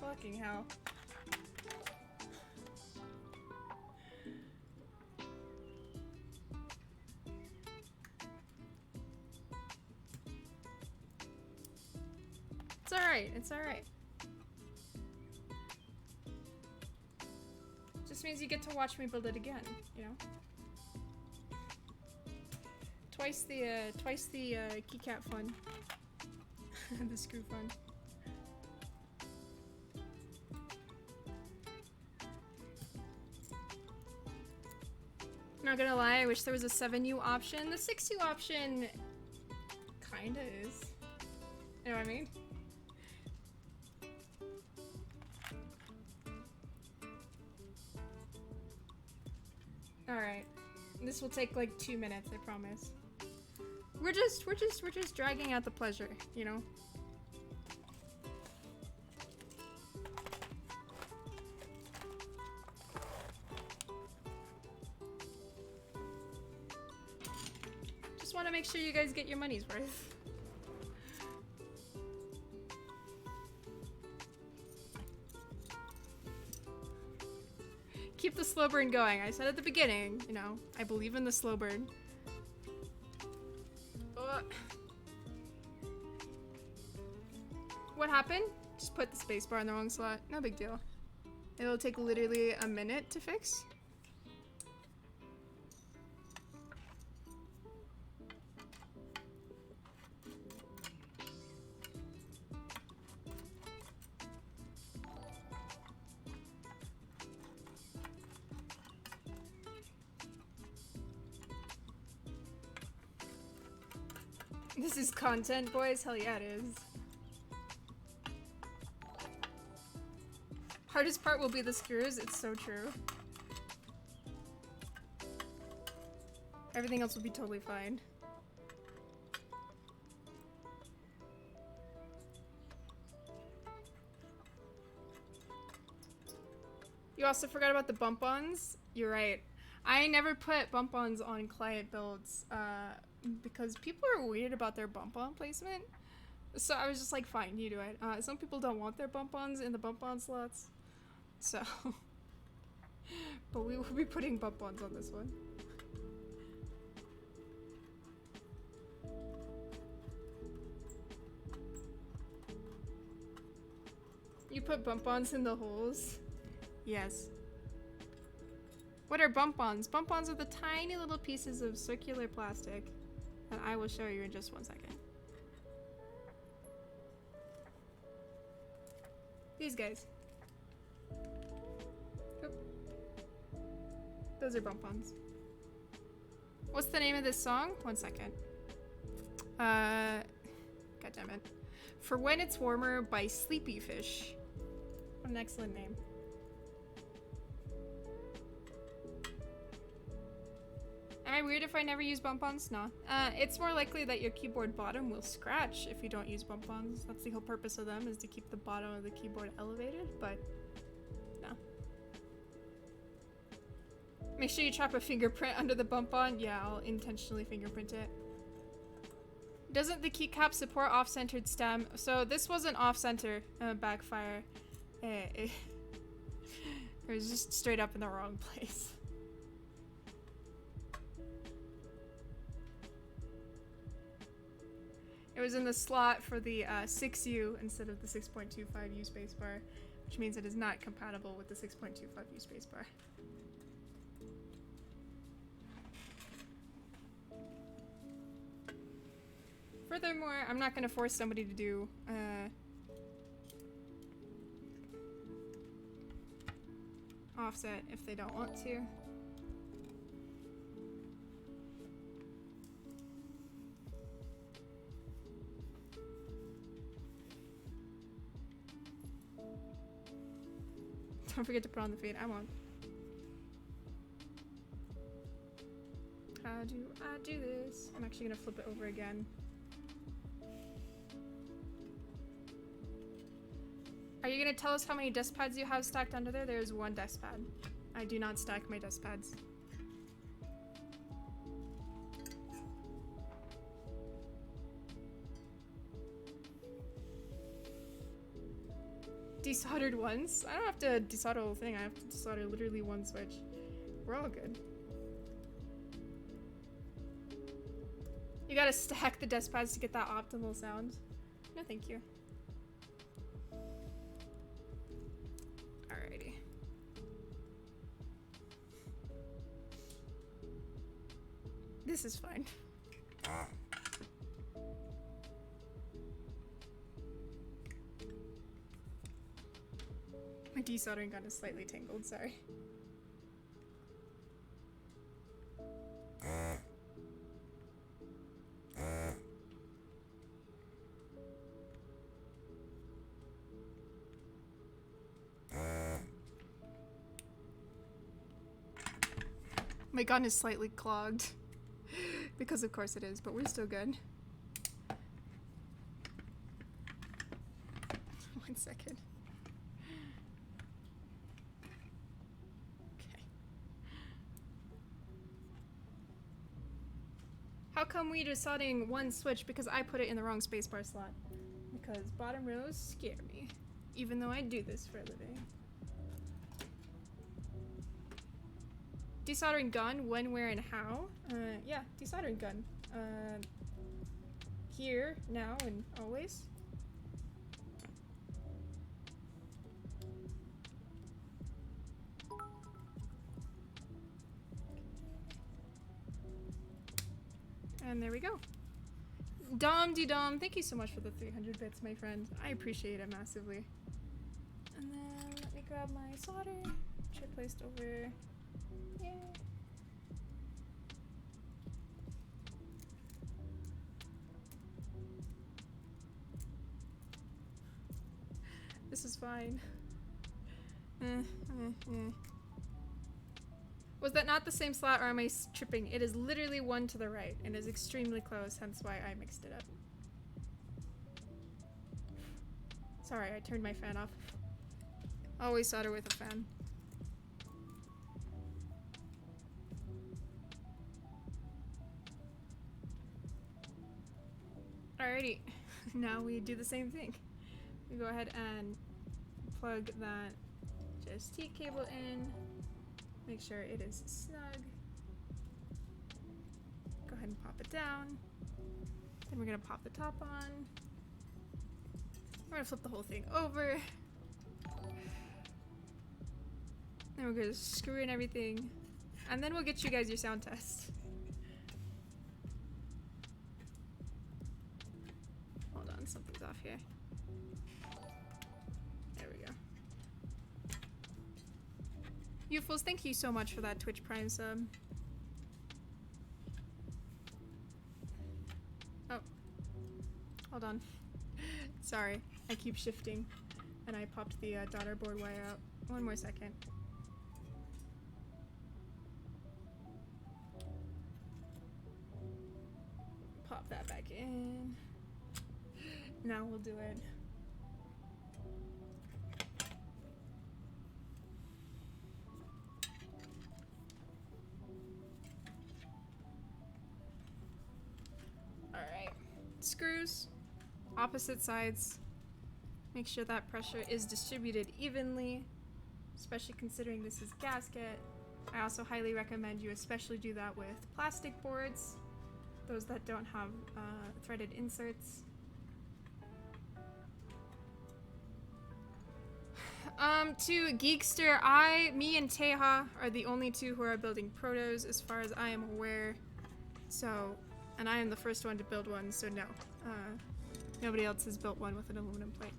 Fucking hell. It's alright, it's alright. Just means you get to watch me build it again, you know? Twice the keycap fun. The screw fun. Not gonna lie, I wish there was a 7U option. The 6U option kinda is. You know what I mean? Alright. This will take like 2 minutes, I promise. We're just dragging out the pleasure, you know? Just want to make sure you guys get your money's worth. Keep the slow burn going. I said at the beginning, you know, I believe in the slow burn. What happened? Just put the spacebar in the wrong slot. No big deal. It'll take literally a minute to fix. This is content, boys. Hell yeah, it is. Hardest part will be the screws. It's so true. Everything else will be totally fine. You also forgot about the bump-ons? You're right. I never put bump-ons on client builds, because people are weird about their bump-on placement. So I was just like, fine, you do it. Some people don't want their bump-ons in the bump-on slots. So, but we will be putting bump-ons on this one. You put bump-ons in the holes? Yes. What are bump-ons? Bump-ons are the tiny little pieces of circular plastic that I will show you in just 1 second. These guys. Oop. Those are bump-ons. What's the name of this song? 1 second. God damn it. For When It's Warmer by Sleepy Fish. What an excellent name. Am I weird if I never use bump-ons? No. It's more likely that your keyboard bottom will scratch if you don't use bump-ons. That's the whole purpose of them, is to keep the bottom of the keyboard elevated, but no. Make sure you trap a fingerprint under the bump-on. Yeah, I'll intentionally fingerprint it. Doesn't the keycap support off-centered stem? So this wasn't off-center, backfire. It was just straight up in the wrong place. It was in the slot for the 6U instead of the 6.25U spacebar. which means it is not compatible with the 6.25U spacebar. Furthermore, I'm not going to force somebody to do offset if they don't want to. Don't forget to put on the feed. I won't. How do I do this? I'm actually gonna flip it over again. Are you gonna tell us how many desk pads you have stacked under there? There's one desk pad. I do not stack my desk pads. Desoldered once? I don't have to desolder the whole thing. I have to desolder literally one switch. We're all good. You gotta stack the desk pads to get that optimal sound. No, thank you. Alrighty. This is fine. My desoldering gun is slightly tangled, sorry. My gun is slightly clogged. Because of course it is, but we're still good. 1 second. Okay. How come we just soldering one switch? Because I put it in the wrong spacebar slot. Because bottom rows scare me. Even though I do this for a living. Desoldering gun, when, where, and how? Yeah, desoldering gun. Here, now, and always. And there we go. Dom-de-dom, thank you so much for the 300 bits, my friend. I appreciate it massively. And then let me grab my solder, which I placed over. Yeah. This is fine. Was that not the same slot, or am I tripping? It is literally one to the right and is extremely close, hence why I mixed it up. Sorry, I turned my fan off. Always solder with a fan. Alrighty, now we do the same thing. We go ahead and plug that JST cable in, make sure it is snug. Go ahead and pop it down. Then we're gonna pop the top on. We're gonna flip the whole thing over. Then we're gonna screw in everything. And then we'll get you guys your sound test. Hold on, something's off here. There we go. Youfuls, thank you so much for that Twitch Prime sub. Oh. Hold on. Sorry, I keep shifting. And I popped the daughter board wire out. One more second. Pop that back in. Now we'll do it. Alright. Screws. Opposite sides. Make sure that pressure is distributed evenly, especially considering this is gasket. I also highly recommend you especially do that with plastic boards, those that don't have threaded inserts. To Geekster, me and Teha are the only two who are building protos as far as I am aware. So, and I am the first one to build one, so no. Nobody else has built one with an aluminum plate.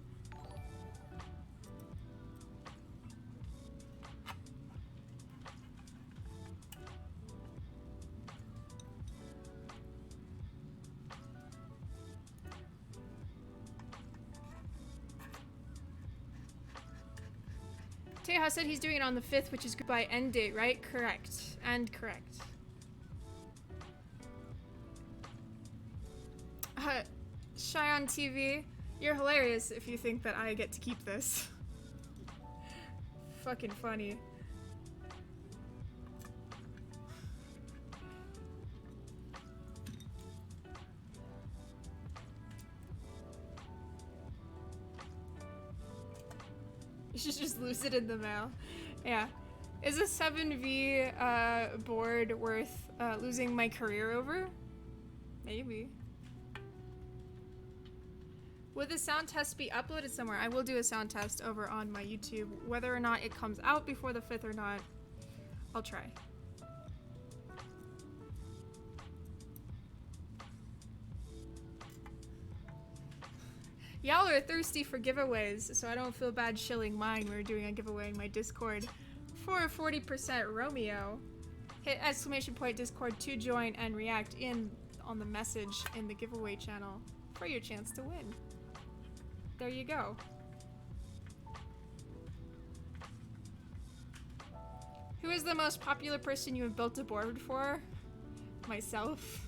Teha said he's doing it on the 5th, which is goodbye end date, right? Correct. And correct. Shy on TV, you're hilarious if you think that I get to keep this. Fucking funny. You should just lose it in the mail. Yeah. Is a 7V board worth losing my career over? Maybe. Would the sound test be uploaded somewhere? I will do a sound test over on my YouTube. Whether or not it comes out before the 5th or not, I'll try. Y'all are thirsty for giveaways, so I don't feel bad shilling mine. We're doing a giveaway in my Discord for a 40% Romeo. Hit !! Discord to join and react on the message in the giveaway channel for your chance to win. There you go. Who is the most popular person you have built a board for? Myself.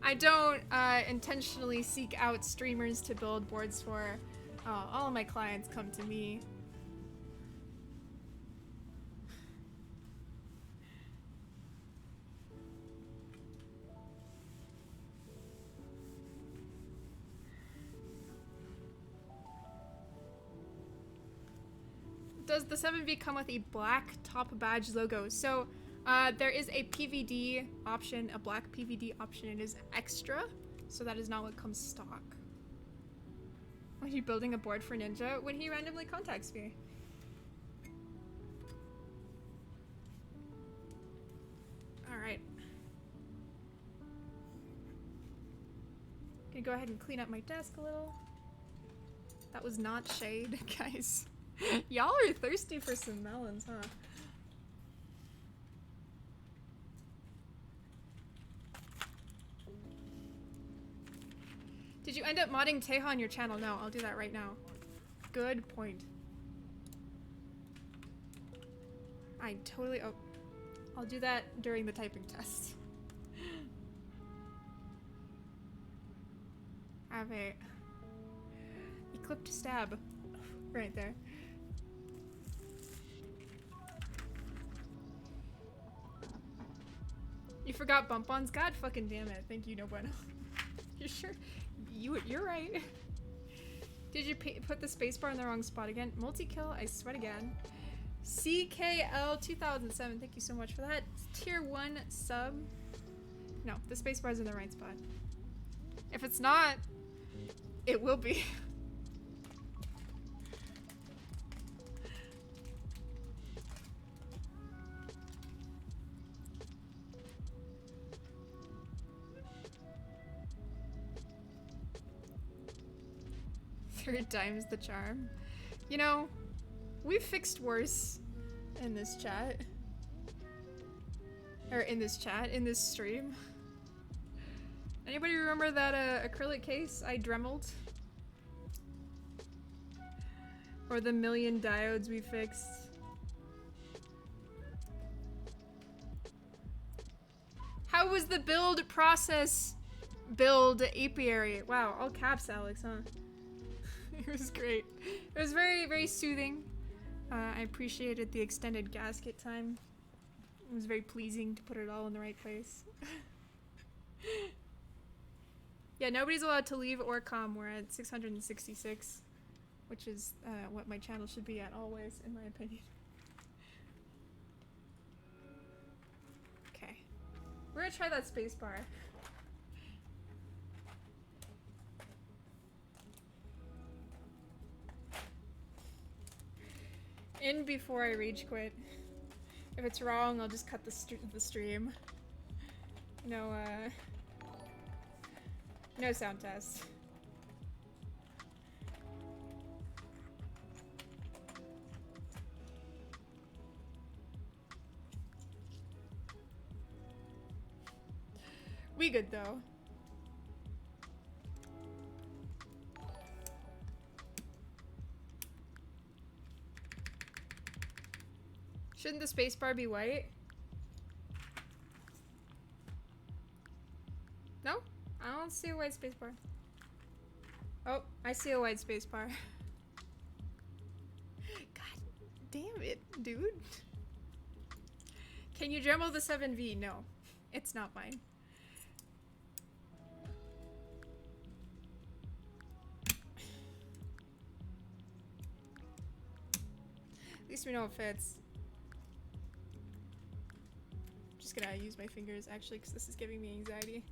I don't intentionally seek out streamers to build boards for. All of my clients come to me. Does the 7V come with a black top badge logo? So there is a PVD option, a black PVD option. It is extra, so that is not what comes stock. Are you building a board for Ninja? When he randomly contacts me. Alright. Gonna go ahead and clean up my desk a little. That was not shade, guys. Y'all are thirsty for some melons, huh? Did you end up modding Teha on your channel? No, I'll do that right now. Good point. I totally... Oh, I'll do that during the typing test. I have a... Eclipsed stab. Right there. You forgot bump-ons? God fucking damn it. Thank you, no bueno. You sure? You're right. Did you put the spacebar in the wrong spot again? Multi-kill, I sweat again. CKL 2007, thank you so much for that. Tier 1 sub. No, the spacebar's in the right spot. If it's not, it will be. Third time's the charm. You know, we've fixed worse in this chat. Or in this stream. Anybody remember that acrylic case I dremeled? Or the million diodes we fixed? How was the build process? Build apiary. Wow, all caps, Alex, huh? It was great. It was very, very soothing. I appreciated the extended gasket time. It was very pleasing to put it all in the right place. Yeah, nobody's allowed to leave or come. We're at 666, which is what my channel should be at always, in my opinion. Okay. We're gonna try that space bar. In before I rage quit. If it's wrong, I'll just cut the stream. No, no sound test. We good though. Shouldn't the spacebar be white? No? I don't see a white spacebar. Oh, I see a white spacebar. God damn it, dude. Can you Dremel the 7V? No, it's not mine. At least we know it fits. I'm just gonna use my fingers actually because this is giving me anxiety.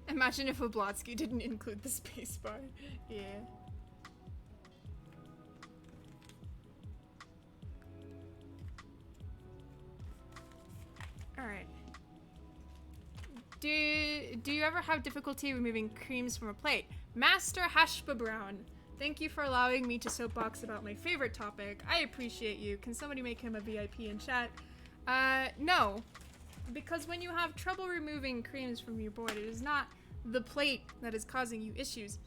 Imagine if Oblotsky didn't include the spacebar. Yeah. Alright. Do you ever have difficulty removing creams from a plate? Master Hashba Brown, thank you for allowing me to soapbox about my favorite topic. I appreciate you. Can somebody make him a VIP in chat? No. Because when you have trouble removing creams from your board, it is not the plate that is causing you issues.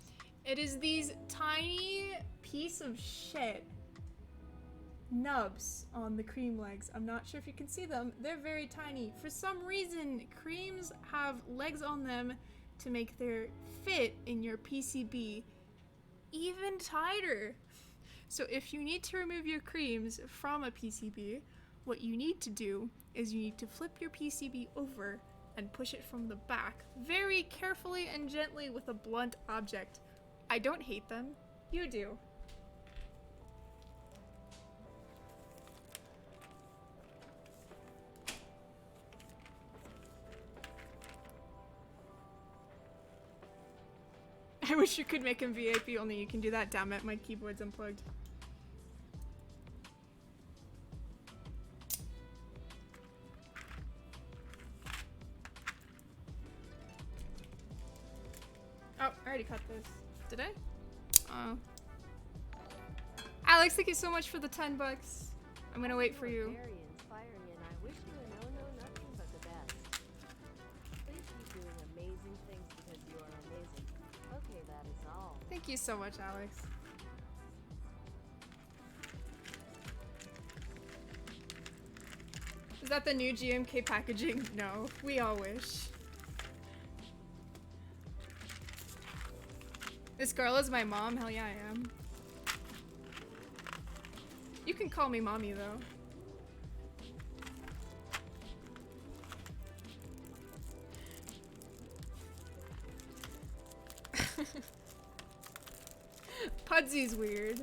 It is these tiny piece of shit nubs on the cream legs. I'm not sure if you can see them. They're very tiny. For some reason, creams have legs on them to make their fit in your PCB even tighter. So if you need to remove your creams from a PCB, what you need to do is you need to flip your PCB over and push it from the back very carefully and gently with a blunt object. I don't hate them. You do. I wish you could make him VIP, only you can do that. Damn it, my keyboard's unplugged. Oh, I already cut this. Did I? Oh. Alex, thank you so much for the 10 bucks. I'm gonna wait for you. Very inspiring, and I wish you nothing but the best. Please keep doing amazing things because you are amazing. Okay, that is all. Thank you so much, Alex. Is that the new GMK packaging? No, we all wish. This girl is my mom? Hell yeah, I am. You can call me mommy, though. Pudsy's weird.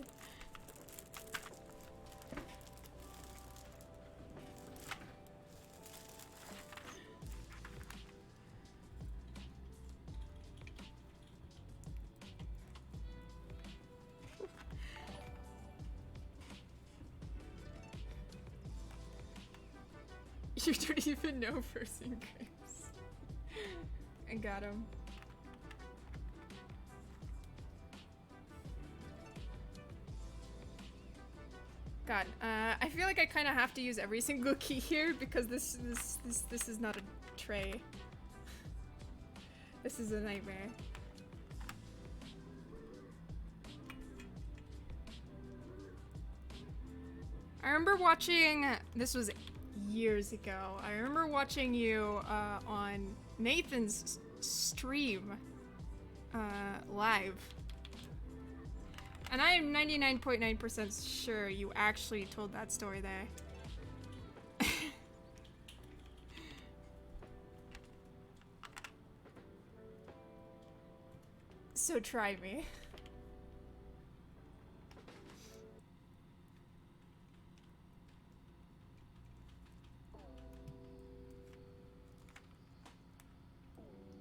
You don't even know person Graves. I got him. God, I feel like I kind of have to use every single key here because this is not a tray. This is a nightmare. I remember watching, this was years ago, I remember watching you on Nathan's stream live. And I am 99.9% sure you actually told that story there. So try me.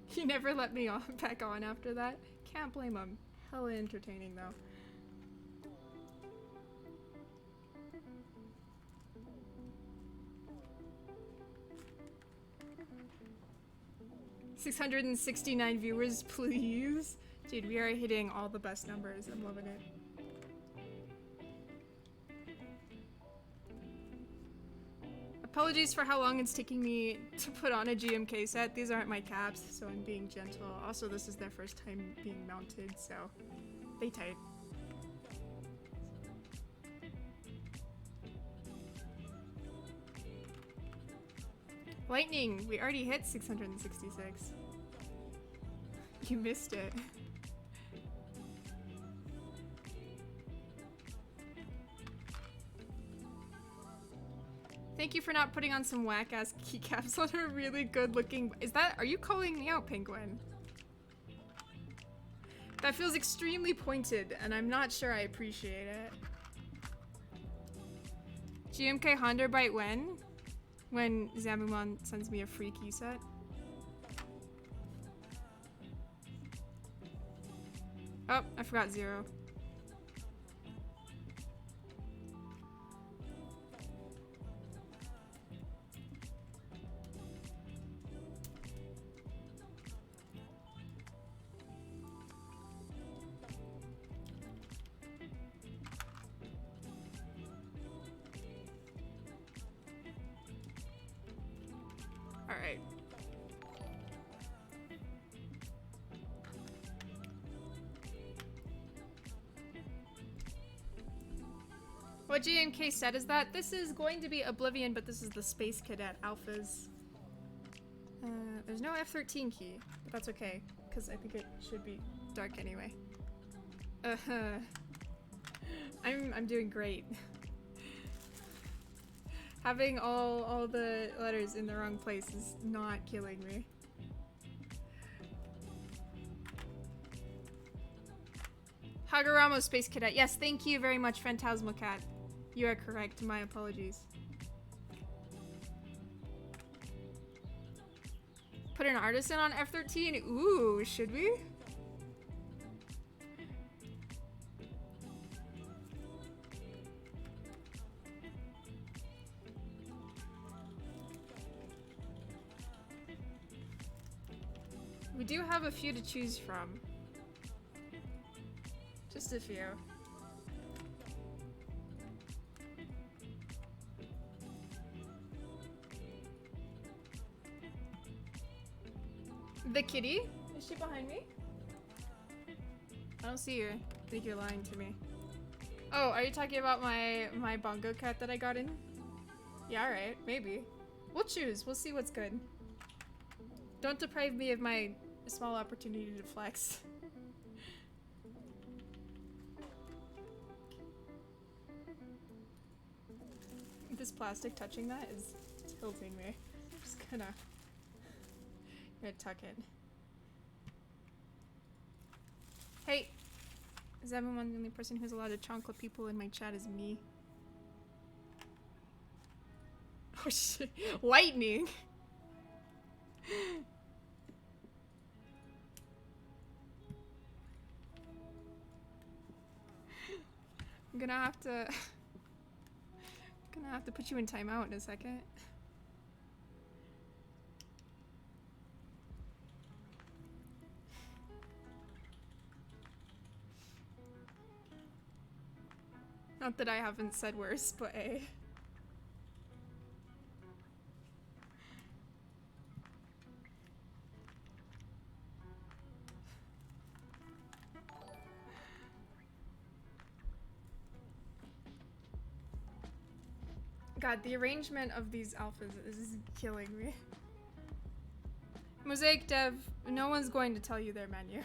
He never let me on back on after that. Can't blame him. Hella entertaining though. $669 viewers, please. Dude, we are hitting all the best numbers. I'm loving it. Apologies for how long it's taking me to put on a GMK set. These aren't my caps, so I'm being gentle. Also, this is their first time being mounted, so they tight. Lightning! We already hit 666. You missed it. Thank you for not putting on some whack-ass keycaps on a really good-looking... Are you calling me out, Penguin? That feels extremely pointed, and I'm not sure I appreciate it. GMK Honderbyte when? When Zamumon sends me a free key set. Oh, I forgot 0. Alright. What GMK set is that? This is going to be Oblivion, but this is the Space Cadet Alphas. There's no F13 key, but that's okay, because I think it should be dark anyway. I'm doing great. Having all the letters in the wrong place is not killing me. Haguramo Space Cadet. Yes, thank you very much, Phantasmal Cat. You are correct. My apologies. Put an artisan on F13? Ooh, should we? We do have a few to choose from. Just a few. The kitty? Is she behind me? I don't see her. I think you're lying to me. Oh, are you talking about my bongo cat that I got in? Yeah, alright. Maybe. We'll choose. We'll see what's good. Don't deprive me of my small opportunity to flex. This plastic touching that is tilting me. I'm just gonna tuck it. Hey! Is everyone the only person who's allowed to chocolate people in my chat is me? Oh shit. Lightning! I'm gonna have to put you in timeout in a second. Not that I haven't said worse, but eh. God, the arrangement of these alphas is killing me. Mosaic Dev, no one's going to tell you their menu.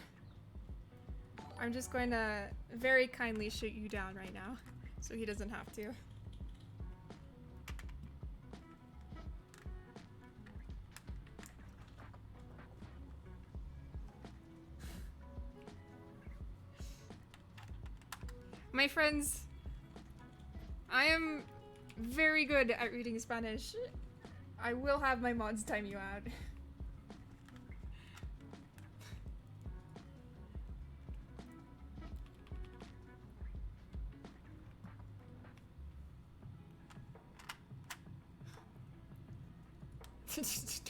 I'm just going to very kindly shoot you down right now, so he doesn't have to. My friends, I am very good at reading Spanish. I will have my mods time you out.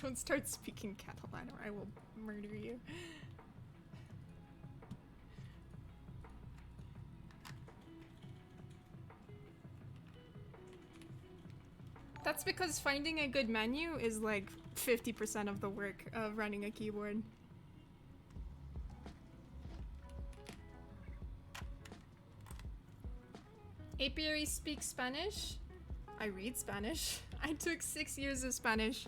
Don't start speaking Catalan or I will murder you. That's because finding a good menu is like 50% of the work of running a keyboard. Apiary speaks Spanish. I read Spanish. I took 6 years of Spanish.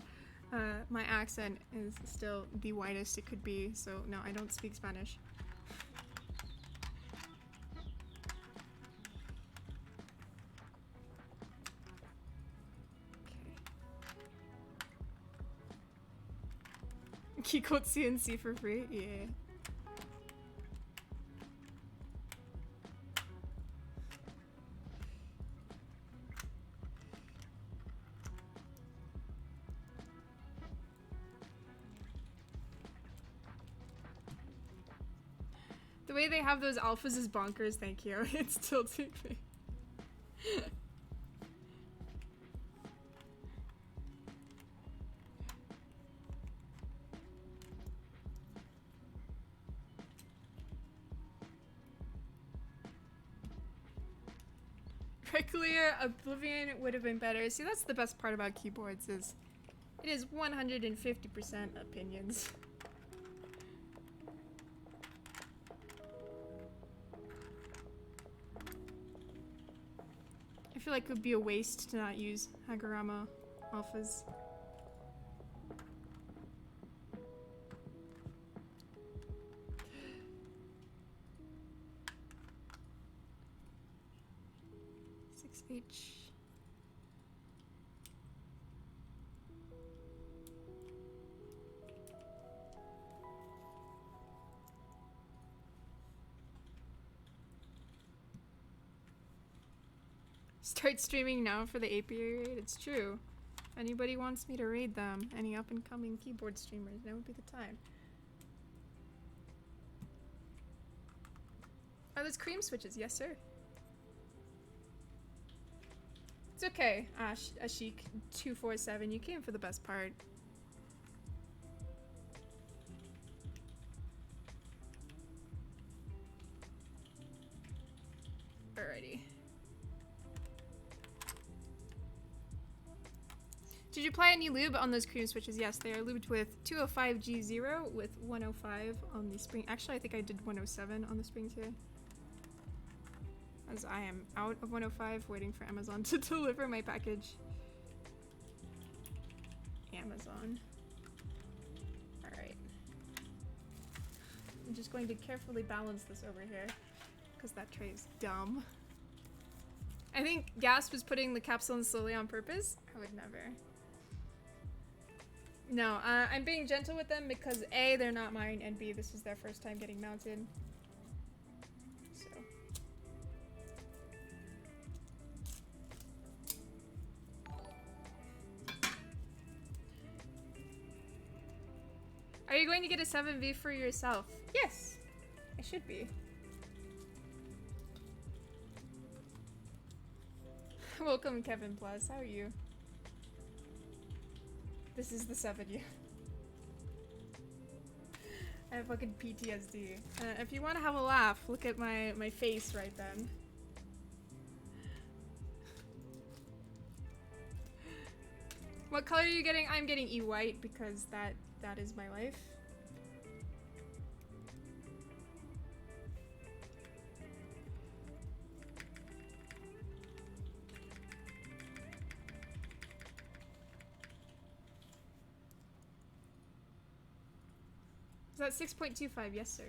My accent is still the widest it could be, so no, I don't speak Spanish. Keycode CNC for free? Yeah. The way they have those alphas is bonkers, thank you. It's tilting me. Clear Oblivion would have been better. See, that's the best part about keyboards is it is 150% opinions. I feel like it would be a waste to not use Hagurama alphas. H. Start streaming now for the apiary raid. It's true. If anybody wants me to raid them, any up and coming keyboard streamers, now would be the time. Are those cream switches? Yes, sir. It's okay, Ashik247, you came for the best part. Alrighty. Did you apply any lube on those cream switches? Yes, they are lubed with 205G0 with 105 on the spring. Actually, I think I did 107 on the springs here. As I am out of 105, waiting for Amazon to deliver my package. Amazon. Alright. I'm just going to carefully balance this over here, because that tray is dumb. I think Gasp was putting the capsule in slowly on purpose. I would never. No, I'm being gentle with them because A, they're not mine, and B, this is their first time getting mounted. Are you going to get a 7V for yourself? Yes, I should be. Welcome, Kevin Plus. How are you? This is the 7U. I have fucking PTSD. If you want to have a laugh, look at my face right then. What color are you getting? I'm getting E-white because that is my life. Is that 6.25? Yes, sir.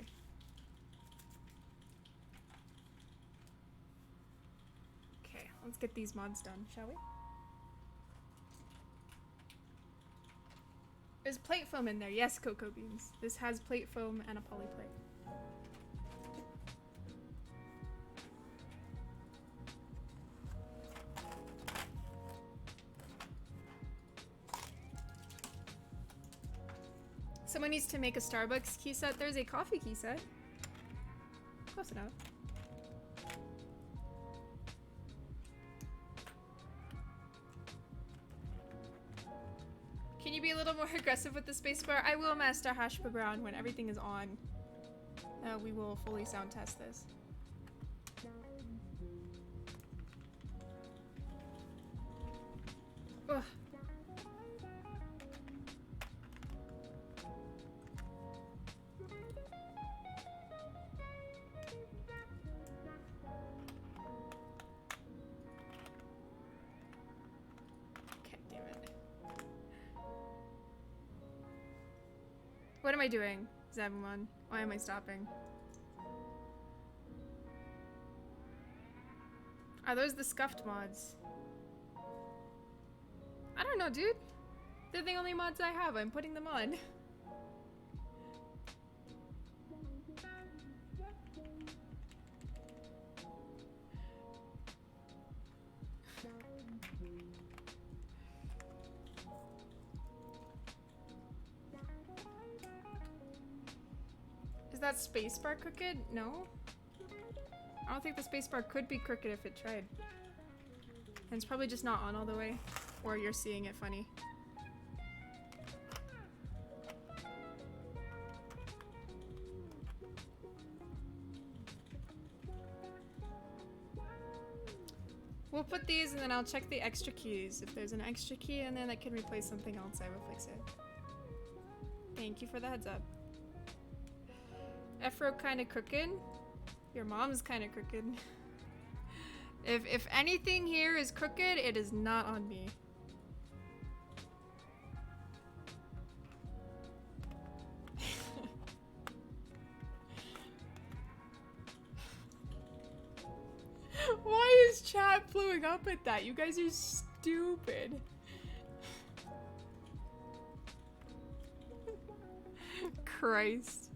Okay, let's get these mods done, shall we? There's plate foam in there. Yes, cocoa beans. This has plate foam and a poly plate. Someone needs to make a Starbucks key set. There's a coffee key set. Close enough. Can you be a little more aggressive with the spacebar? I will, Master Hashpa Brown, when everything is on. We will fully sound test this. Ugh. God damn it. What am I doing, Zabumon? Why am I stopping? Are those the scuffed mods? I don't know, dude. They're the only mods I have. I'm putting them on. Is that spacebar crooked? No. I don't think the spacebar could be crooked if it tried. And it's probably just not on all the way. Or you're seeing it funny. We'll put these and then I'll check the extra keys. If there's an extra key in there that can replace something else, I will fix it. Thank you for the heads up. Efro kinda crooked. Your mom's kinda crooked. If anything here is crooked, it is not on me. Why is chat blowing up at that? You guys are stupid. Christ.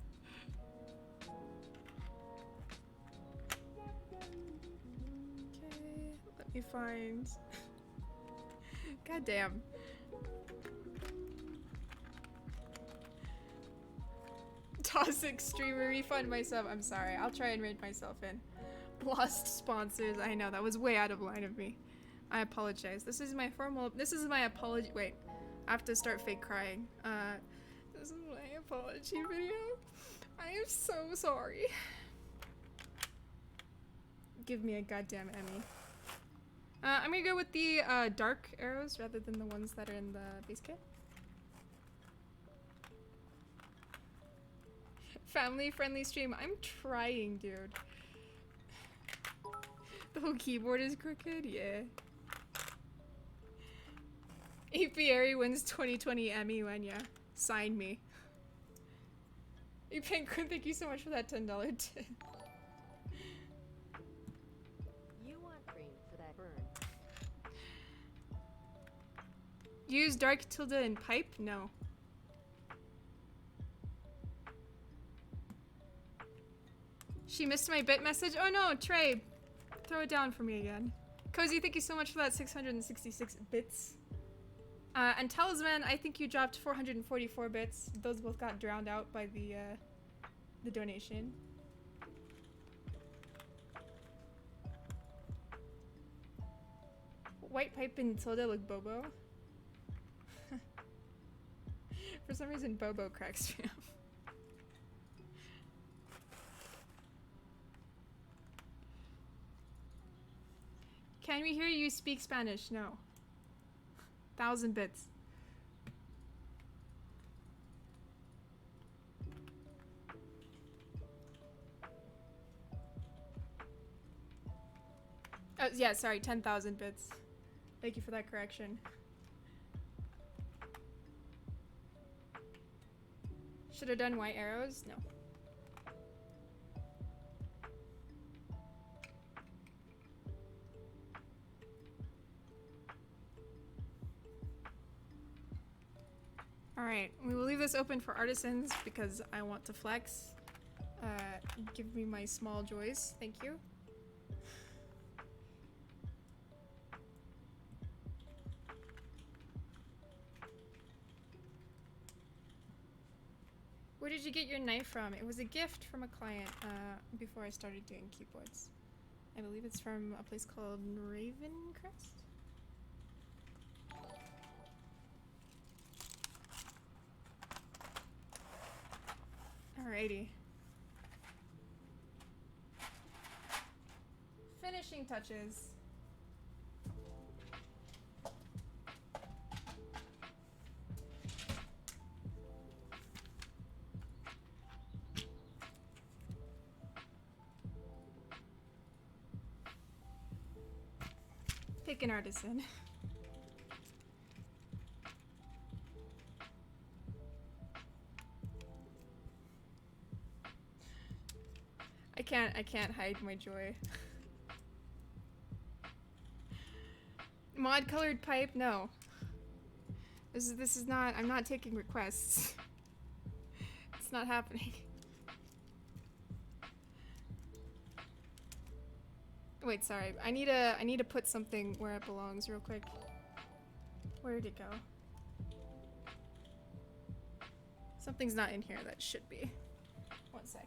Okay, let me find. God damn. Toxic streamer, refund myself. I'm sorry. I'll try and rein myself in. Lost sponsors. I know that was way out of line of me. I apologize. This is my apology. Wait, I have to start fake crying. This is my apology video. I am so sorry. Give me a goddamn Emmy. I'm gonna go with the dark arrows rather than the ones that are in the base kit. Family friendly stream. I'm trying, dude. The whole keyboard is crooked? Yeah. Apiary wins 2020 Emmy when yeah. Sign me. Penguin, thank you so much for that $10 tip. You want green for that burn. Use dark tilde in pipe? No. She missed my bit message? Oh no, Trey. Throw it down for me again. Cozy, thank you so much for that 666 bits. And Talisman, I think you dropped 444 bits. Those both got drowned out by the donation. White pipe and tilde look Bobo. For some reason, Bobo cracks me up. Can we hear you speak Spanish? No. 1,000 bits. Oh, yeah, sorry, 10,000 bits. Thank you for that correction. Should have done white arrows? No. Alright, we will leave this open for artisans because I want to flex. Give me my small joys. Thank you. Where did you get your knife from? It was a gift from a client before I started doing keyboards. I believe it's from a place called Ravencrest. Alrighty. Finishing touches. Pick an artisan. I can't hide my joy. Mod colored pipe? No. This is not, I'm not taking requests. It's not happening. Wait, sorry. I need to put something where it belongs real quick. Where'd it go? Something's not in here that should be. One sec.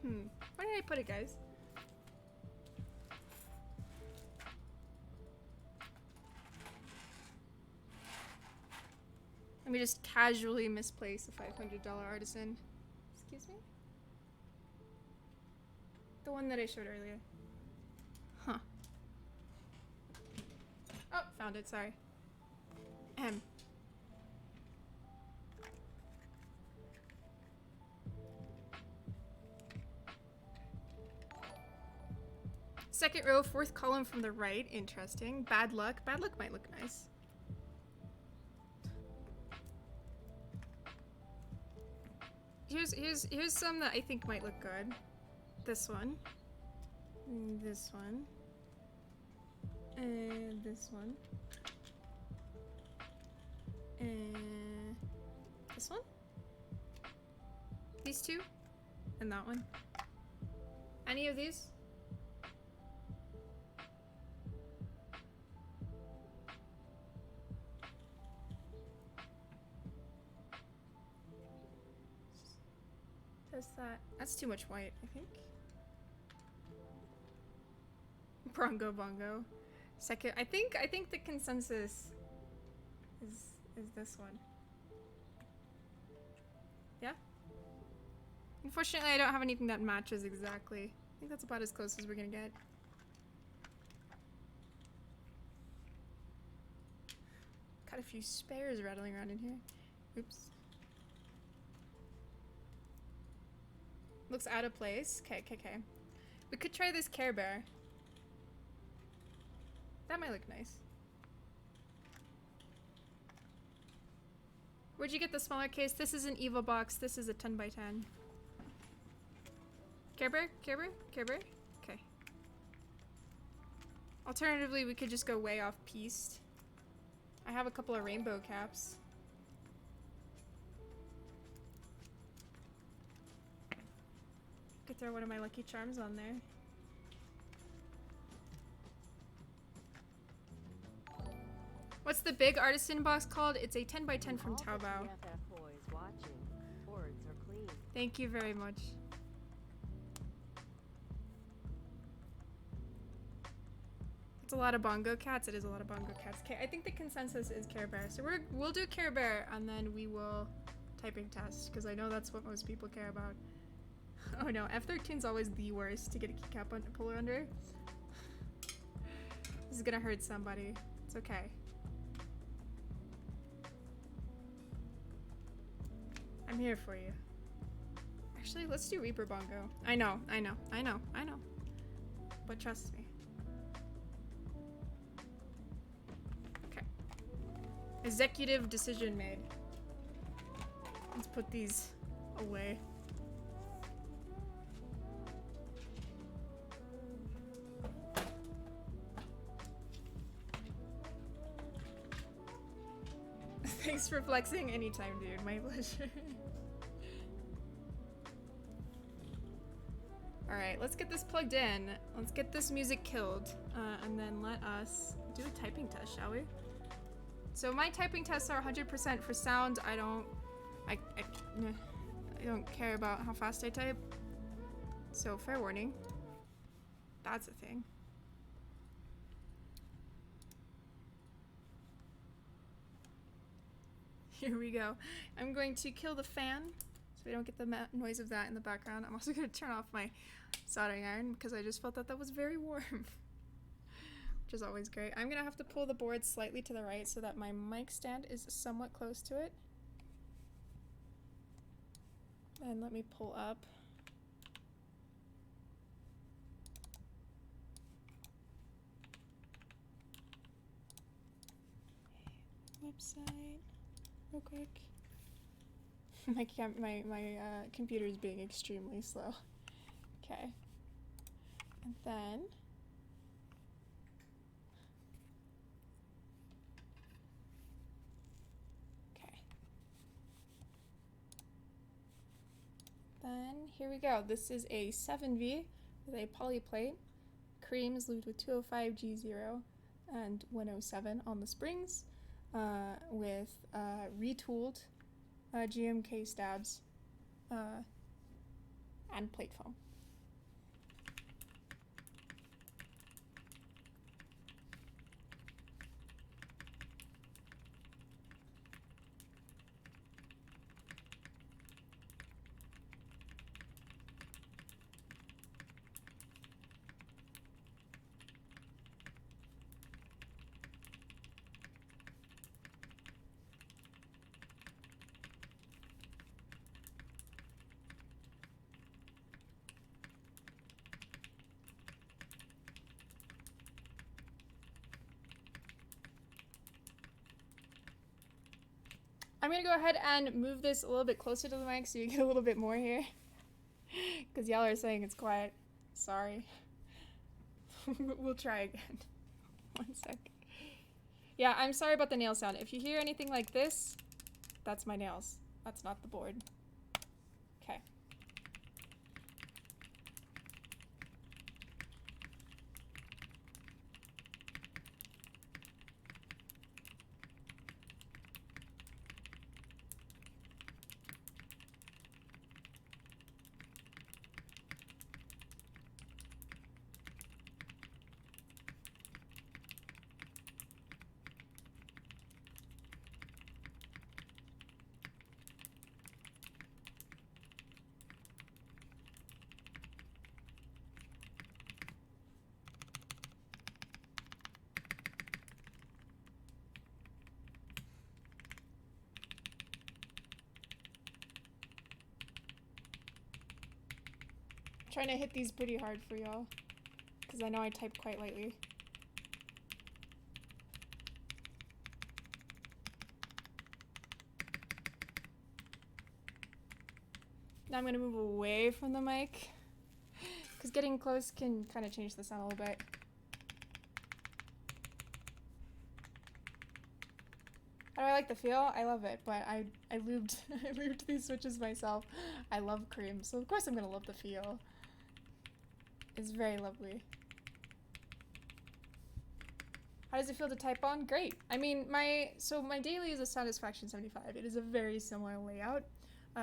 Where did I put it, guys? Let me just casually misplace a $500 artisan. Excuse me? The one that I showed earlier. Huh. Oh, found it, sorry. Second row, fourth column from the right. Interesting. Bad luck. Bad luck might look nice. Here's some that I think might look good. This one. This one. And this one. And this one. These two. And that one. Any of these? That's too much white, I think. Brongo bongo. Second, I think the consensus is this one. Yeah? Unfortunately, I don't have anything that matches exactly. I think that's about as close as we're gonna get. Got a few spares rattling around in here. Oops. Looks out of place. Okay. We could try this Care Bear. That might look nice. Where'd you get the smaller case? This is an Evo box. This is a 10 by 10. Care Bear? Okay. Alternatively, we could just go way off piste. I have a couple of rainbow caps. Could throw one of my Lucky Charms on there. What's the big artisan box called? It's a 10 by 10 from Taobao. Thank you very much. It's a lot of bongo cats. It is a lot of bongo cats. Okay, I think the consensus is Care Bear. So we'll do Care Bear and then we will typing test because I know that's what most people care about. Oh no, F13's always the worst to get a keycap puller under. This is gonna hurt somebody. It's okay. I'm here for you. Actually, let's do Reaper Bongo. I know. But trust me. Okay. Executive decision made. Let's put these away. Thanks for flexing anytime, dude. My pleasure. Alright, let's get this plugged in. Let's get this music killed. And then let us do a typing test, shall we? So my typing tests are 100% for sound. I don't care about how fast I type. So fair warning. That's a thing. Here we go. I'm going to kill the fan so we don't get the noise of that in the background. I'm also going to turn off my soldering iron because I just felt that that was very warm. Which is always great. I'm going to have to pull the board slightly to the right so that my mic stand is somewhat close to it. And let me pull up. Website real quick. my computer is being extremely slow. Okay. And then then here we go. This is a 7V with a poly plate. Cream is lubed with 205G0 and 107 on the springs, with retooled GMK stabs and plate foam. I'm gonna go ahead and move this a little bit closer to the mic so you get a little bit more here. Because y'all are saying it's quiet. Sorry. We'll try again. 1 sec. Yeah, I'm sorry about the nail sound. If you hear anything like this, that's my nails. That's not the board. Okay. Trying to hit these pretty hard for y'all, because I know I type quite lightly. Now I'm going to move away from the mic, because getting close can kind of change the sound a little bit. How do I like the feel? I love it, but I lubed I lubed these switches myself. I love cream, so of course I'm going to love the feel. It's very lovely. How does it feel to type on? Great. I mean, my daily is a Satisfaction 75. It is a very similar layout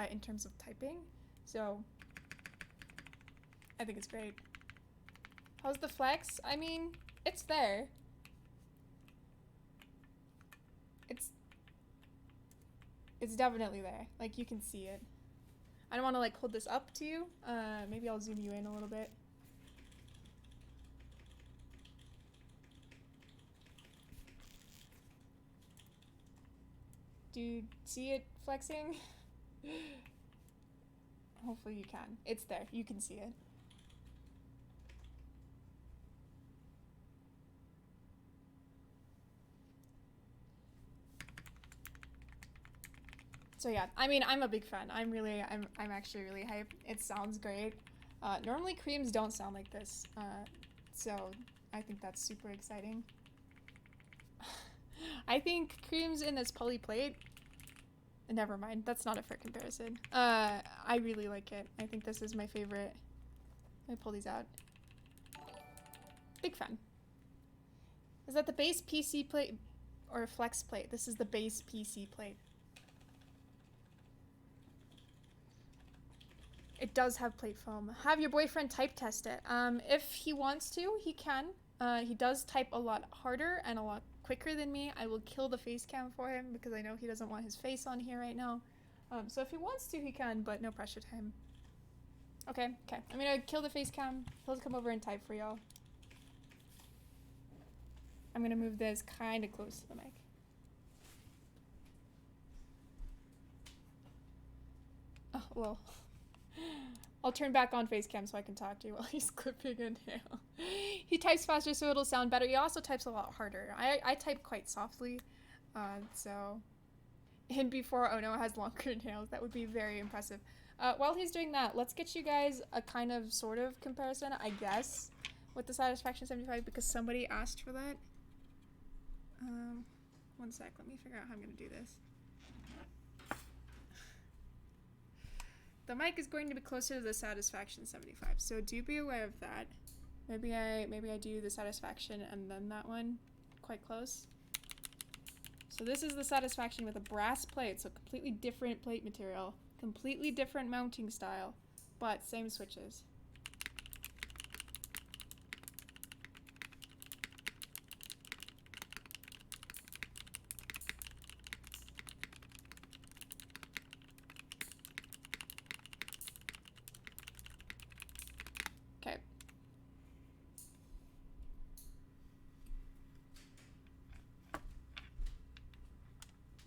in terms of typing, so I think it's great. How's the flex? I mean, it's there. It's definitely there. Like, you can see it. I don't want to like hold this up to you. Maybe I'll zoom you in a little bit. Do you see it flexing? Hopefully you can. It's there. You can see it. So yeah, I mean, I'm a big fan. I'm actually really hyped. It sounds great. Normally creams don't sound like this, so I think that's super exciting. I think creams in this poly plate, never mind, that's not a fair comparison. I really like it. I think this is my favorite. Let me pull these out. Big fan. Is that the base PC plate? or a flex plate. This is the base PC plate. It does have plate foam. Have your boyfriend type test it. If he wants to, he can. He does type a lot harder and a lot quicker than me. I will kill the face cam for him because I know he doesn't want his face on here right now. So if he wants to, he can, but no pressure to him. Okay. I'm gonna kill the face cam. He'll come over and type for y'all. I'm gonna move this kind of close to the mic. Oh, well. I'll turn back on face cam so I can talk to you while he's clipping a nail. He types faster so it'll sound better. He also types a lot harder. I type quite softly, so... And before Oh No has longer nails. That would be very impressive. While he's doing that, let's get you guys a kind of sort of comparison, I guess, with the Satisfaction 75 because somebody asked for that. One sec, let me figure out how I'm gonna do this. The mic is going to be closer to the Satisfaction 75, so do be aware of that. Maybe I do the Satisfaction and then that one quite close. So this is the Satisfaction with a brass plate, so completely different plate material, completely different mounting style, but same switches. Okay.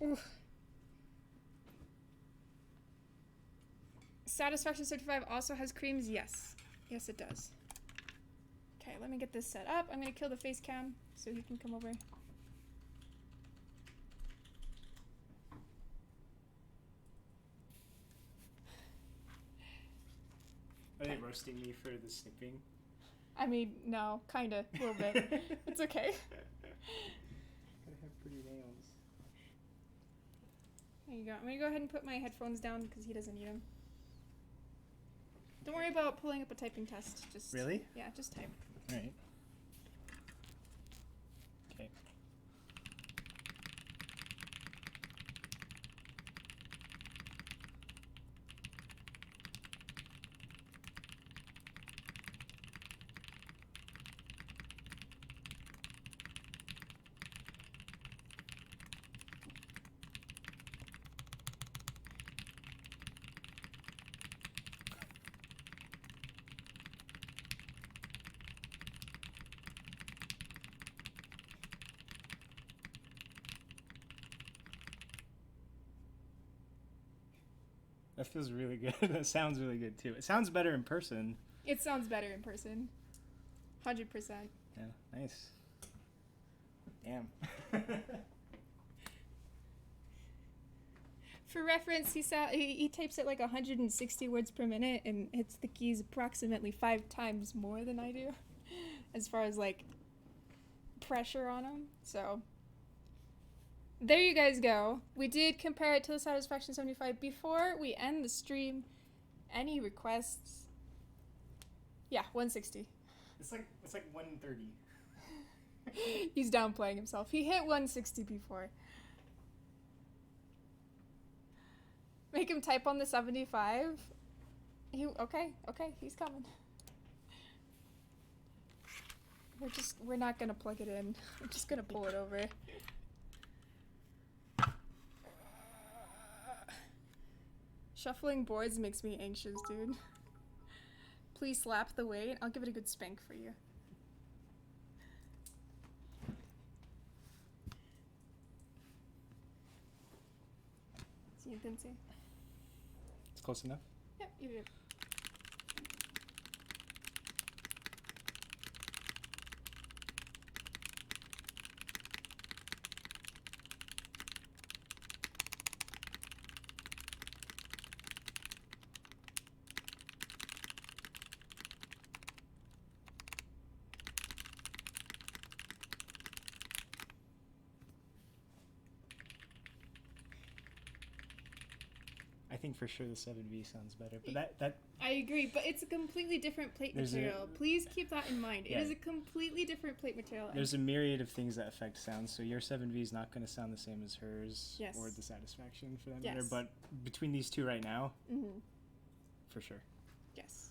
Oof. Satisfaction 75 also has creams? Yes. Yes, it does. Okay, let me get this set up. I'm gonna kill the face cam so he can come over. Are they roasting me for the snipping? I mean, no, kinda, a little bit. It's okay. Gotta have pretty nails. There you go. I'm gonna go ahead and put my headphones down because he doesn't need them. Don't worry about pulling up a typing test. Just Really? Yeah, just type. All right. Okay. That feels really good. That sounds really good too. It sounds better in person. It sounds better in person. 100%. Yeah, nice. Damn. For reference, he types at like 160 words per minute and hits the keys approximately 5 times more than I do, as far as like pressure on him. So there you guys go. We did compare it to the Satisfaction 75. Before we end the stream, any requests? Yeah, 160. It's like 130. He's downplaying himself. He hit 160 before. Make him type on the 75. Okay, he's coming. We're not gonna plug it in. We're just gonna pull it over. Shuffling boards makes me anxious, dude. Please slap the weight. I'll give it a good spank for you. See, you didn't see? It's close enough. Yep, you did. I think for sure the 7V sounds better, but that I agree, but it's a completely different plate material. Please keep that in mind. Yeah. It is a completely different plate material. There's a myriad of things that affect sound, so your 7V is not going to sound the same as hers, Yes. or the Satisfaction for that Yes. matter. But between these two right now, Mm-hmm. for sure. Yes.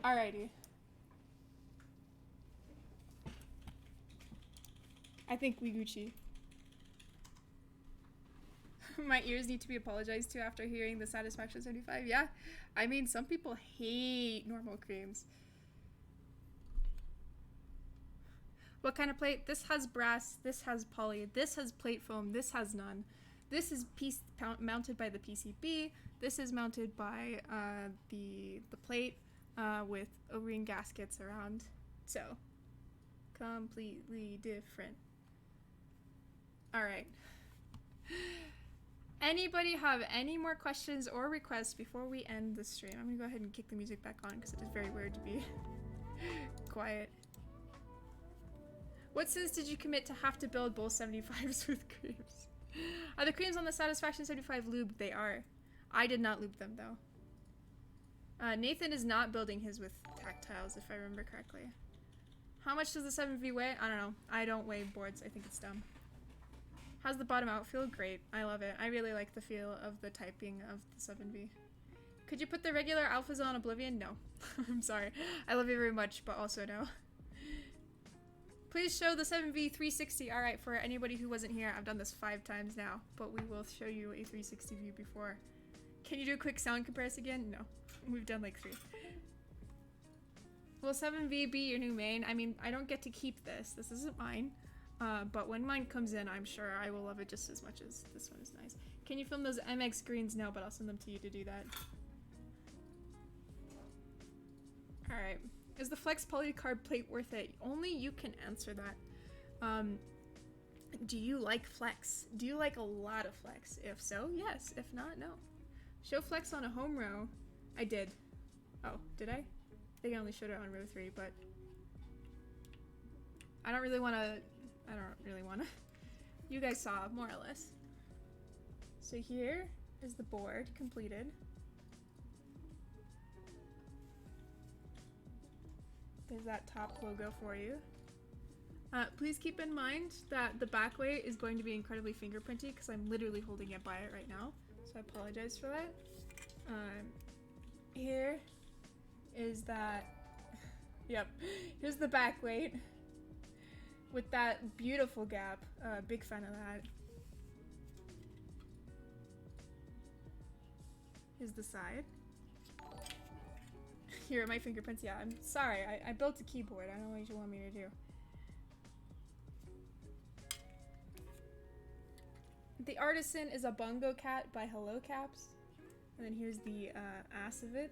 Alrighty. I think we Gucci. My ears need to be apologized to after hearing the Satisfaction 75. Yeah, I mean, some people hate normal creams. What kind of plate? This has brass, this has poly, this has plate foam, this has none. This is mounted by the PCB. This is mounted by the plate with O-ring gaskets around. So, completely different. Alright. Anybody have any more questions or requests before we end the stream? I'm gonna go ahead and kick the music back on because it is very weird to be quiet. What sins did you commit to have to build both 75s with creams? Are the creams on the Satisfaction 75 lubed? They are. I did not lube them though. Nathan is not building his with tactiles if I remember correctly. How much does the 7V weigh? I don't know. I don't weigh boards. I think it's dumb. How's the bottom out feel? Great. I love it. I really like the feel of the typing of the 7V. Could you put the regular alphas on Oblivion? No. I'm sorry. I love you very much, but also no. Please show the 7V 360. Alright, for anybody who wasn't here, I've done this 5 times now, but we will show you a 360 view before. Can you do a quick sound comparison again? No. We've done like 3. Will 7V be your new main? I mean, I don't get to keep this. This isn't mine. But when mine comes in, I'm sure I will love it just as much as this one is nice. Can you film those MX greens? No, but I'll send them to you to do that. Alright. Is the Flex Polycarb plate worth it? Only you can answer that. Do you like Flex? Do you like a lot of Flex? If so, yes. If not, no. Show Flex on a home row. I did. Oh, did I? I think I only showed it on row 3, but I don't really want to. You guys saw, more or less. So here is the board completed. There's that top logo for you. Please keep in mind that the back weight is going to be incredibly fingerprinty because I'm literally holding it by it right now. So I apologize for that. Here is that, yep, here's the back weight with that beautiful gap. Big fan of that. Here's the side. Here are my fingerprints. Yeah, I'm sorry. I built a keyboard. I don't know what you want me to do. The Artisan is a Bongo Cat by Hello Caps. And then here's the ass of it.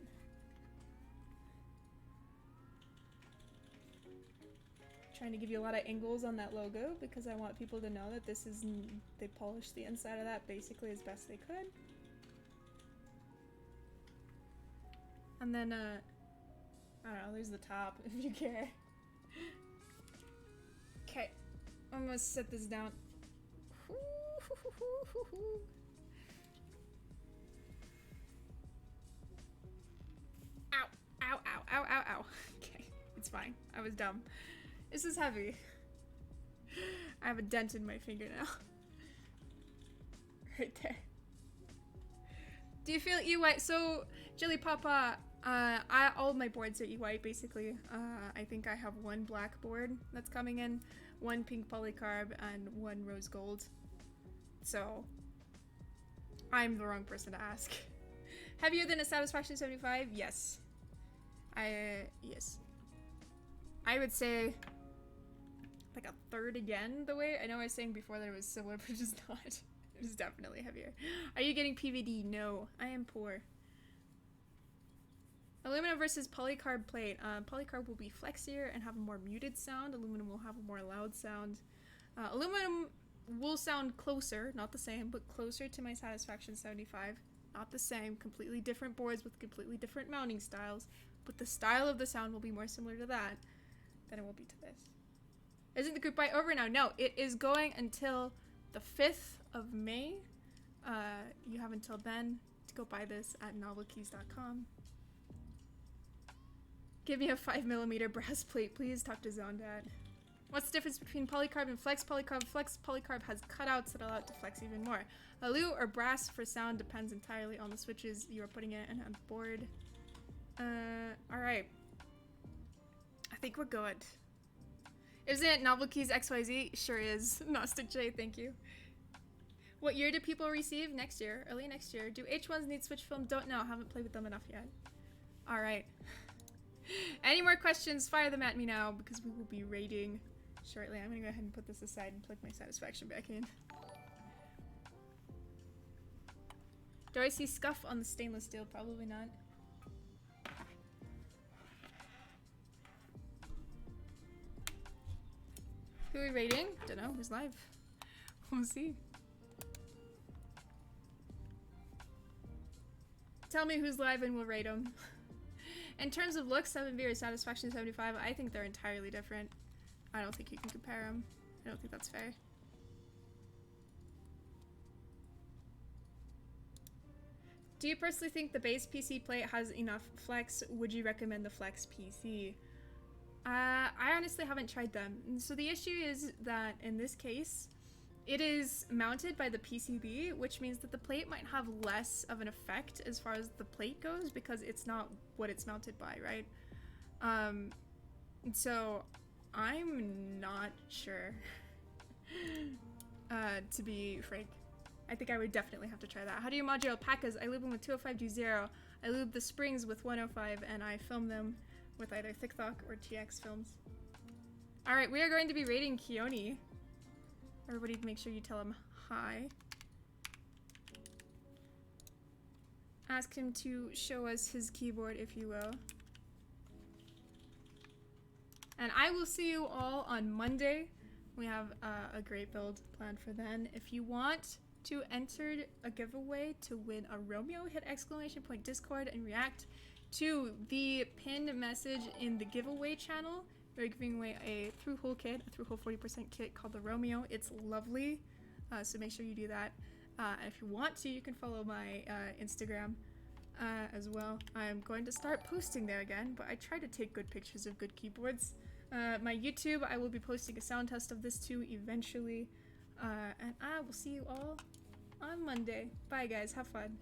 Trying to give you a lot of angles on that logo because I want people to know that this is, they polished the inside of that basically as best they could. And then, I don't know, there's the top if you care. Okay, I'm gonna set this down. Ow, ow, ow, ow, ow, ow. Okay, it's fine. I was dumb. This is heavy. I have a dent in my finger now. Right there. Do you feel E-White? So, Jilly Papa, all of my boards are E-White, basically. I think I have one black board that's coming in, one pink polycarb, and one rose gold. So, I'm the wrong person to ask. Heavier than a Satisfaction 75? Yes. Yes. I would say like a third again the way. I know I was saying before that it was similar, but it is not. It is definitely heavier. Are you getting PVD? No, I am poor. Aluminum versus polycarb plate. Polycarb will be flexier and have a more muted sound. Aluminum will have a more loud sound. Aluminum will sound closer, not the same, but closer to my Satisfaction 75. Not the same, completely different boards with completely different mounting styles, but the style of the sound will be more similar to that than it will be to this. Isn't the group buy over now? No, it is going until the 5th of May. you have until then to go buy this at novelkeys.com. Give me a 5mm brass plate, please. Talk to Zondat. What's the difference between Polycarb and Flex Polycarb? Flex Polycarb has cutouts that allow it to flex even more. Alu or brass for sound depends entirely on the switches you are putting it in on board. Alright. I think we're good. Isn't it Novelkeys XYZ? Sure is. Gnostic J, thank you. What year do people receive? Next year. Early next year. Do H1s need switch film? Don't know. Haven't played with them enough yet. Alright. Any more questions? Fire them at me now because we will be raiding shortly. I'm gonna go ahead and put this aside and plug my satisfaction back in. Do I see scuff on the stainless steel? Probably not. Who are we raiding? Don't know. Who's live? We'll see. Tell me who's live and we'll raid them. In terms of looks, 7V or Satisfaction 75, I think they're entirely different. I don't think you can compare them. I don't think that's fair. Do you personally think the base PC plate has enough flex? Would you recommend the Flex PC? I honestly haven't tried them. And so the issue is that in this case, it is mounted by the PCB, which means that the plate might have less of an effect as far as the plate goes because it's not what it's mounted by, right? So I'm not sure, to be frank. I think I would definitely have to try that. How do you mod your alpacas? I lube them with 205G0. I lube the springs with 105 and I film them with either ThickTalk or TX films. Alright, we are going to be raiding Keone. Everybody make sure you tell him hi. Ask him to show us his keyboard, if you will. And I will see you all on Monday. We have a great build planned for then. If you want to enter a giveaway to win a Romeo, hit ! Discord and react to the pinned message in the giveaway channel. We're giving away a through-hole kit, a through-hole 40% kit called the Romeo. It's lovely, so make sure you do that. And if you want to, you can follow my Instagram as well. I'm going to start posting there again, but I try to take good pictures of good keyboards. My YouTube, I will be posting a sound test of this too eventually. And I will see you all on Monday. Bye guys, have fun.